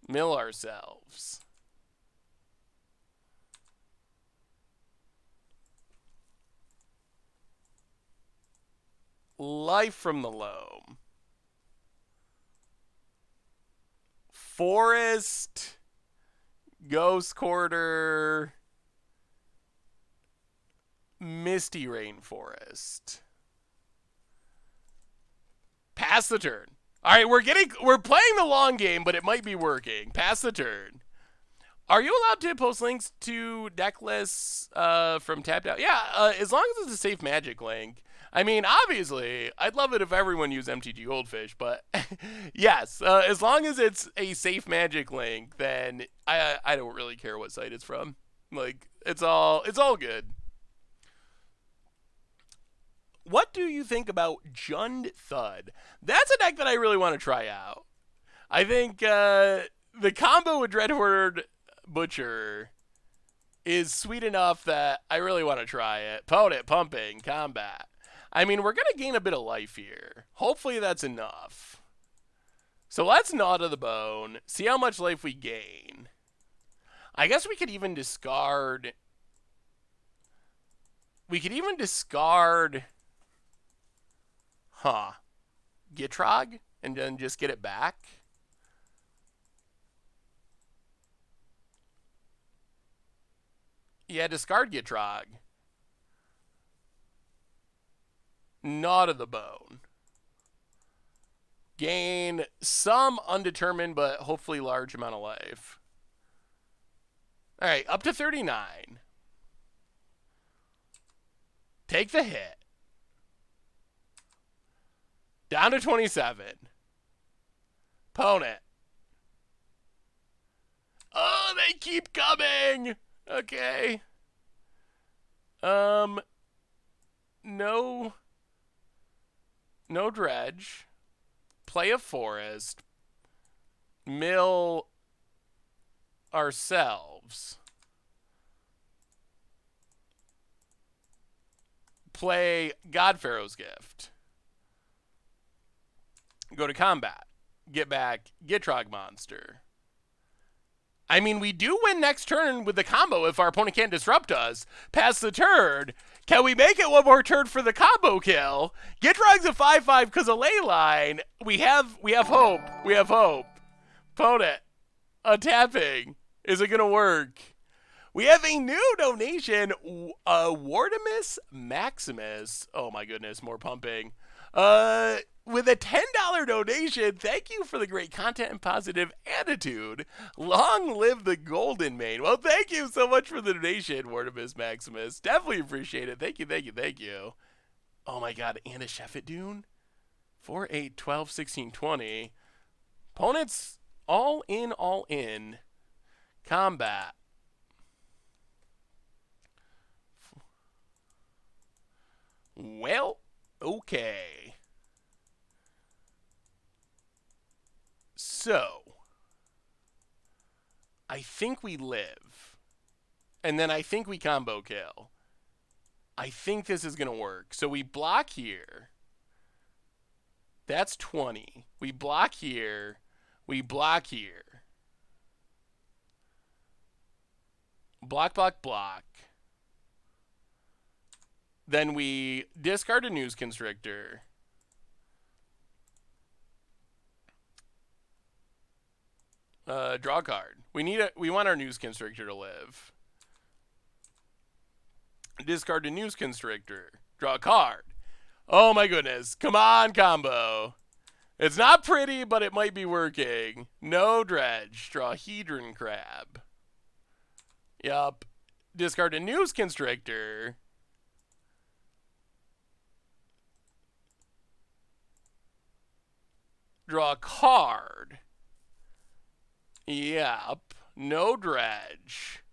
Mill ourselves. Life from the Loam. Forest. Ghost Quarter. Misty Rainforest. Pass the turn. All right, we're playing the long game, but it might be working. Pass the turn. Are you allowed to post links to deck lists from tapped out? Yeah, as long as it's a safe Magic link. I mean, obviously, I'd love it if everyone used MTGGoldfish, but yes, as long as it's a safe Magic link, then I don't really care what site it's from. Like, it's all good. What do you think about Jund Thud? That's a deck that I really want to try out. I think the combo with Dreadhorde Butcher is sweet enough that I really want to try it. Opponent pumping, combat. I mean, we're going to gain a bit of life here. Hopefully that's enough. So let's gnaw to the bone, see how much life we gain. I guess we could even discard... Huh. Gitrog? And then just get it back? Yeah, discard Gitrog. Not of the bone. Gain some undetermined but hopefully large amount of life. Alright, up to 39. Take the hit. Down to 27. Opponent. Oh, they keep coming! Okay. No dredge. Play a forest. Mill ourselves. Play God-Pharaoh's Gift. Go to combat. Get back Gitrog monster. I mean, we do win next turn with the combo if our opponent can't disrupt us. Pass the turn. Can we make it one more turn for the combo kill? Gitrog's a 5/5 because of ley line. We have hope. We have hope. Opponent. Untapping. Is it going to work? We have a new donation. Wardemus Maximus. Oh my goodness, more pumping. With a $10 donation, thank you for the great content and positive attitude. Long live the golden mane. Well, thank you so much for the donation, Wardemus Maximus. Definitely appreciate it. Thank you, thank you, thank you. Oh my god, and a chef at Dune? 4, 8, 12, 16, 20. Opponents all in. Combat. Well, okay. So, I think we live. And then I think we combo kill. I think this is going to work. So we block here. That's 20. We block here. We block here. Block, block, block. Then we discard a news constrictor. Draw a card. We want our news constrictor to live. Discard a news constrictor. Draw a card. Oh my goodness. Come on, combo. It's not pretty, but it might be working. No dredge. Draw a hedron crab. Yup. Discard a news constrictor. Draw a card. Yep. No dredge.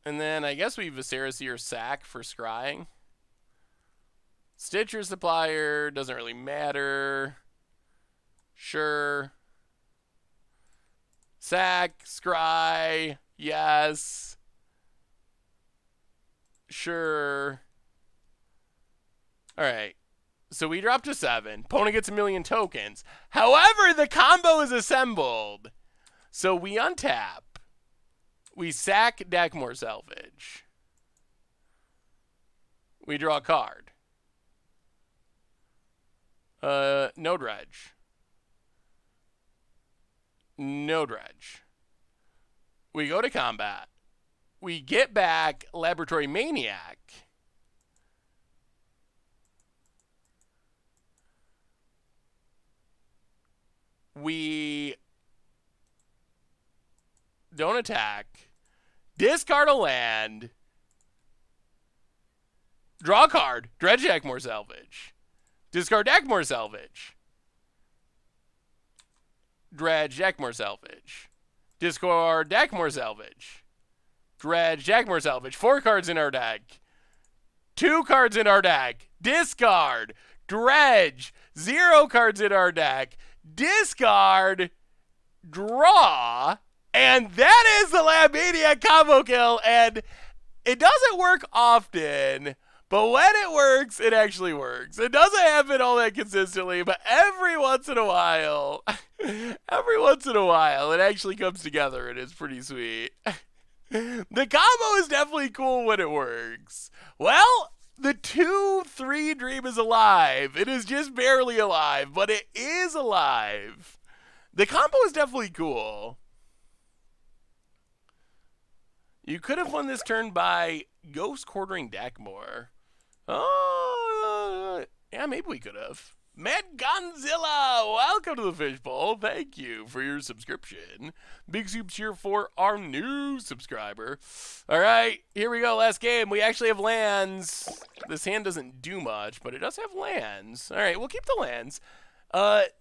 And then I guess we Viserys or sack for scrying. Stitcher supplier. Doesn't really matter. Sure. Sack. Scry. Yes. Sure. Alright. So we drop to 7. Opponent gets 1,000,000 tokens. However, the combo is assembled. So we untap. We sack Dakmor Salvage. We draw a card. No dredge. No dredge. We go to combat. We get back Laboratory Maniac. We don't attack. Discard a land. Draw a card. Dredge Dakmor Salvage. Discard Dakmor Salvage. Dredge Dakmor Salvage. Discard Dakmor Salvage. Dredge Dakmor Salvage. 4 cards in our deck. 2 cards in our deck. Discard. Dredge. 0 cards in our deck. Discard, draw, and that is the Lab Maniac combo kill, and it doesn't work often, but when it works, it actually works. It doesn't happen all that consistently, but every once in a while, it actually comes together, and it's pretty sweet. The combo is definitely cool when it works. Well, The 2/3 dream is alive. It is just barely alive, but it is alive. The combo is definitely cool. You could have won this turn by Ghost Quartering deck more. Oh, yeah, maybe we could have. Matt Gonzilla, welcome to the Fishbowl. Thank you for your subscription. Big soup cheer for our new subscriber. All right, here we go. Last game. We actually have lands. This hand doesn't do much, but it does have lands. All right, we'll keep the lands. Nunsimo,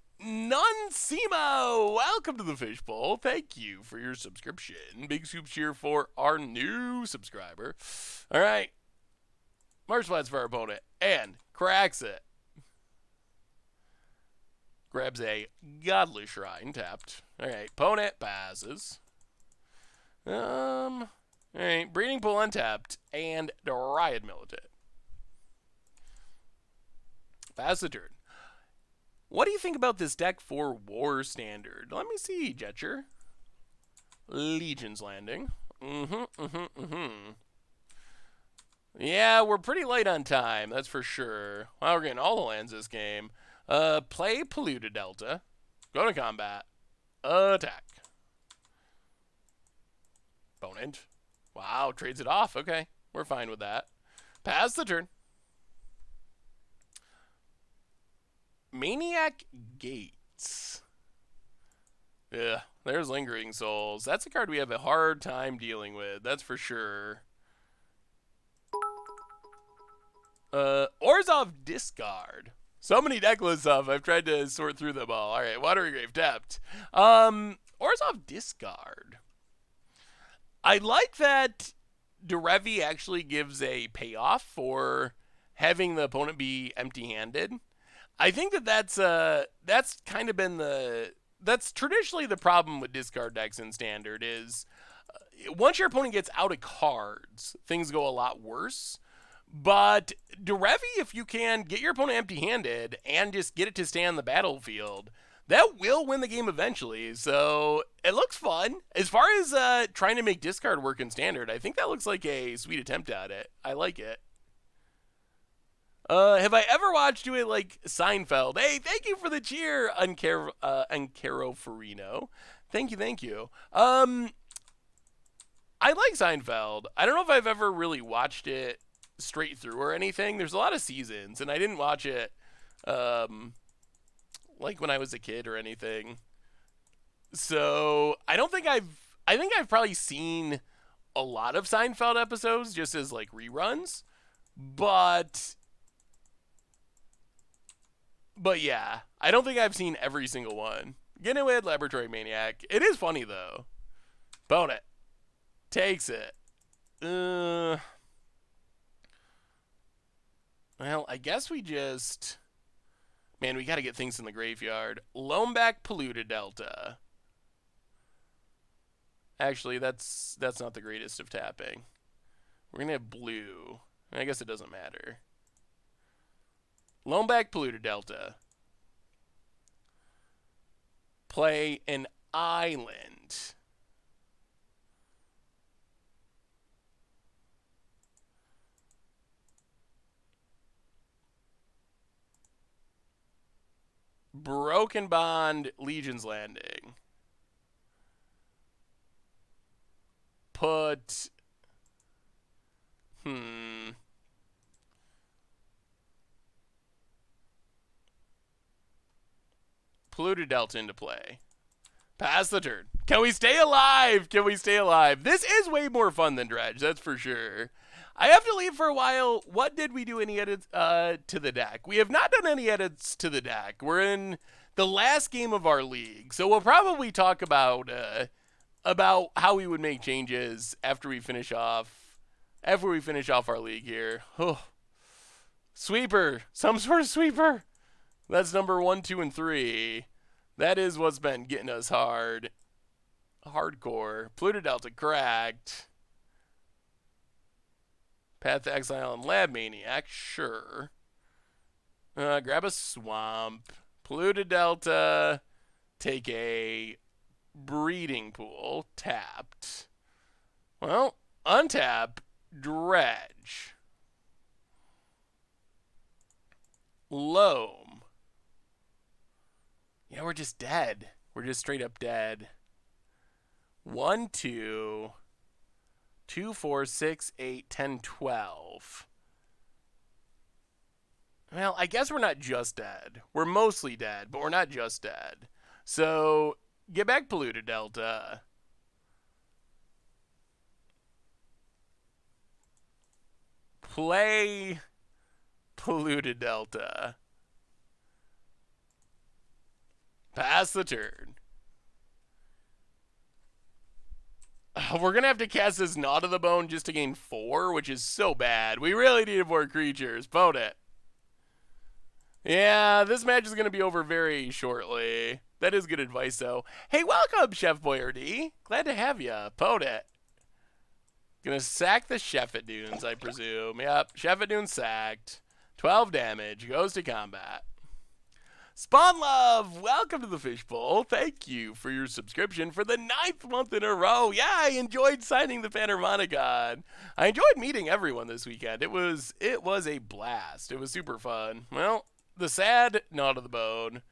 welcome to the Fishbowl. Thank you for your subscription. Big soup cheer for our new subscriber. All right. Marsh flats for our opponent and cracks it. Grabs a Godly Shrine tapped. All right, opponent passes. All right, Breeding Pool untapped and Dryad Militant. Pass the turn. What do you think about this deck for War Standard? Let me see, Jetcher. Legion's Landing. Yeah, we're pretty light on time, that's for sure. Wow, we're getting all the lands this game. Play Polluted Delta. Go to combat. Attack. Opponent. Wow, trades it off. Okay, we're fine with that. Pass the turn. Maniac Gates. Yeah, there's Lingering Souls. That's a card we have a hard time dealing with, that's for sure. Orzhov Discard. So many deck lists up. I've tried to sort through them all. All right, Watery Grave tapped. Orzhov Discard. I like that Derevi actually gives a payoff for having the opponent be empty-handed. I think that's kind of been that's traditionally the problem with discard decks in Standard is once your opponent gets out of cards, things go a lot worse. But Derevi, if you can get your opponent empty-handed and just get it to stay on the battlefield, that will win the game eventually. So it looks fun. As far as trying to make discard work in Standard, I think that looks like a sweet attempt at it. I like it. Have I ever watched you like Seinfeld? Hey, thank you for the cheer, Uncaro Farino. Thank you. I like Seinfeld. I don't know if I've ever really watched it straight through or anything. There's a lot of seasons, and I didn't watch it like when I was a kid or anything. So I think I've probably seen a lot of Seinfeld episodes just as like reruns, but yeah, I don't think I've seen every single one. Getaway Laboratory Maniac. It is funny though. Bone it. Takes it. Well, I guess we just... Man, we got to get things in the graveyard. Loamback Polluted Delta. Actually, that's not the greatest of tapping. We're going to have blue. I guess it doesn't matter. Loamback Polluted Delta. Play an island. Broken Bond, Legion's Landing. Put... Polluted Delta into play. Pass the turn. Can we stay alive? This is way more fun than Dredge, that's for sure. I have to leave for a while. What did we do any edits to the deck? We have not done any edits to the deck. We're in the last game of our league, so we'll probably talk about how we would make changes after we finish off our league here. Oh. Sweeper, some sort of sweeper. That's number 1, 2, and 3. That is what's been getting us hardcore. Polluted Delta cracked. Path to Exile and Lab Maniac, sure. Grab a Swamp. Polluted Delta. Take a Breeding Pool. Tapped. Well, untap. Dredge. Loam. Yeah, we're just dead. We're just straight up dead. 1, 2, 2, 4, 6, 8, 10, 12. Well, I guess we're not just dead. We're mostly dead, but we're not just dead. So, get back Polluted Delta. Play Polluted Delta. Pass the turn. We're going to have to cast this Gnaw to the Bone just to gain 4, which is so bad. We really needed more creatures. Vote it. Yeah, this match is going to be over very shortly. That is good advice, though. Hey, welcome, Chef Boyardee. Glad to have you. Vote it. Gonna sack the Sheffidunes, I presume. Yep, Sheffidunes sacked. 12 damage. Goes to combat. Spawn Love, welcome to the Fishbowl. Thank you for your subscription for the 9th month in a row. Yeah, I enjoyed signing the Panharmonicon. I enjoyed meeting everyone this weekend. It was a blast. It was super fun. Well, the sad Gnaw to the Bone.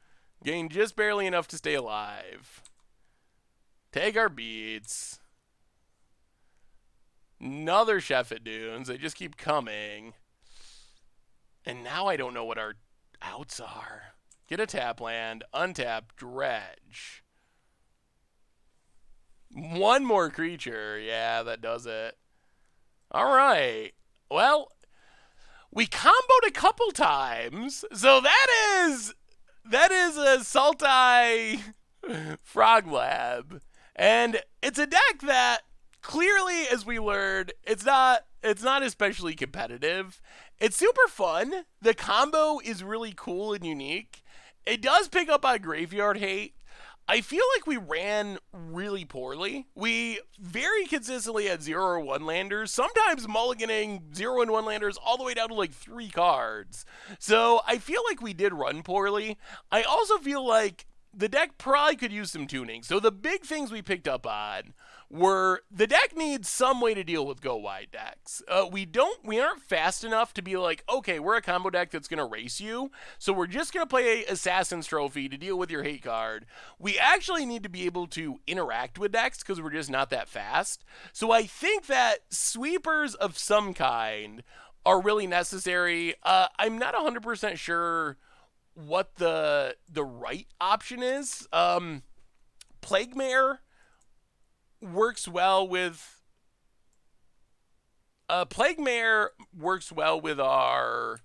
Gained just barely enough to stay alive. Take our beats. Another Sheffidunes. They just keep coming. And now I don't know what our outs are. Get a tap land, untap, dredge. One more creature. Yeah, that does it. All right. Well, we comboed a couple times. So that is a Sultai Frog Lab. And it's a deck that clearly, as we learned, it's not especially competitive. It's super fun. The combo is really cool and unique. It does pick up on Graveyard Hate. I feel like we ran really poorly. We very consistently had 0 or 1 landers, sometimes mulliganing 0 and 1 landers all the way down to like 3 cards. So I feel like we did run poorly. I also feel like the deck probably could use some tuning. So the big things we picked up on were the deck needs some way to deal with go wide decks. We aren't fast enough to be like, okay, we're a combo deck that's going to race you, so we're just going to play Assassin's Trophy to deal with your hate card. We actually need to be able to interact with decks because we're just not that fast. So I think that sweepers of some kind are really necessary. I'm not 100% sure what the right option is. Plague Mare works well with our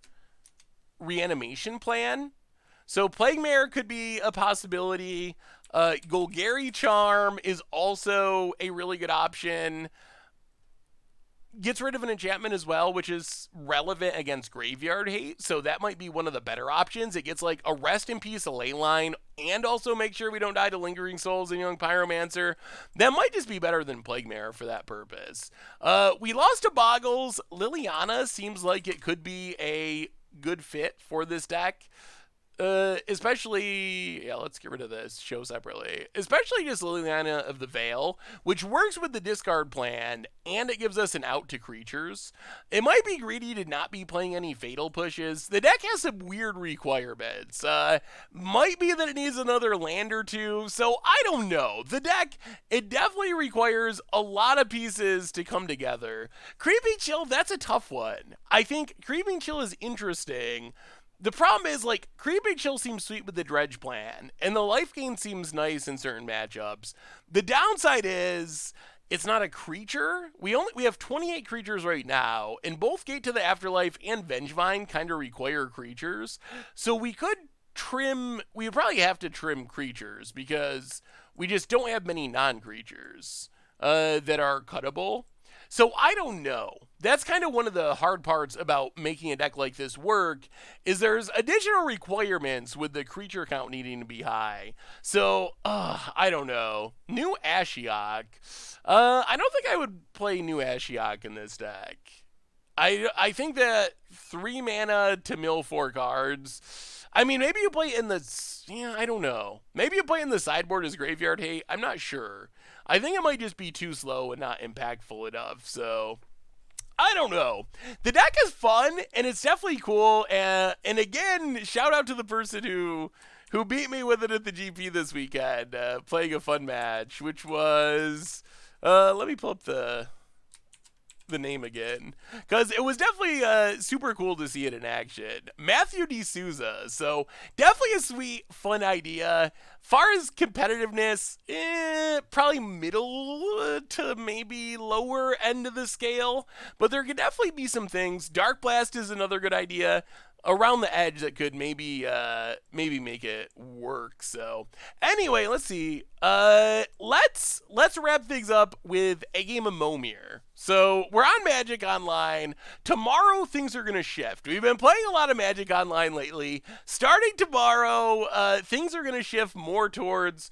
reanimation plan. So Plague Mare could be a possibility. Golgari Charm is also a really good option. Gets rid of an enchantment as well, which is relevant against Graveyard Hate, so that might be one of the better options. It gets like a Rest in Peace, a Leyline, and also make sure we don't die to Lingering Souls and Young Pyromancer. That might just be better than Plague Mare for that purpose. We lost to Boggles. Liliana seems like it could be a good fit for this deck. Especially, yeah, let's get rid of this, show separately. Especially just Liliana of the Veil, which works with the discard plan, and it gives us an out to creatures. It might be greedy to not be playing any fatal pushes. The deck has some weird requirements. Might be that it needs another land or two, so I don't know. The deck, it definitely requires a lot of pieces to come together. Creeping Chill, that's a tough one. I think Creeping Chill is interesting. The problem is, like, Creeping Chill seems sweet with the Dredge plan, and the life gain seems nice in certain matchups. The downside is, it's not a creature. We have 28 creatures right now, and both Gate to the Afterlife and Vengevine kind of require creatures. So we would probably have to trim creatures, because we just don't have many non-creatures that are cuttable. So I don't know. That's kind of one of the hard parts about making a deck like this work, is there's additional requirements with the creature count needing to be high. So, I don't know. New Ashiok. I don't think I would play New Ashiok in this deck. I think that 3 mana to mill 4 cards. I mean, maybe you play it in the... Yeah, I don't know. Maybe you play it in the sideboard as Graveyard Hate. I'm not sure. I think it might just be too slow and not impactful enough, so I don't know. The deck is fun, and it's definitely cool. And again, shout out to the person who beat me with it at the GP this weekend, playing a fun match, which was, let me pull up the name again, because it was definitely super cool to see it in action. Matthew D'Souza. So definitely a sweet, fun idea. Far as competitiveness, probably middle to maybe lower end of the scale, but there could definitely be some things. Dark Blast is another good idea around the edge that could maybe make it work. So anyway, let's see. Let's wrap things up with a game of Momir. So we're on Magic Online. Tomorrow things are gonna shift. We've been playing a lot of Magic Online lately. Starting tomorrow, things are gonna shift more towards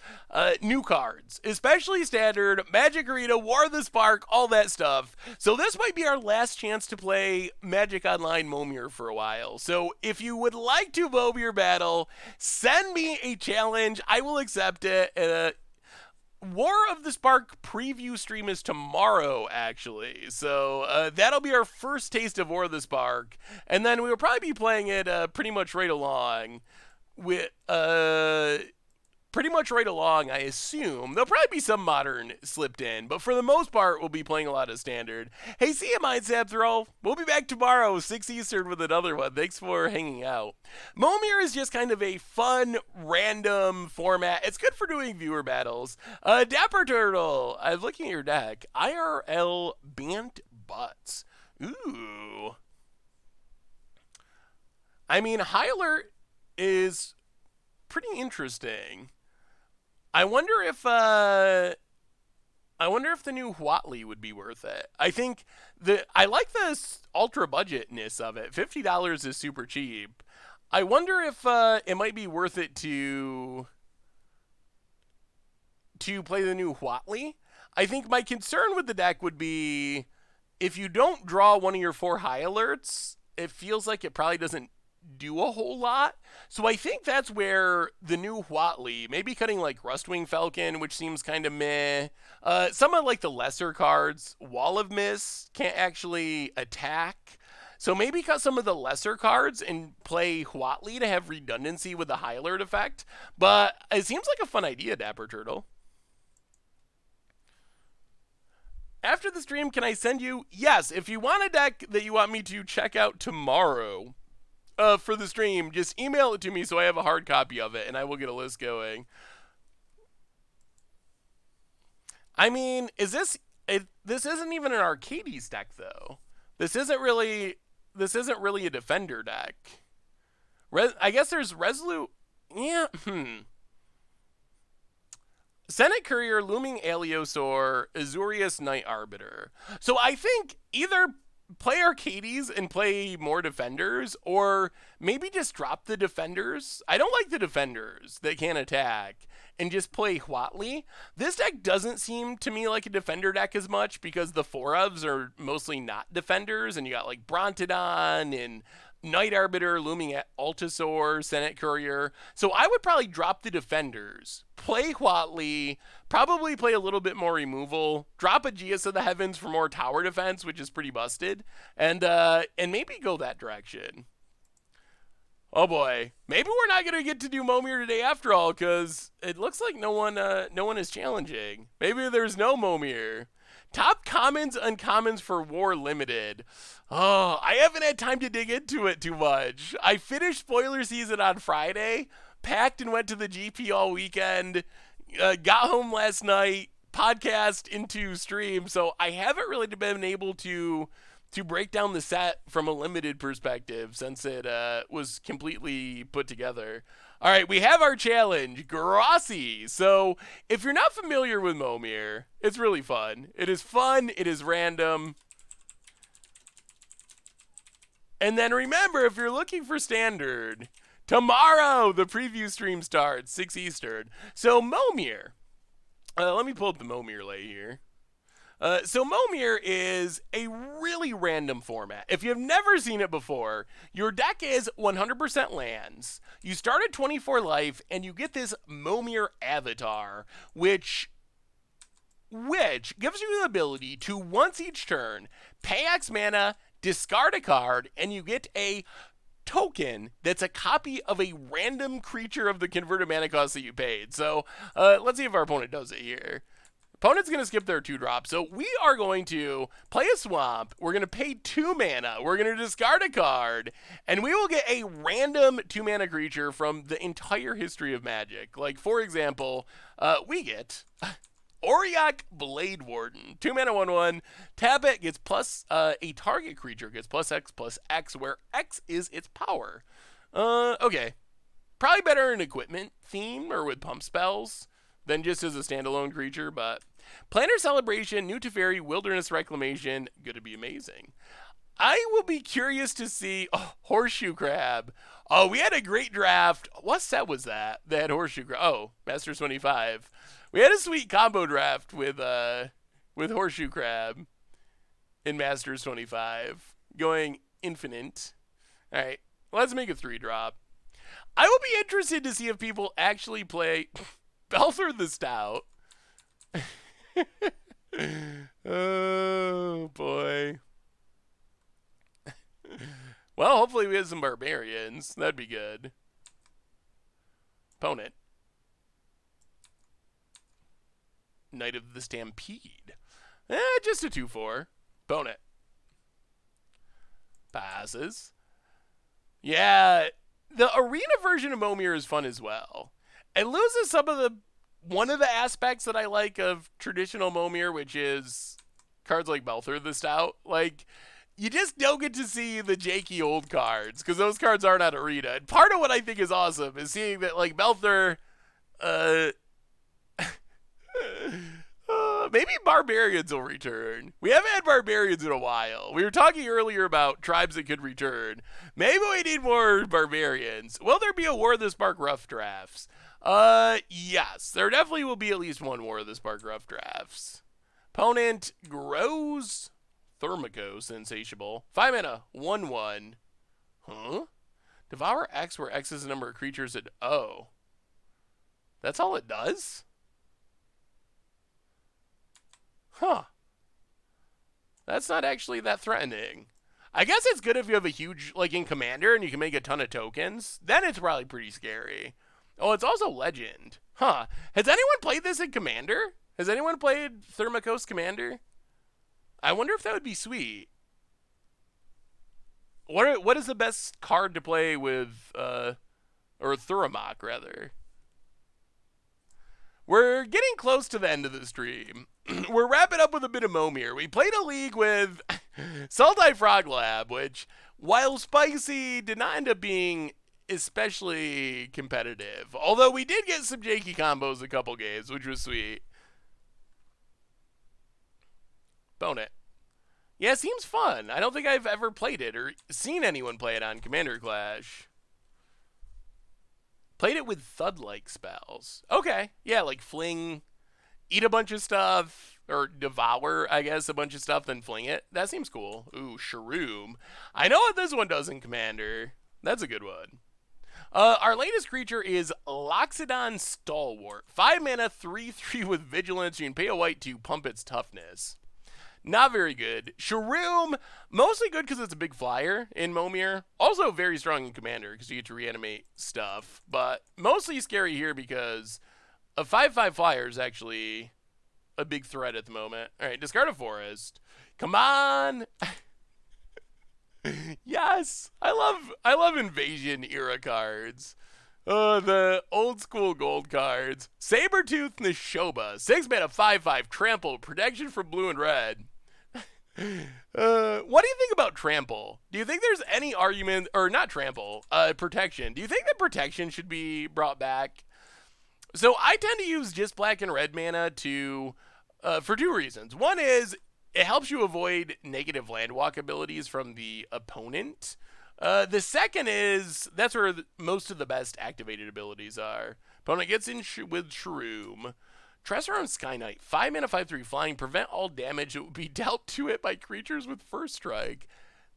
new cards, especially Standard, Magic Arena, War of the Spark, all that stuff. So this might be our last chance to play Magic Online Momir for a while. So if you would like to Momir battle, send me a challenge. I will accept it. War of the Spark preview stream is tomorrow, actually. So that'll be our first taste of War of the Spark. And then we will probably be playing it pretty much right along with... I assume. There'll probably be some Modern slipped in, but for the most part, we'll be playing a lot of Standard. Hey, see you, Mindset Throw. We'll be back tomorrow, 6 Eastern, with another one. Thanks for hanging out. Momir is just kind of a fun, random format. It's good for doing viewer battles. Dapper Turtle, I'm looking at your deck. IRL Bant Butts. Ooh. I mean, High Alert is pretty interesting. I wonder if the new Huatli would be worth it. I think I like the ultra budgetness of it. $50 is super cheap. I wonder if it might be worth it to play the new Huatli. I think my concern with the deck would be if you don't draw one of your 4 high alerts, it feels like it probably doesn't do a whole lot. So I think that's where the new Huatli, maybe cutting like Rustwing Falcon, which seems kind of meh. Some of like the lesser cards, Wall of Mist can't actually attack. So maybe cut some of the lesser cards and play Huatli to have redundancy with the high alert effect. But it seems like a fun idea, Dapper Turtle. After the stream, can I send you? Yes, if you want a deck that you want me to check out tomorrow, for the stream, just email it to me so I have a hard copy of it, and I will get a list going. I mean, this isn't even an Arcades deck, though. This isn't really a Defender deck. I guess there's Resolute. Yeah. Senate Courier, Looming Aliosaur, Azurius Knight Arbiter. So I think either play Arcades and play more Defenders, or maybe just drop the Defenders. I don't like the Defenders that can't attack, and just play Huatli. This deck doesn't seem to me like a Defender deck as much, because the 4-ofs are mostly not Defenders, and you got like Brontodon and Knight Arbiter, Looming Altasaur, Senate Courier. So I would probably drop the Defenders, play Huatli, probably play a little bit more removal, drop a Geas of the Heavens for more tower defense, which is pretty busted, and maybe go that direction. Oh boy, maybe we're not gonna get to do Momir today after all, because it looks like no one is challenging. Maybe there's no Momir. Top commons, uncommons for War Limited. Oh, I haven't had time to dig into it too much. I finished spoiler season on Friday, packed and went to the GP all weekend, got home last night, podcast into stream, so I haven't really been able to break down the set from a limited perspective since it was completely put together. All right, we have our challenge, Grossi. So if you're not familiar with Momir, it's really fun. It is fun. It is random. And then remember, if you're looking for Standard, tomorrow the preview stream starts, 6 Eastern. So Momir. Let me pull up the Momir lay here. So Momir is a really random format. If you've never seen it before, your deck is 100% lands. You start at 24 life, and you get this Momir avatar, which which gives you the ability to, once each turn, pay X mana, discard a card, and you get a token that's a copy of a random creature of the converted mana cost that you paid. So let's see if our opponent does it here. Opponent's going to skip their 2-drop, so we are going to play a swamp. We're going to pay 2 mana. We're going to discard a card, and we will get a random 2-mana creature from the entire history of Magic. Like, for example, we get Auriok Blade Warden. 2-mana 1/1. Tap it, gets plus, a target creature gets +X, where X is its power. Okay. Probably better in equipment theme or with pump spells than just as a standalone creature, but Planner Celebration, New Teferi, Wilderness Reclamation, gonna be amazing. I will be curious to see Horseshoe Crab. Oh, we had a great draft. What set was that? That had Horseshoe Crab. Oh, Masters 25. We had a sweet combo draft with Horseshoe Crab in Masters 25, going infinite. All right, let's make a 3-drop. I will be interested to see if people actually play Belther the Stout. Oh, boy. Well, hopefully we have some barbarians. That'd be good. Opponent. Knight of the Stampede. Just a 2/4. Opponent. Passes. Yeah, the arena version of Momir is fun as well. It loses one of the aspects that I like of traditional Momir, which is cards like Belther the Stout. Like, you just don't get to see the janky old cards, because those cards aren't on arena. And part of what I think is awesome is seeing that, like, Belther, maybe Barbarians will return. We haven't had Barbarians in a while. We were talking earlier about tribes that could return. Maybe we need more Barbarians. Will there be a War of the Spark Rough Drafts? Yes. There definitely will be at least one War of the Spark Rough Drafts. Opponent grows Thermacos, Insatiable. 5 mana, 1/1. Huh? Devour X, where X is the number of creatures that... Oh. That's all it does? Huh. That's not actually that threatening. I guess it's good if you have a huge, like in Commander, and you can make a ton of tokens. Then it's probably pretty scary. Oh, it's also Legend. Huh. Has anyone played this in Commander? Has anyone played Thermacos Commander? I wonder if that would be sweet. What is the best card to play with, or Thuramok, rather? We're getting close to the end of the stream. We're wrapping up with a bit of Momir. We played a league with Sultai Frog Lab, which, while spicy, did not end up being especially competitive. Although we did get some janky combos a couple games, which was sweet. Opponent. Yeah, it seems fun. I don't think I've ever played it or seen anyone play it on Commander Clash. Played it with Thud-like spells. Okay. Yeah, like fling, eat a bunch of stuff, or devour, I guess, a bunch of stuff, then fling it. That seems cool. Ooh, Shroom. I know what this one does in Commander. That's a good one. Our latest creature is Loxodon Stalwart. 5 mana, 3/3 with Vigilance. You can pay a white to pump its toughness. Not very good. Shroom, mostly good because it's a big flyer in Momir. Also very strong in Commander because you get to reanimate stuff. But mostly scary here because a 5/5 flyer is actually a big threat at the moment. All right, discard a forest. Come on. Yes, I love Invasion era cards. The old school gold cards. Sabertooth Neshoba. 6 mana, 5/5 trample, protection from blue and red. What do you think about trample? Do you think there's any argument, or not trample, protection? Do you think that protection should be brought back? So I tend to use just black and red mana to, for 2 reasons. One is it helps you avoid negative land walk abilities from the opponent. The second is that's where most of the best activated abilities are. Opponent gets in with Shroom. Tresor on Sky Knight. 5 mana, 5/3 flying. Prevent all damage that would be dealt to it by creatures with first strike.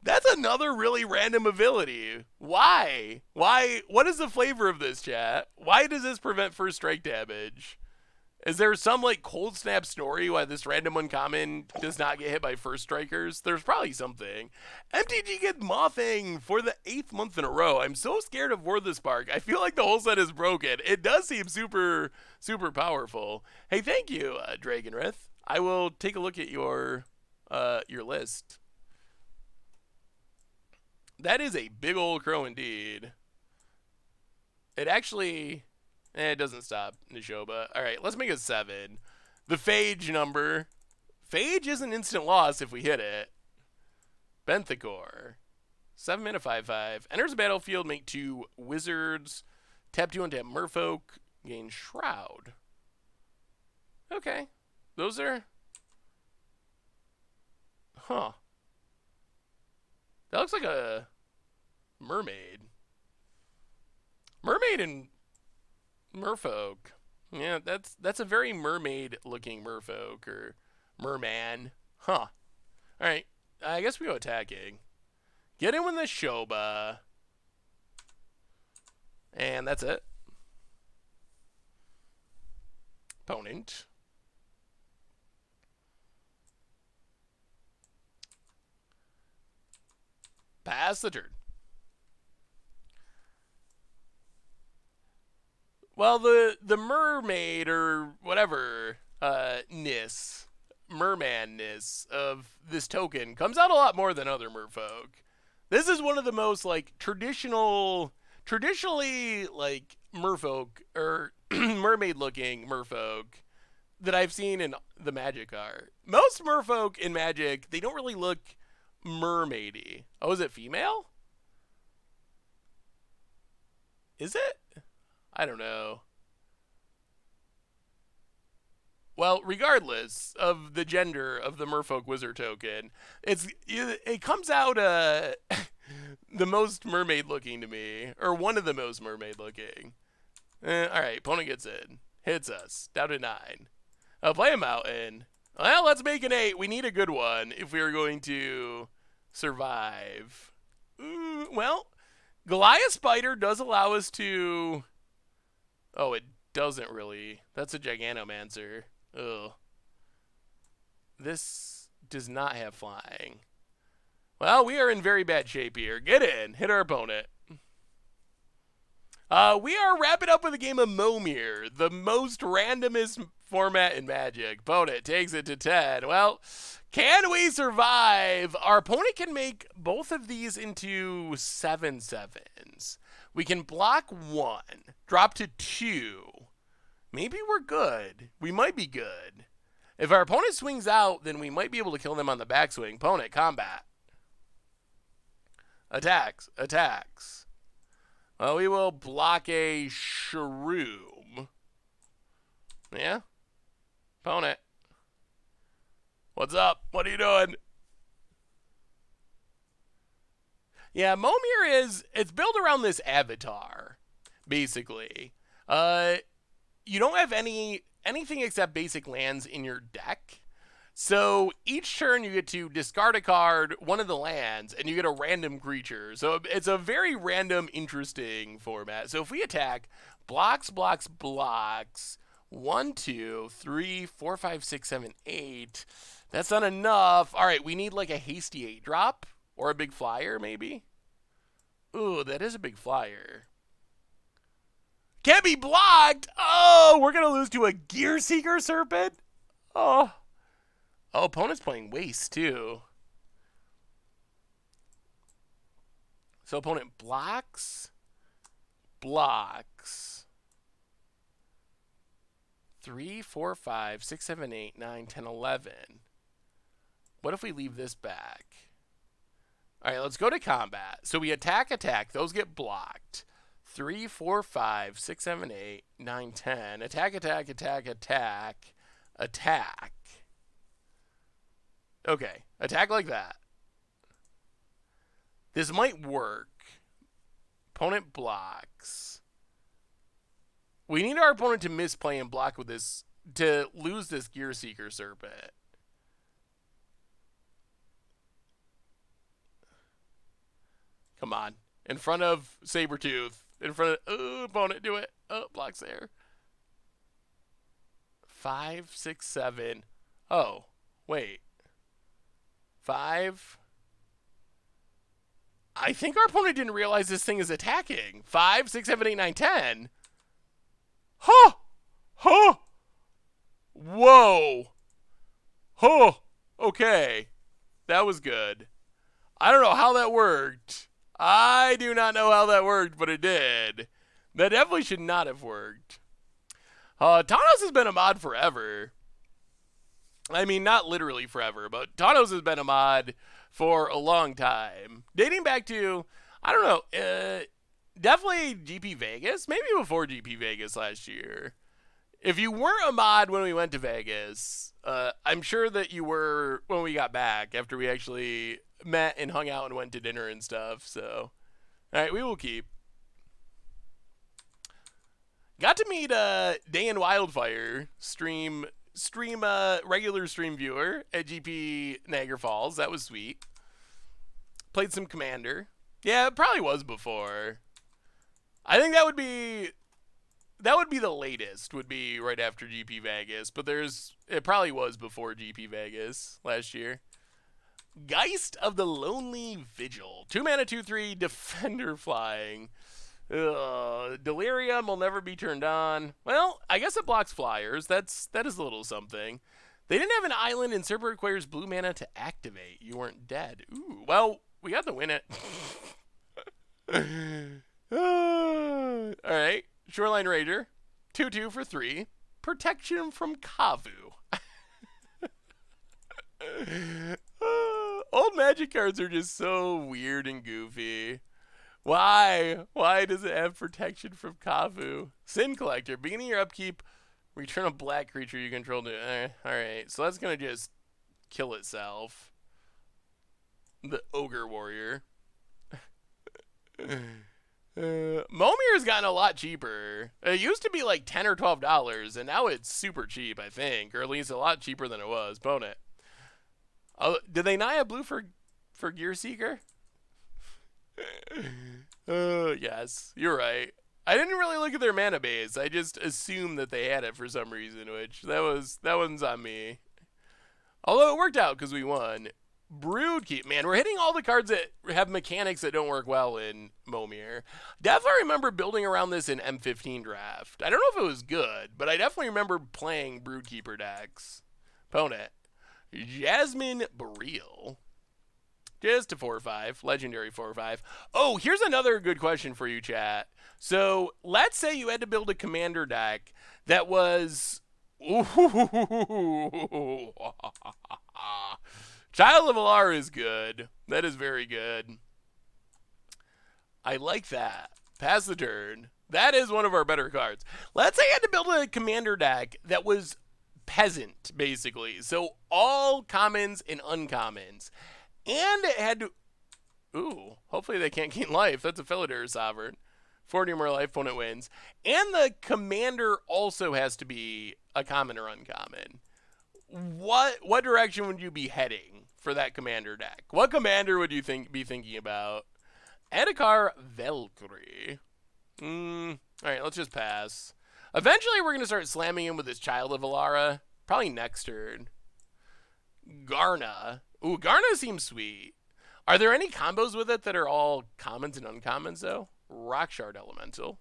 That's another really random ability. Why? What is the flavor of this, chat? Why does this prevent first strike damage? Is there some like cold snap story why this random uncommon does not get hit by first strikers? There's probably something. MTG get mothing for the 8th month in a row. I'm so scared of War the Spark. I feel like the whole set is broken. It does seem super powerful. Hey, thank you, Dragonrith. I will take a look at your list. That is a big old crow indeed. It actually, it doesn't stop Nishoba. All right, let's make it 7. The Phage number. Phage is an instant loss if we hit it. Benthicor. 7 mana, 5/5. Enters the battlefield, make 2 wizards. Tap 2 and tap Merfolk. Gain Shroud. Okay. Those are... Huh. That looks like a mermaid. Mermaid and Merfolk. Yeah, that's a very mermaid-looking Merfolk or merman. Huh. All right. I guess we go attacking. Get in with the Shoba. And that's it. Opponent. Pass the turn. Well, the mermaid or whatever merman-ness of this token comes out a lot more than other merfolk. This is one of the most like traditionally like merfolk or mermaid-looking merfolk that I've seen in the Magic art. Most merfolk in Magic, they don't really look mermaidy. Oh, is it female? Is it? I don't know. Well, regardless of the gender of the Merfolk Wizard token, it comes out the most mermaid looking to me, or one of the most mermaid looking. All right, opponent gets in, hits us down to 9. Play a mountain. Well, let's make an 8. We need a good one if we are going to survive. Well, Goliath Spider does allow us to... Oh, it doesn't really. That's a Giganomancer. Ugh. This does not have flying. Well, we are in very bad shape here. Get in. Hit our opponent. We are wrapping up with a game of Momir, the most randomest format in Magic. Opponent takes it to 10. Well, can we survive? Our opponent can make both of these into 7/7s. We can block 1, drop to 2. Maybe we're good. We might be good. If our opponent swings out, then we might be able to kill them on the backswing. Opponent, combat. Attacks. Well, we will block a Shroom. Yeah? Opponent. What's up? What are you doing? Yeah, Momir it's built around this avatar, basically. You don't have anything except basic lands in your deck. So each turn you get to discard a card, one of the lands, and you get a random creature. So it's a very random, interesting format. So if we attack, blocks. 1, 2, 3, 4, 5, 6, 7, 8. That's not enough. All right, we need like a hasty 8-drop or a big flyer, maybe. Ooh, that is a big flyer. Can't be blocked. Oh, we're going to lose to a Gear Seeker Serpent? Oh, opponent's playing Waste, too. So opponent blocks. 3, 4, 5, 6, 7, 8, 9, 10, 11. What if we leave this back? All right, let's go to combat. So we attack. Those get blocked. 3, 4, 5, 6, 7, 8, 9, 10. Attack. Okay, attack like that. This might work. Opponent blocks. We need our opponent to misplay and block with this to lose this Gear Seeker Serpent. Come on. In front of Sabretooth. In front of... opponent, do it. Oh, blocks there. 5, 6, 7. Oh, wait. 5. I think our opponent didn't realize this thing is attacking. 5, 6, 7, 8, 9, 10. Huh! Huh! Whoa! Huh! Okay. That was good. I don't know how that worked. I do not know how that worked, but it did. That definitely should not have worked. Thanos has been a mod forever. I mean, not literally forever, but Thanos has been a mod for a long time. Dating back to, I don't know, definitely GP Vegas, maybe before GP Vegas last year. If you weren't a mod when we went to Vegas, I'm sure that you were when we got back after we actually met and hung out and went to dinner and stuff. So, all right, we will keep. Got to meet Day in Wildfire regular stream viewer at GP Niagara Falls. That was sweet. Played some Commander. Yeah, it probably was before. I think that would be the latest, would be right after GP Vegas, but it probably was before GP Vegas last year. Geist of the Lonely Vigil. 2 mana, 2/3, Defender flying. Delirium will never be turned on. Well, I guess it blocks flyers. That is a little something. They didn't have an island, and Serpent requires blue mana to activate. You weren't dead. Ooh, well, we got to win it. All right. Shoreline Rager. 2/2 for 3. Protection from Kavu. Old Magic cards are just so weird and goofy. Why? Why does it have protection from Kavu? Sin Collector. Beginning your upkeep, return a black creature you control to... Alright, so that's going to just kill itself. The Ogre Warrior. Momir's gotten a lot cheaper. It used to be like $10 or $12, and now it's super cheap, I think. Or at least a lot cheaper than it was. Bone it. Oh, did they Naya Blue for Gear Seeker? Yes, you're right. I didn't really look at their mana base. I just assumed that they had it for some reason, which that one's on me. Although it worked out because we won. Broodkeep, man, we're hitting all the cards that have mechanics that don't work well in Momir. Definitely remember building around this in M15 draft. I don't know if it was good, but I definitely remember playing Broodkeeper decks. Opponent. Jasmine Boreal. Just a 4/5, legendary 4/5. Oh, here's another good question for you, chat. So let's say you had to build a commander deck that was... Child of Alara is good. That is very good. I like that. Pass the turn. That is one of our better cards. Let's say you had to build a commander deck that was peasant, basically. So all commons and uncommons. And it had to... Ooh, hopefully they can't gain life. That's a Philidor Sovereign. 40 more life, opponent wins. And the commander also has to be a common or uncommon. What direction would you be heading for that commander deck? What commander would you be thinking about? Edikar Valkyrie. Alright, let's just pass. Eventually we're going to start slamming him with his Child of Alara. Probably next turn. Garna. Ooh, Garna seems sweet. Are there any combos with it that are all commons and uncommons, though? Rockshard Elemental.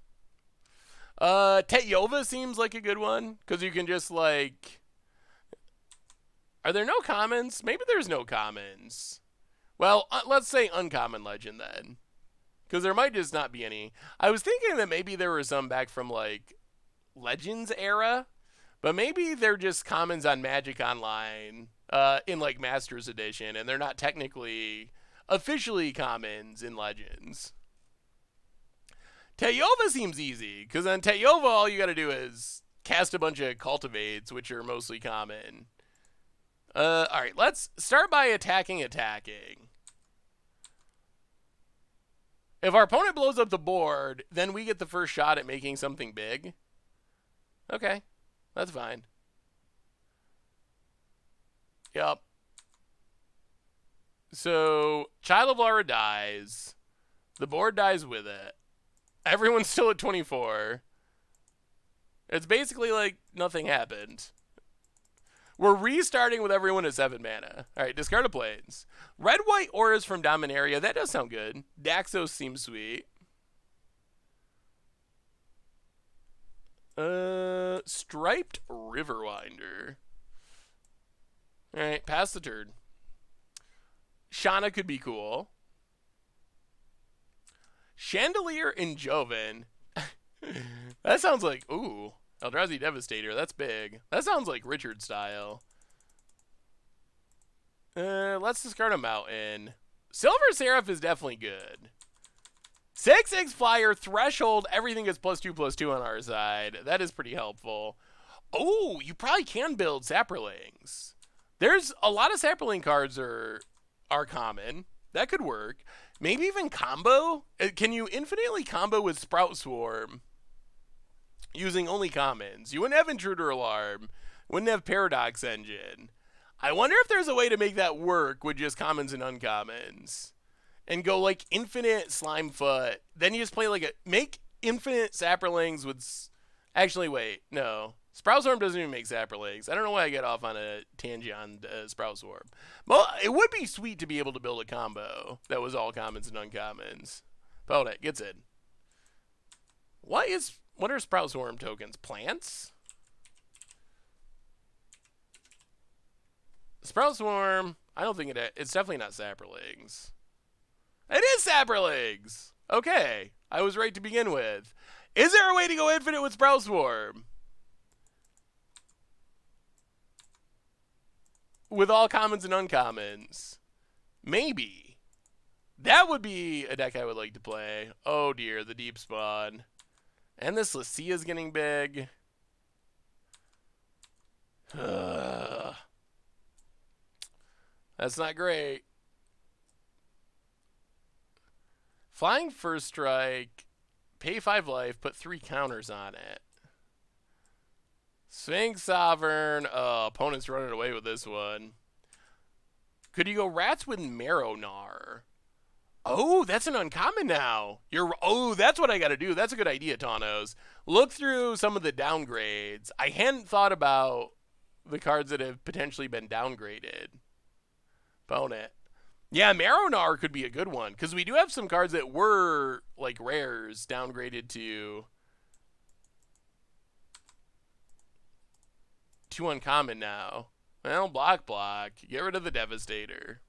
Teteyova seems like a good one, because you can just, like... Are there no commons? Maybe there's no commons. Well, let's say uncommon legend, then. Because there might just not be any. I was thinking that maybe there were some back from, like, Legends era, but maybe they're just commons on Magic Online in, like, Masters Edition, and they're not technically officially commons in Legends. Teteyova seems easy, because on Teteyova, all you got to do is cast a bunch of Cultivates, which are mostly common. Alright, let's start by attacking. If our opponent blows up the board, then we get the first shot at making something big. Okay, that's fine. Yup. So, Child of Alara dies. The board dies with it. Everyone's still at 24. It's basically like nothing happened. We're restarting with everyone at 7 mana. All right, discard a planes. Red-white auras from Dominaria. That does sound good. Daxos seems sweet. Striped Riverwinder. All right, pass the turn. Shauna could be cool. Chandelier and Joven. That sounds like, ooh, Eldrazi Devastator. That's big. That sounds like Richard style. Let's discard a mountain. Silver Seraph is definitely good. 6/6 flyer, threshold, everything is +2/+2 on our side. That is pretty helpful. Oh, you probably can build Saprolings. There's a lot of Saproling cards are common. That could work. Maybe even combo? Can you infinitely combo with Sprout Swarm using only commons? You wouldn't have Intruder Alarm. Wouldn't have Paradox Engine. I wonder if there's a way to make that work with just commons and uncommons. And go like infinite Slimefoot. Then you just play like make infinite Saprolings with... Actually, wait. No. Sprout Swarm doesn't even make Saprolings. I don't know why I get off on a tangent on Sprout Swarm. Well, it would be sweet to be able to build a combo that was all commons and uncommons. Opponent gets in. What are Sprout Swarm tokens? Plants? Sprout Swarm, I don't think it's definitely not Saprolings. It is Saprolings! Okay, I was right to begin with. Is there a way to go infinite with Sprout Swarm? With all commons and uncommons. Maybe. That would be a deck I would like to play. Oh dear, the deep spawn. And this Lucia's getting big. That's not great. Flying First Strike. Pay 5 life, put 3 counters on it. Sphinx Sovereign. Opponent's running away with this one. Could you go Rats with Marrowgnar? Oh, that's an uncommon now. Oh, that's what I got to do. That's a good idea, Tawnos. Look through some of the downgrades. I hadn't thought about the cards that have potentially been downgraded. Opponent. Yeah, Marrowgnar could be a good one, because we do have some cards that were, like, rares downgraded to uncommon now. Well, block. Get rid of the Devastator.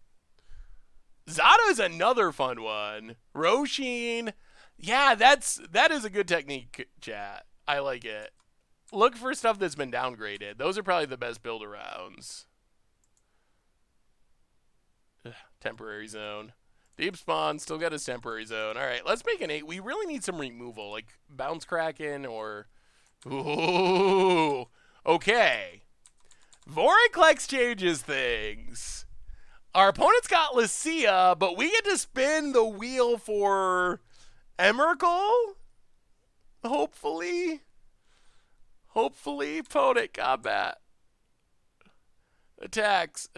Zada is another fun one. Roshin. Yeah, that is a good technique, chat. I like it. Look for stuff that's been downgraded. Those are probably the best build-arounds. Temporary zone. Deep spawn, still got his temporary zone. All right, let's make an 8. We really need some removal, like Bounce Kraken or... Ooh. Okay. Vorinclex changes things. Our opponent's got Lucia, but we get to spin the wheel for Emrakul? Hopefully. Hopefully, opponent combat. Attacks.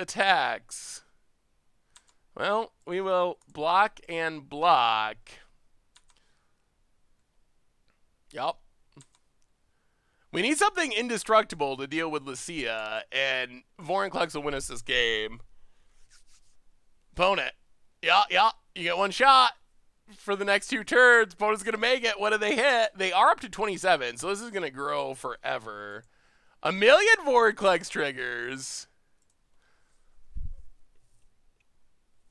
Well, we will block and block. Yup. We need something indestructible to deal with Lucia, and Vorinclex will win us this game. Opponent. Yeah. You get one shot for the next 2 turns. Opponent's going to make it. What do they hit? They are up to 27, so this is going to grow forever. 1 million Vorinclex triggers.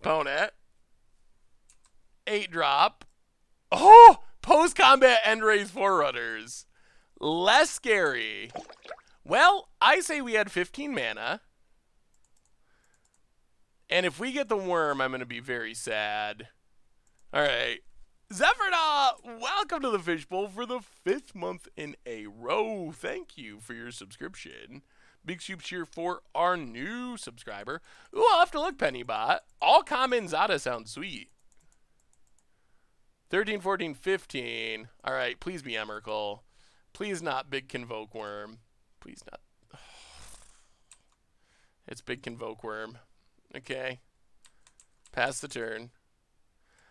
Opponent. 8-drop. Oh! Post-combat end-raise Forerunners. Less scary. Well, I say we had 15 mana. And if we get the worm, I'm going to be very sad. All right. Zephyrna, welcome to the Fishbowl for the 5th month in a row. Thank you for your subscription. Big soup cheer for our new subscriber. Ooh, I'll have to look, Pennybot. All common Zada sounds sweet. 13, 14, 15. All right, please be Emrakul. Please not Big Convoke Worm. Please not. It's Big Convoke Worm. Okay. Pass the turn.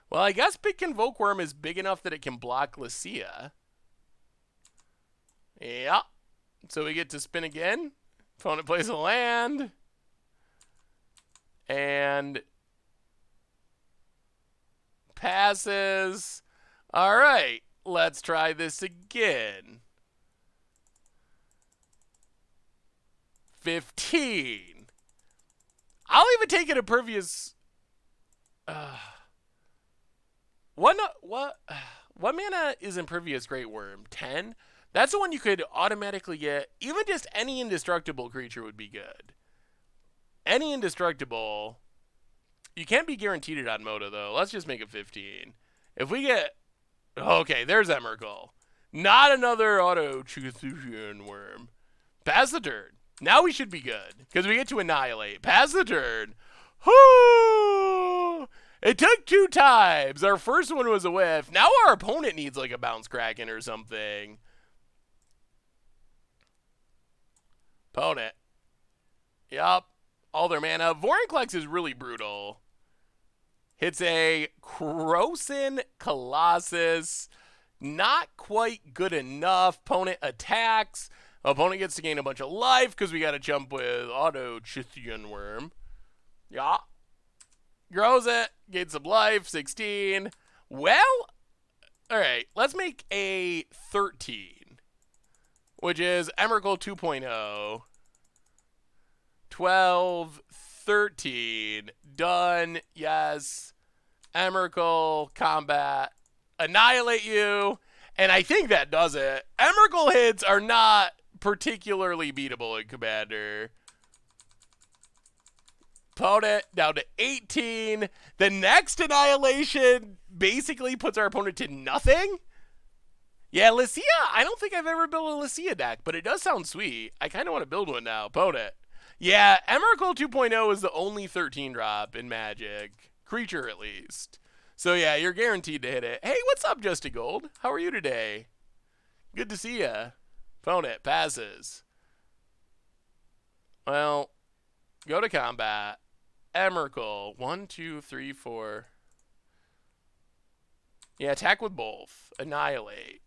Well, I guess Big Convoke Worm is big enough that it can block Lucia. Yeah. So we get to spin again. Opponent plays a land. And passes. All right, let's try this again. 15. I'll even take an impervious. What mana is impervious Great Worm? 10? That's the one you could automatically get. Even just any indestructible creature would be good. Any indestructible. You can't be guaranteed it on Moto, though. Let's just make it 15. If we get... Okay, there's Emrakul. Not another auto-Chuthusian worm. Pass the turn. Now we should be good, because we get to annihilate. Pass the turn. Whoo! It took 2 times. Our first one was a whiff. Now our opponent needs like a Bounce Kraken or something. Opponent. Yup. All their mana. Vorinclex is really brutal. Hits a Krosan Colossus. Not quite good enough. Opponent attacks. Opponent gets to gain a bunch of life because we got to jump with Auto Chithian Worm. Yeah. Grows it. Gains some life. 16. Well, alright. Let's make a 13. Which is Emrakul 2.0. 12. 13. Done. Yes. Emrakul. Combat. Annihilate you. And I think that does it. Emrakul hits are not particularly beatable in Commander. Opponent down to 18. The next annihilation basically puts our opponent to nothing. Yeah, Lycia, I don't think I've ever built a Lycia deck, but it does sound sweet. I kind of want to build one now. Opponent. Yeah, Emrakul 2.0 is the only 13 drop in Magic. Creature, at least. So yeah, you're guaranteed to hit it. Hey, what's up, Justy Gold? How are you today? Good to see ya. Opponent passes. Well, go to combat. Emrakul. 1, 2, 3, 4. Yeah, attack with both. Annihilate.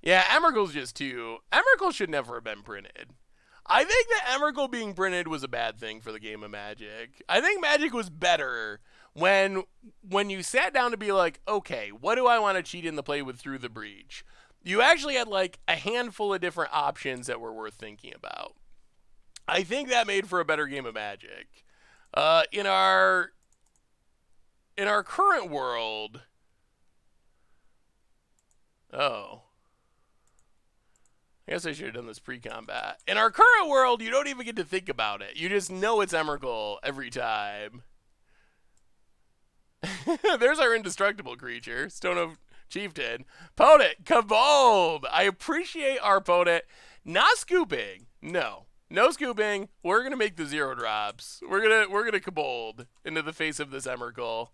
Yeah, Emrakul's just 2. Emrakul should never have been printed. I think that Emrakul being printed was a bad thing for the game of Magic. I think Magic was better when you sat down to be like, okay, what do I want to cheat in the play with Through the Breach? You actually had like a handful of different options that were worth thinking about. I think that made for a better game of Magic. In our current world, oh, I guess I should have done this pre-combat. In our current world, you don't even get to think about it. You just know it's Emrakul every time. There's our indestructible creature, Stone of Chieftain. Opponent, Kabold! I appreciate our opponent not scooping. No scooping. We're gonna make the 0 drops. We're gonna Kabold into the face of this Emrakul.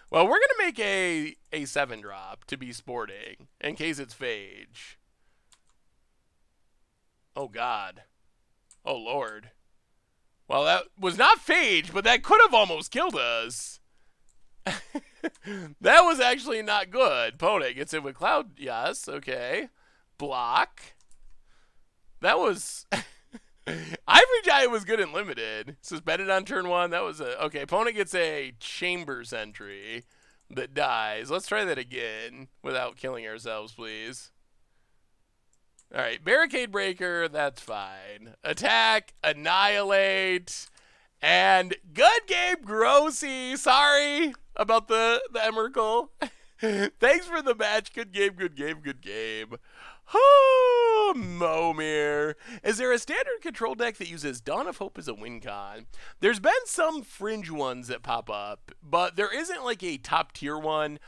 Well, we're gonna make a 7 drop to be sporting in case it's Phage. Oh God. Oh Lord. Well, that was not Phage, but that could have almost killed us. That was actually not good. Opponent gets in with Cloud. Yes, okay. Block. That was... Ivory Giant was good and limited. Suspended on turn 1. That was a... Okay, opponent gets a Chamber Sentry that dies. Let's try that again without killing ourselves, please. Alright, Barricade Breaker, that's fine. Attack, Annihilate, and good game, Grossy. Sorry about the Emrakul. Thanks for the match. Good game, good game, good game. Oh, Momir. Is there a standard control deck that uses Dawn of Hope as a win con? There's been some fringe ones that pop up, but there isn't like a top tier one.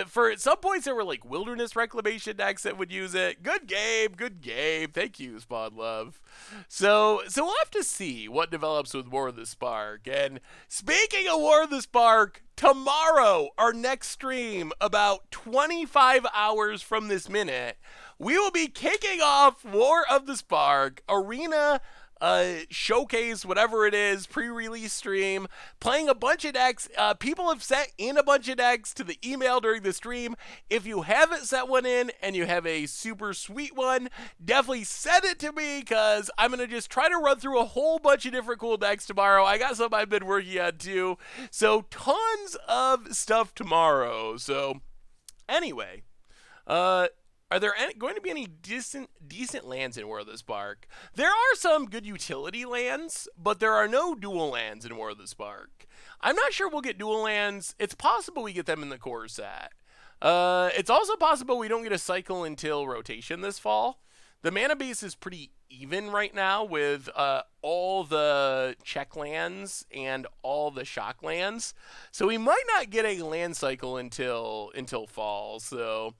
For at some points there were like Wilderness Reclamation decks that would use it. Good game, good game. Thank you, Spawn Love. So we'll have to see what develops with War of the Spark. And speaking of War of the Spark, tomorrow, our next stream, about 25 hours from this minute, we will be kicking off War of the Spark Arena showcase, whatever it is, pre-release stream, playing a bunch of decks. People have sent in a bunch of decks to the email during the stream. If you haven't sent one in and you have a super sweet one, definitely send it to me, because I'm going to just try to run through a whole bunch of different cool decks tomorrow. I got some I've been working on too. So tons of stuff tomorrow. So anyway, are there going to be any decent lands in War of the Spark? There are some good utility lands, but there are no dual lands in War of the Spark. I'm not sure we'll get dual lands. It's possible we get them in the core set. It's also possible we don't get a cycle until rotation this fall. The mana base is pretty even right now with all the check lands and all the shock lands. So we might not get a land cycle until fall. So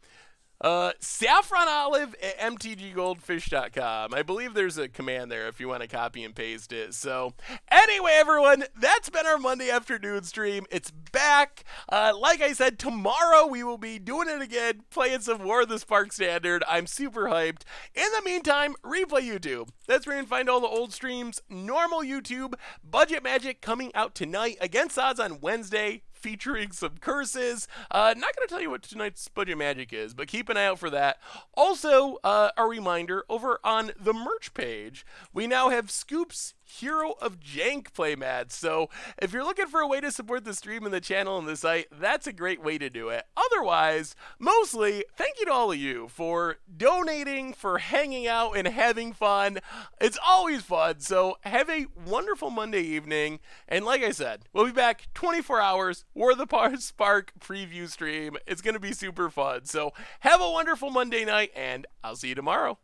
Saffron Olive at MTGGoldfish.com. I believe there's a command there if you want to copy and paste it. So anyway, everyone, that's been our Monday afternoon stream. It's back. Like I said, tomorrow we will be doing it again, playing some War of the Spark Standard. I'm super hyped. In the meantime, replay YouTube. That's where you can find all the old streams. Normal YouTube, Budget Magic coming out tonight, against odds on Wednesday, featuring some curses. Not going to tell you what tonight's Budget Magic is, but keep an eye out for that. Also, a reminder, over on the merch page, we now have Scoop's Hero of Jank playmats. So if you're looking for a way to support the stream and the channel and the site, that's a great way to do it. Otherwise, mostly, thank you to all of you for donating, for hanging out and having fun. It's always fun. So have a wonderful Monday evening. And like I said, we'll be back 24 hours. War of the Spark preview stream. It's going to be super fun. So have a wonderful Monday night, and I'll see you tomorrow.